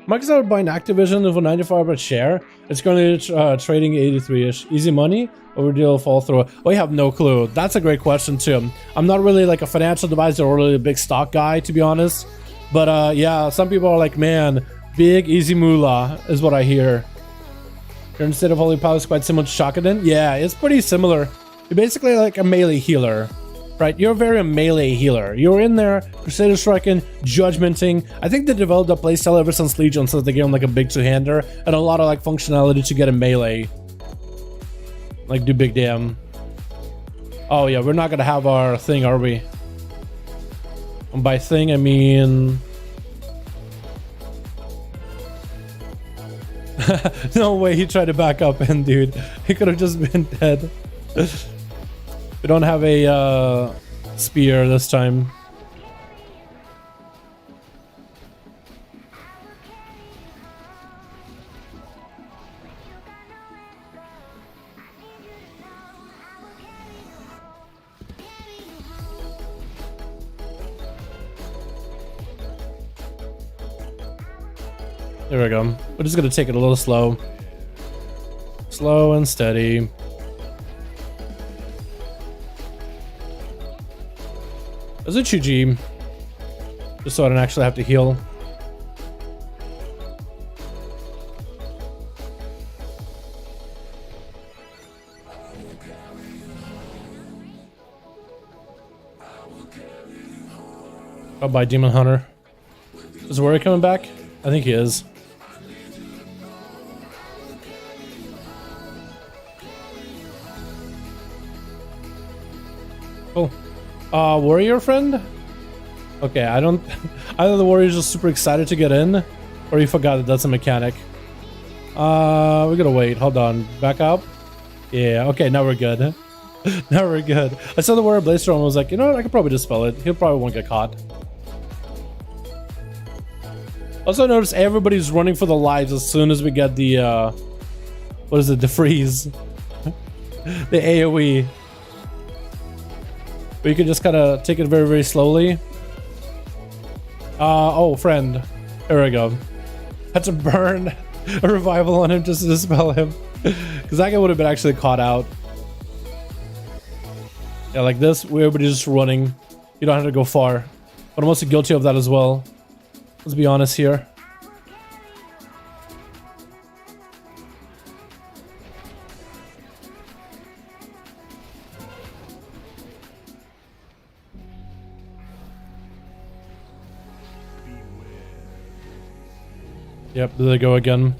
Microsoft buying Activision with a 95% share. It's going to trading 83-ish. Easy money or deal fall through? We have no clue. That's a great question too. I'm not really like a financial advisor or really a big stock guy, to be honest. But yeah, some people are like, man, big easy moolah is what I hear. Current state of Holy Power is quite similar to Shakaden. Yeah, it's pretty similar. You're basically like a melee healer. Right, you're very a melee healer. You're in there, Crusader striking, judgmenting. I think they developed a playstyle ever since Legion, so they gave them like a big two-hander and a lot of like functionality to get a melee. Like do big damn. Oh yeah, we're not gonna have our thing, are we? And by thing I mean... no way he tried to back up and dude, he could have just been dead. We don't have a spear this time. There we go. We're just gonna take it a little slow. Slow and steady. There's a 2G. Just so I don't actually have to heal. Bye-bye, Demon Hunter. Is Warrior coming back? I think he is. Warrior friend? Okay, I don't... Either the warrior's just super excited to get in, or you forgot that that's a mechanic. We gotta wait. Hold on. Back up. Yeah, okay, now we're good. Now we're good. I saw the warrior blaze storm and was like, you know what, I could probably dispel it. He'll probably won't get caught. Also notice everybody's running for the lives as soon as we get the, what is it, the freeze. The AoE. But you can just kind of take it very, very slowly. Oh, friend. Here we go. Had to burn a revival on him just to dispel him. Because that guy would have been actually caught out. Yeah, like this, everybody's just running. You don't have to go far. But I'm also guilty of that as well. Let's be honest here. Yep, there they go again.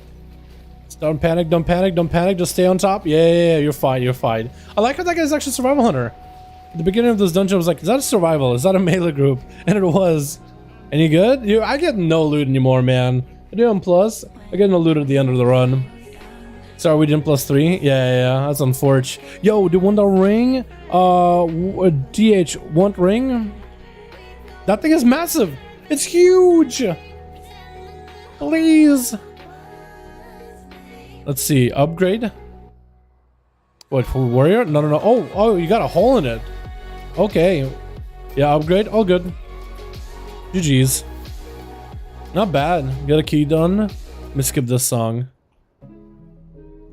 Don't panic, don't panic, don't panic. Just stay on top. Yeah, you're fine, you're fine. I like how that guy's actually a survival hunter. At the beginning of this dungeon, I was like, is that a survival? Is that a melee group? And it was. And you good? I get no loot anymore, man. I do on plus. I get no loot at the end of the run. Sorry, we didn't +3. Yeah, that's unfortunate. Yo, do you want the ring? DH, want ring? That thing is massive. It's huge. Please. Let's see. Upgrade. What, for warrior? No. Oh, you got a hole in it. Okay. Yeah, upgrade. All good. GG's. Not bad. Got a key done. Let me skip this song.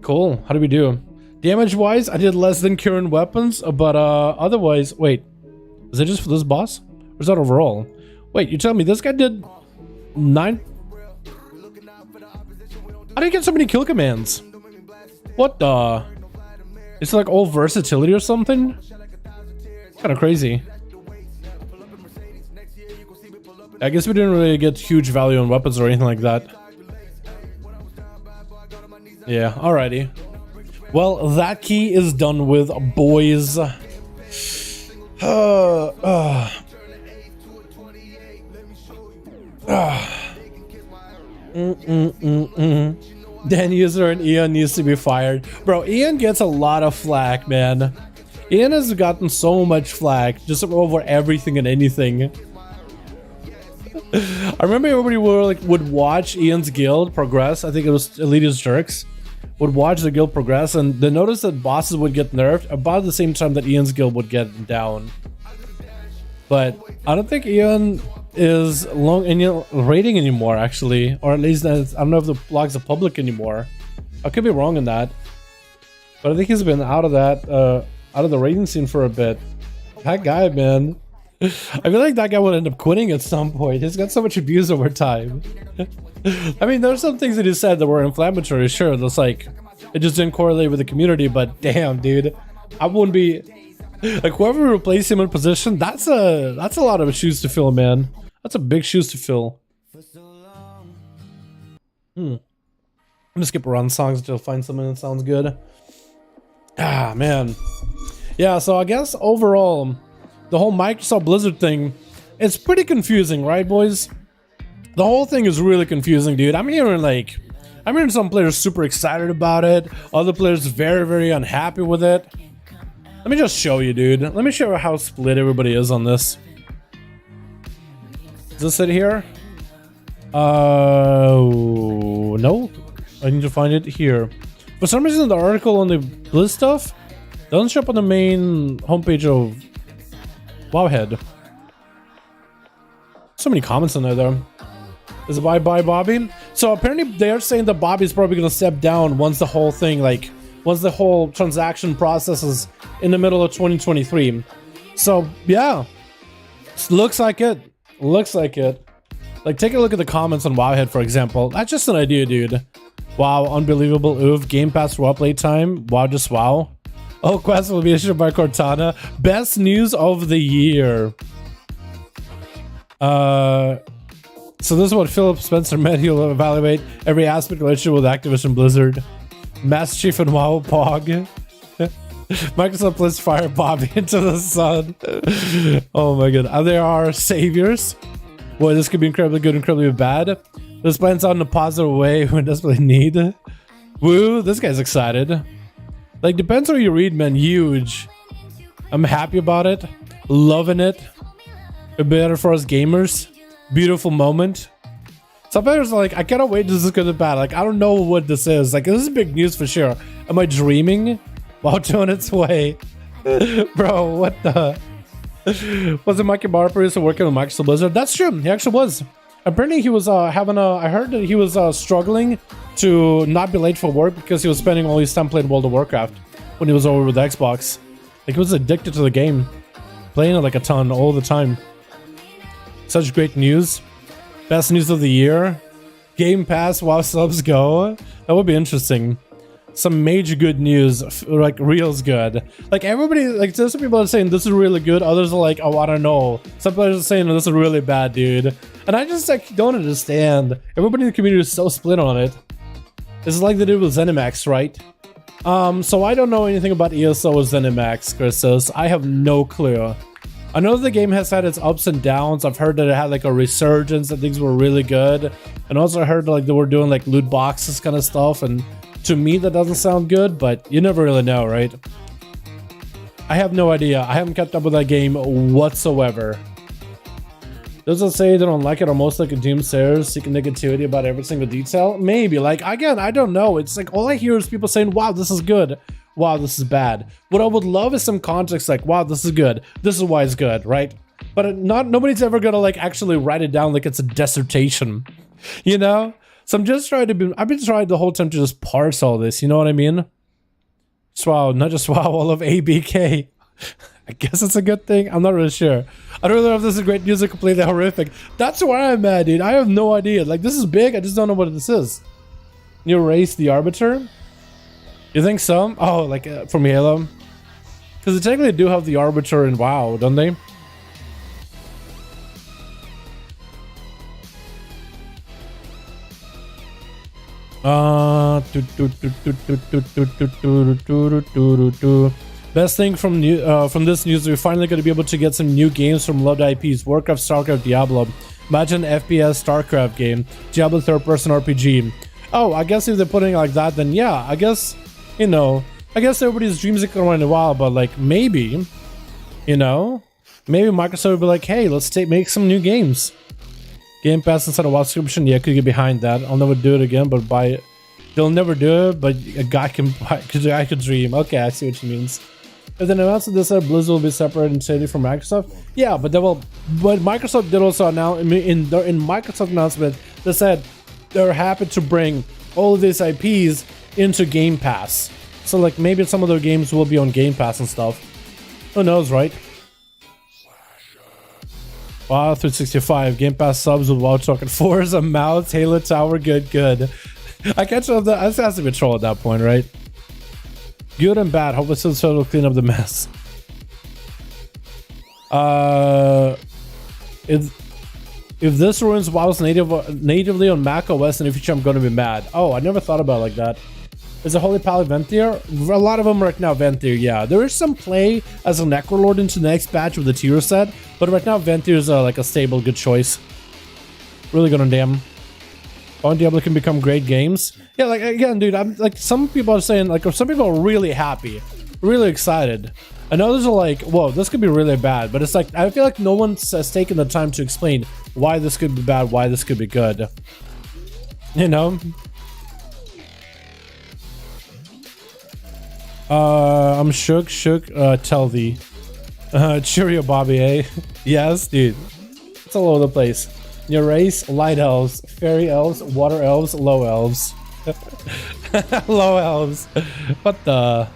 Cool. How do we do? Damage wise, I did less than current weapons, but otherwise, wait. Is it just for this boss? Or is that overall? Wait, you tell me this guy did 9? How do you get so many kill commands? What the? It's like all versatility or something? Kind of crazy. I guess we didn't really get huge value on weapons or anything like that. Yeah, alrighty. Well, that key is done with, boys. Dan user and Ian needs to be fired. Bro, Ian gets a lot of flack, man. Ian has gotten so much flack just over everything and anything. I remember everybody would watch Ian's guild progress. I think it was Elite's Jerks. Would watch the guild progress, and they noticed that bosses would get nerfed about the same time that Ian's guild would get down. But I don't think Ian is long in rating anymore, actually, or at least I don't know if the blogs are public anymore. I could be wrong in that, but I think he's been out of that, out of the rating scene for a bit. That guy, man, I feel like that guy would end up quitting at some point. He's got so much abuse over time. I mean, there's some things that he said that were inflammatory, sure. That's like, it just didn't correlate with the community, but damn, dude, I wouldn't be like, whoever replaced him in position, that's a lot of shoes to fill, man. That's a big shoes to fill. I'm gonna skip around songs until I find something that sounds good. Ah, man. Yeah, so I guess overall, the whole Microsoft Blizzard thing, it's pretty confusing, right, boys? The whole thing is really confusing, dude. I'm hearing some players super excited about it. Other players very, very unhappy with it. Let me just show you, dude. Let me show you how split everybody is on this. Is this it here? No. I need to find it here. For some reason, the article on the BLIZZ stuff doesn't show up on the main homepage of Wowhead. So many comments in there, though. Is it bye Bobby? So apparently they're saying that Bobby's probably gonna step down once the whole thing, like, once the whole transaction process is in the middle of 2023. So yeah, looks like it. Looks like it. Like, take a look at the comments on Wowhead, for example. That's just an idea, dude. Wow, unbelievable. Oof, Game Pass WoW playtime. Wow, just wow. Oh, Quest will be issued by Cortana. Best news of the year. So this is what Philip Spencer meant. He'll evaluate every aspect related with Activision Blizzard. Master Chief and WoW Pog. Microsoft please fire Bobby into the sun. Oh my god. There are saviors. Boy, this could be incredibly good, incredibly bad. This plans out in a positive way when desperately need. Woo, this guy's excited. Like, depends on you read, man. Huge. I'm happy about it. Loving it. Better for us gamers. Beautiful moment. Some players are like, I cannot wait this is gonna be bad. Like, I don't know what this is. Like, this is big news for sure. Am I dreaming? While it's on its way. Bro, what the? Was it Mikey Bar producer working on Microsoft Blizzard? That's true. He actually was. Apparently he was having a... I heard that he was struggling to not be late for work because he was spending all his time playing World of Warcraft when he was over with the Xbox. Like, he was addicted to the game. Playing it like a ton all the time. Such great news. Best news of the year. Game Pass while subs go. That would be interesting. Some major good news, like reals good. Like everybody, like some people are saying this is really good. Others are like, oh, I don't know. Some players are saying this is really bad, dude. And I just like don't understand. Everybody in the community is so split on it. It's like they did with ZeniMax, right? So I don't know anything about ESO or ZeniMax, Chris says. I have no clue. I know the game has had its ups and downs. I've heard that it had like a resurgence, that things were really good. And also I heard like they were doing like loot boxes kind of stuff, and to me that doesn't sound good, but you never really know, right? I have no idea. I haven't kept up with that game whatsoever. Does it say they don't like it or most like a doom sayers seeking negativity about every single detail? Maybe. Like, again, I don't know. It's like all I hear is people saying, wow, this is good. Wow, this is bad. What I would love is some context like, wow, this is good. This is why it's good, right? But nobody's ever gonna like actually write it down like it's a dissertation, you know? So I'm just trying to be, I've been trying the whole time to just parse all this, you know what I mean? Wow, not just wow, all of ABK. I guess it's a good thing. I'm not really sure. I don't know if this is great news or completely horrific. That's where I'm at, dude. I have no idea. Like, this is big. I just don't know what this is. New race, the Arbiter? You think so? Oh, like from Halo? Because they technically do have the Arbiter in WoW, don't they? Best thing from this news, we're finally going to be able to get some new games from loved IPs. Warcraft, StarCraft, Diablo. Imagine an FPS StarCraft game. Diablo third-person RPG. Oh, I guess if they're putting it like that, then yeah, I guess, you know, I guess everybody's dreams are going in a while, but like maybe, you know, maybe Microsoft would be like, hey, let's make some new games. Game Pass instead of WoW subscription, yeah, I could get behind that. I'll never do it again, but buy it. They'll never do it, but a guy can buy, because I could dream. Okay, I see what she means. If then announced that this BLIZZ will be separate and shady from Microsoft, yeah, but they will. But Microsoft did also announce in Microsoft announcement, they said they're happy to bring all of these IPs into Game Pass. So like maybe some of their games will be on Game Pass and stuff. Who knows, right? Wow, 365 Game Pass subs with WoW Talking Forza, Mouths, Halo Tower, good. I can't show that. This has to be a troll at that point, right? Good and bad. Hope it's still will clean up the mess. If this ruins WoW's natively on Mac OS in the future, I'm going to be mad. Oh, I never thought about it like that. Is a Holy Paladin Venthyr? A lot of them right now, Venthyr, yeah. There is some play as a Necrolord into the next batch with the tier set, but right now Venthyr is like a stable, good choice. Really good on them. On Diablo can become great games. Yeah, like again, dude, I'm like some people are saying like some people are really happy, really excited, and others are like, whoa, this could be really bad. But it's like I feel like no one's taken the time to explain why this could be bad, why this could be good. You know? I'm shook, tell thee. Cheerio, Bobby, eh? Yes, dude. It's all over the place. Your race, light elves, fairy elves, water elves, low elves. Low elves. What the?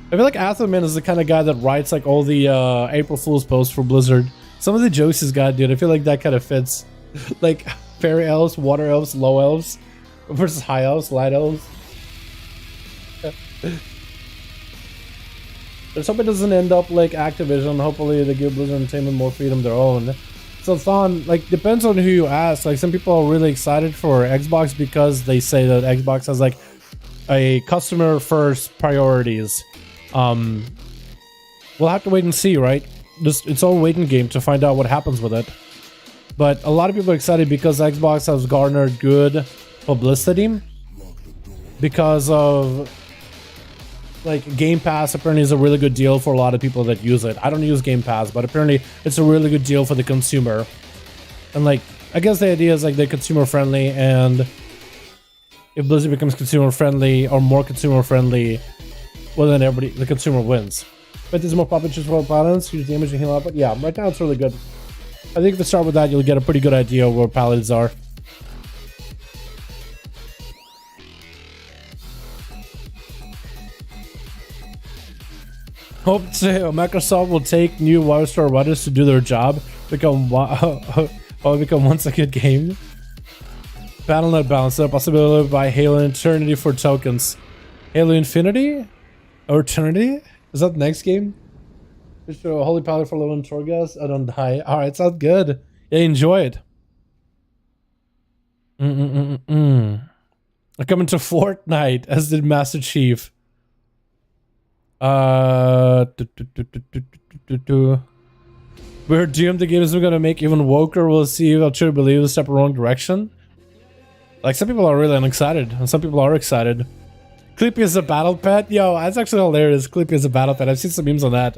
I feel like Atherman is the kind of guy that writes like all the April Fool's posts for Blizzard. Some of the jokes he's got, dude, I feel like that kind of fits. Like fairy elves, water elves, low elves versus high elves, light elves. Let's hope it doesn't end up like Activision. Hopefully they give Blizzard Entertainment more freedom of their own. So Thon, like, depends on who you ask. Like, some people are really excited for Xbox because they say that Xbox has like a customer first priorities. We'll have to wait and see, right? It's all waiting game to find out what happens with it. But a lot of people are excited because Xbox has garnered good publicity because of like Game Pass. Apparently is a really good deal for a lot of people that use it. I don't use Game Pass, but apparently it's a really good deal for the consumer. And like, I guess the idea is like they're consumer friendly, and if Blizzard becomes consumer friendly or more consumer friendly, well then everybody, the consumer wins. But there's more puppet choose for Paladins, use damage and heal output. Yeah, right now it's really good. I think if you start with that, you'll get a pretty good idea of where Paladins are. Hope Microsoft will take new Wildstar writers to do their job, become once a good game. Battle.net balance, the possibility by Halo Eternity for tokens. Halo Infinity? Or Eternity? Is that the next game? Just a Holy Paladin for level Torghast. I don't die. Alright, sounds good. Yeah, enjoy it. I'm coming to Fortnite, as did Master Chief. We're doomed. The games we're gonna make even woker. We'll see if I'll truly believe the step in the wrong direction. Like, some people are really unexcited, and some people are excited. Clippy is a battle pet. Yo, that's actually hilarious. Clippy is a battle pet. I've seen some memes on that.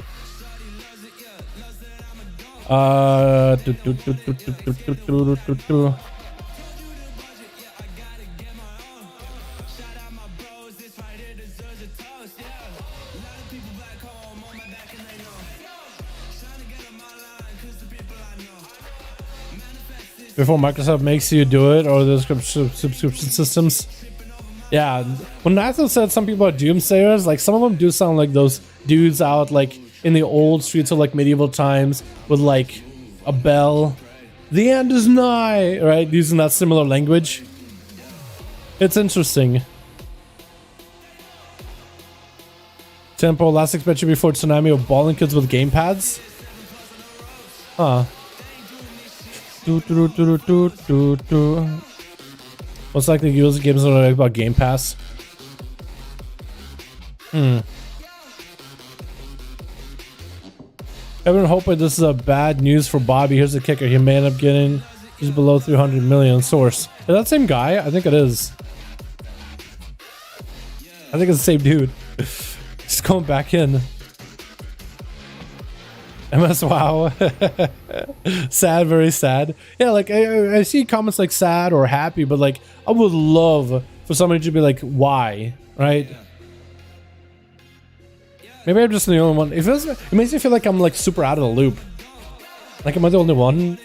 Before Microsoft makes you do it, or the subscription systems. Yeah, when Nathan said some people are doomsayers, like some of them do sound like those dudes out like in the old streets of like medieval times with like a bell. The end is nigh, right? Using that similar language. It's interesting. Tempo, last expansion before Tsunami of balling kids with gamepads. Huh. Most likely use games about Game Pass. Everyone hoping this is a bad news for Bobby. Here's the kicker. He may end up getting just below 300 million source. Is that the same guy? I think it is. I think it's the same dude. Just going back in. MS WoW. Sad, very sad. Yeah, like I see comments like sad or happy, but like I would love for somebody to be like, why, right? Maybe I'm just the only one. It makes me feel like I'm like super out of the loop. Like, am I the only one?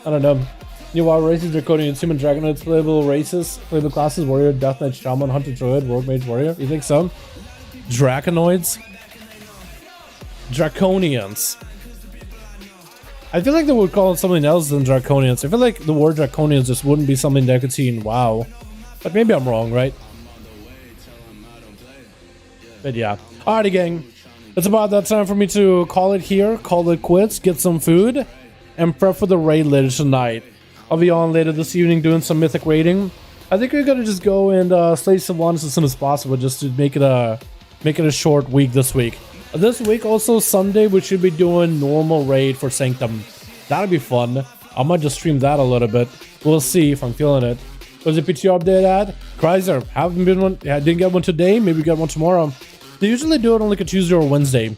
I don't know. New WoW races, Draconian, Human, Dragonoids, playable races, playable classes, Warrior, Death Knight, Shaman, Hunter, Druid, Rogue Mage, Warrior. You think so? Draconoids? Draconians. I feel like they would call it something else than Draconians. I feel like the word Draconians just wouldn't be something that I could see in WoW. But maybe I'm wrong, right? But yeah. Alrighty, gang. It's about that time for me to call it here, call it quits, get some food, and prep for the raid later tonight. I'll be on later this evening doing some Mythic raiding. I think we're gonna just go and slay some ones as soon as possible, just to make it a short week this week. This week also Sunday we should be doing normal raid for Sanctum. That'll be fun. I might just stream that a little bit. We'll see if I'm feeling it. Was the PTO update ad? Chrysler, haven't been one. Yeah, I didn't get one today. Maybe get one tomorrow. They usually do it on like a Tuesday or Wednesday.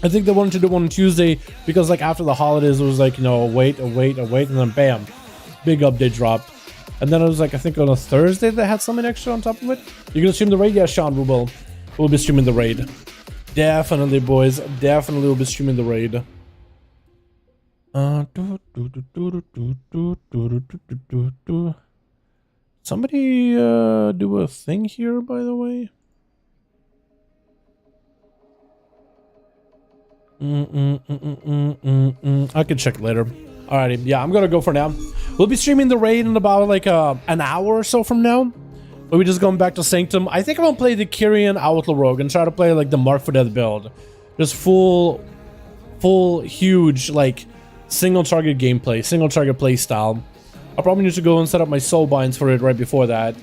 I think they wanted to do one on Tuesday because like after the holidays it was like, you know, wait, and then bam, big update dropped. And then it was like, I think on a Thursday they had something extra on top of it. You're gonna stream the raid? Yeah, Sean, we will. We'll be streaming the raid. Definitely, boys. Definitely will be streaming the raid. Somebody do a thing here, by the way. I can check later. Alrighty, yeah, I'm gonna go for now. We'll be streaming the raid in about like an hour or so from now. We're just going back to Sanctum. I think I'm gonna play the Kyrian Outlaw Rogue and try to play like the Mark for Death build. Just full, huge, like single target gameplay, single target play style. I'll probably need to go and set up my soul binds for it right before that.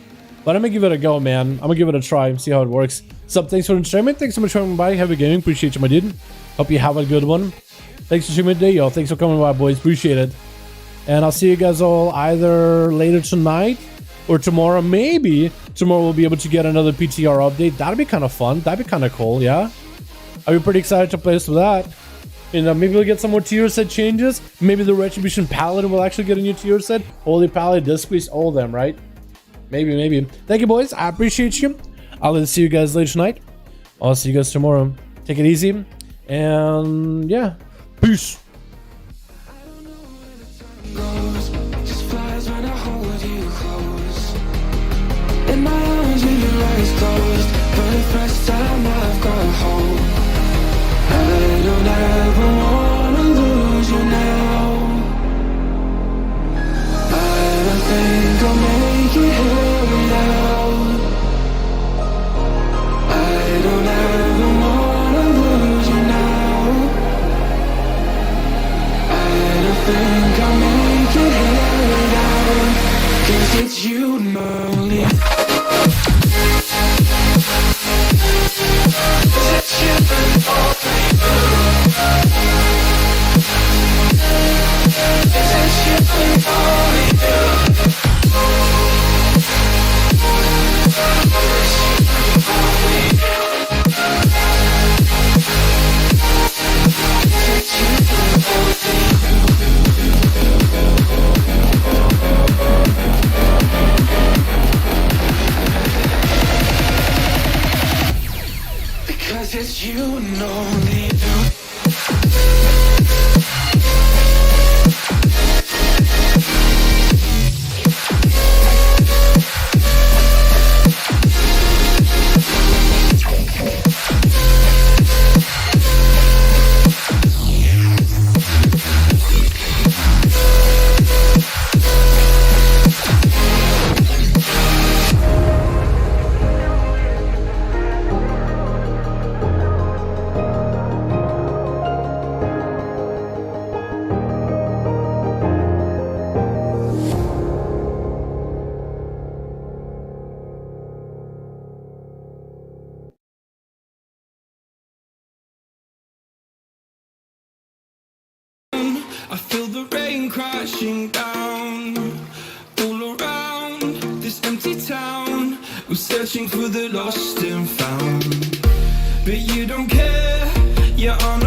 But I'm gonna give it a go, man. I'm gonna give it a try and see how it works. Sup, thanks for the stream. Thanks so much for coming by. Happy gaming. Appreciate you, my dude. Hope you have a good one. Thanks for streaming today, yo. Thanks for coming by, boys. Appreciate it. And I'll see you guys all either later tonight or tomorrow. Maybe tomorrow we'll be able to get another PTR update. That'd be kind of fun. That'd be kind of cool, yeah? I'd be pretty excited to play this with that. And maybe we'll get some more tier set changes. Maybe the Retribution Paladin will actually get a new tier set. Holy Paladin does squeeze all of them, right? Maybe. Thank you, boys. I appreciate you. I'll see you guys later tonight. I'll see you guys tomorrow. Take it easy. And yeah. Peace. Just flies when I hold you close. In my arms with your eyes closed. For the first time I've got hope. I don't ever wanna lose you now. I don't think I'll make it here without. I don't ever wanna lose you now. I don't think I'll make it here without. 'Cause it's you and only. It's you and only. It's you and only. Because it's you and only you. I feel the rain crashing down all around this empty town. I'm searching for the lost and found, but you don't care. You're on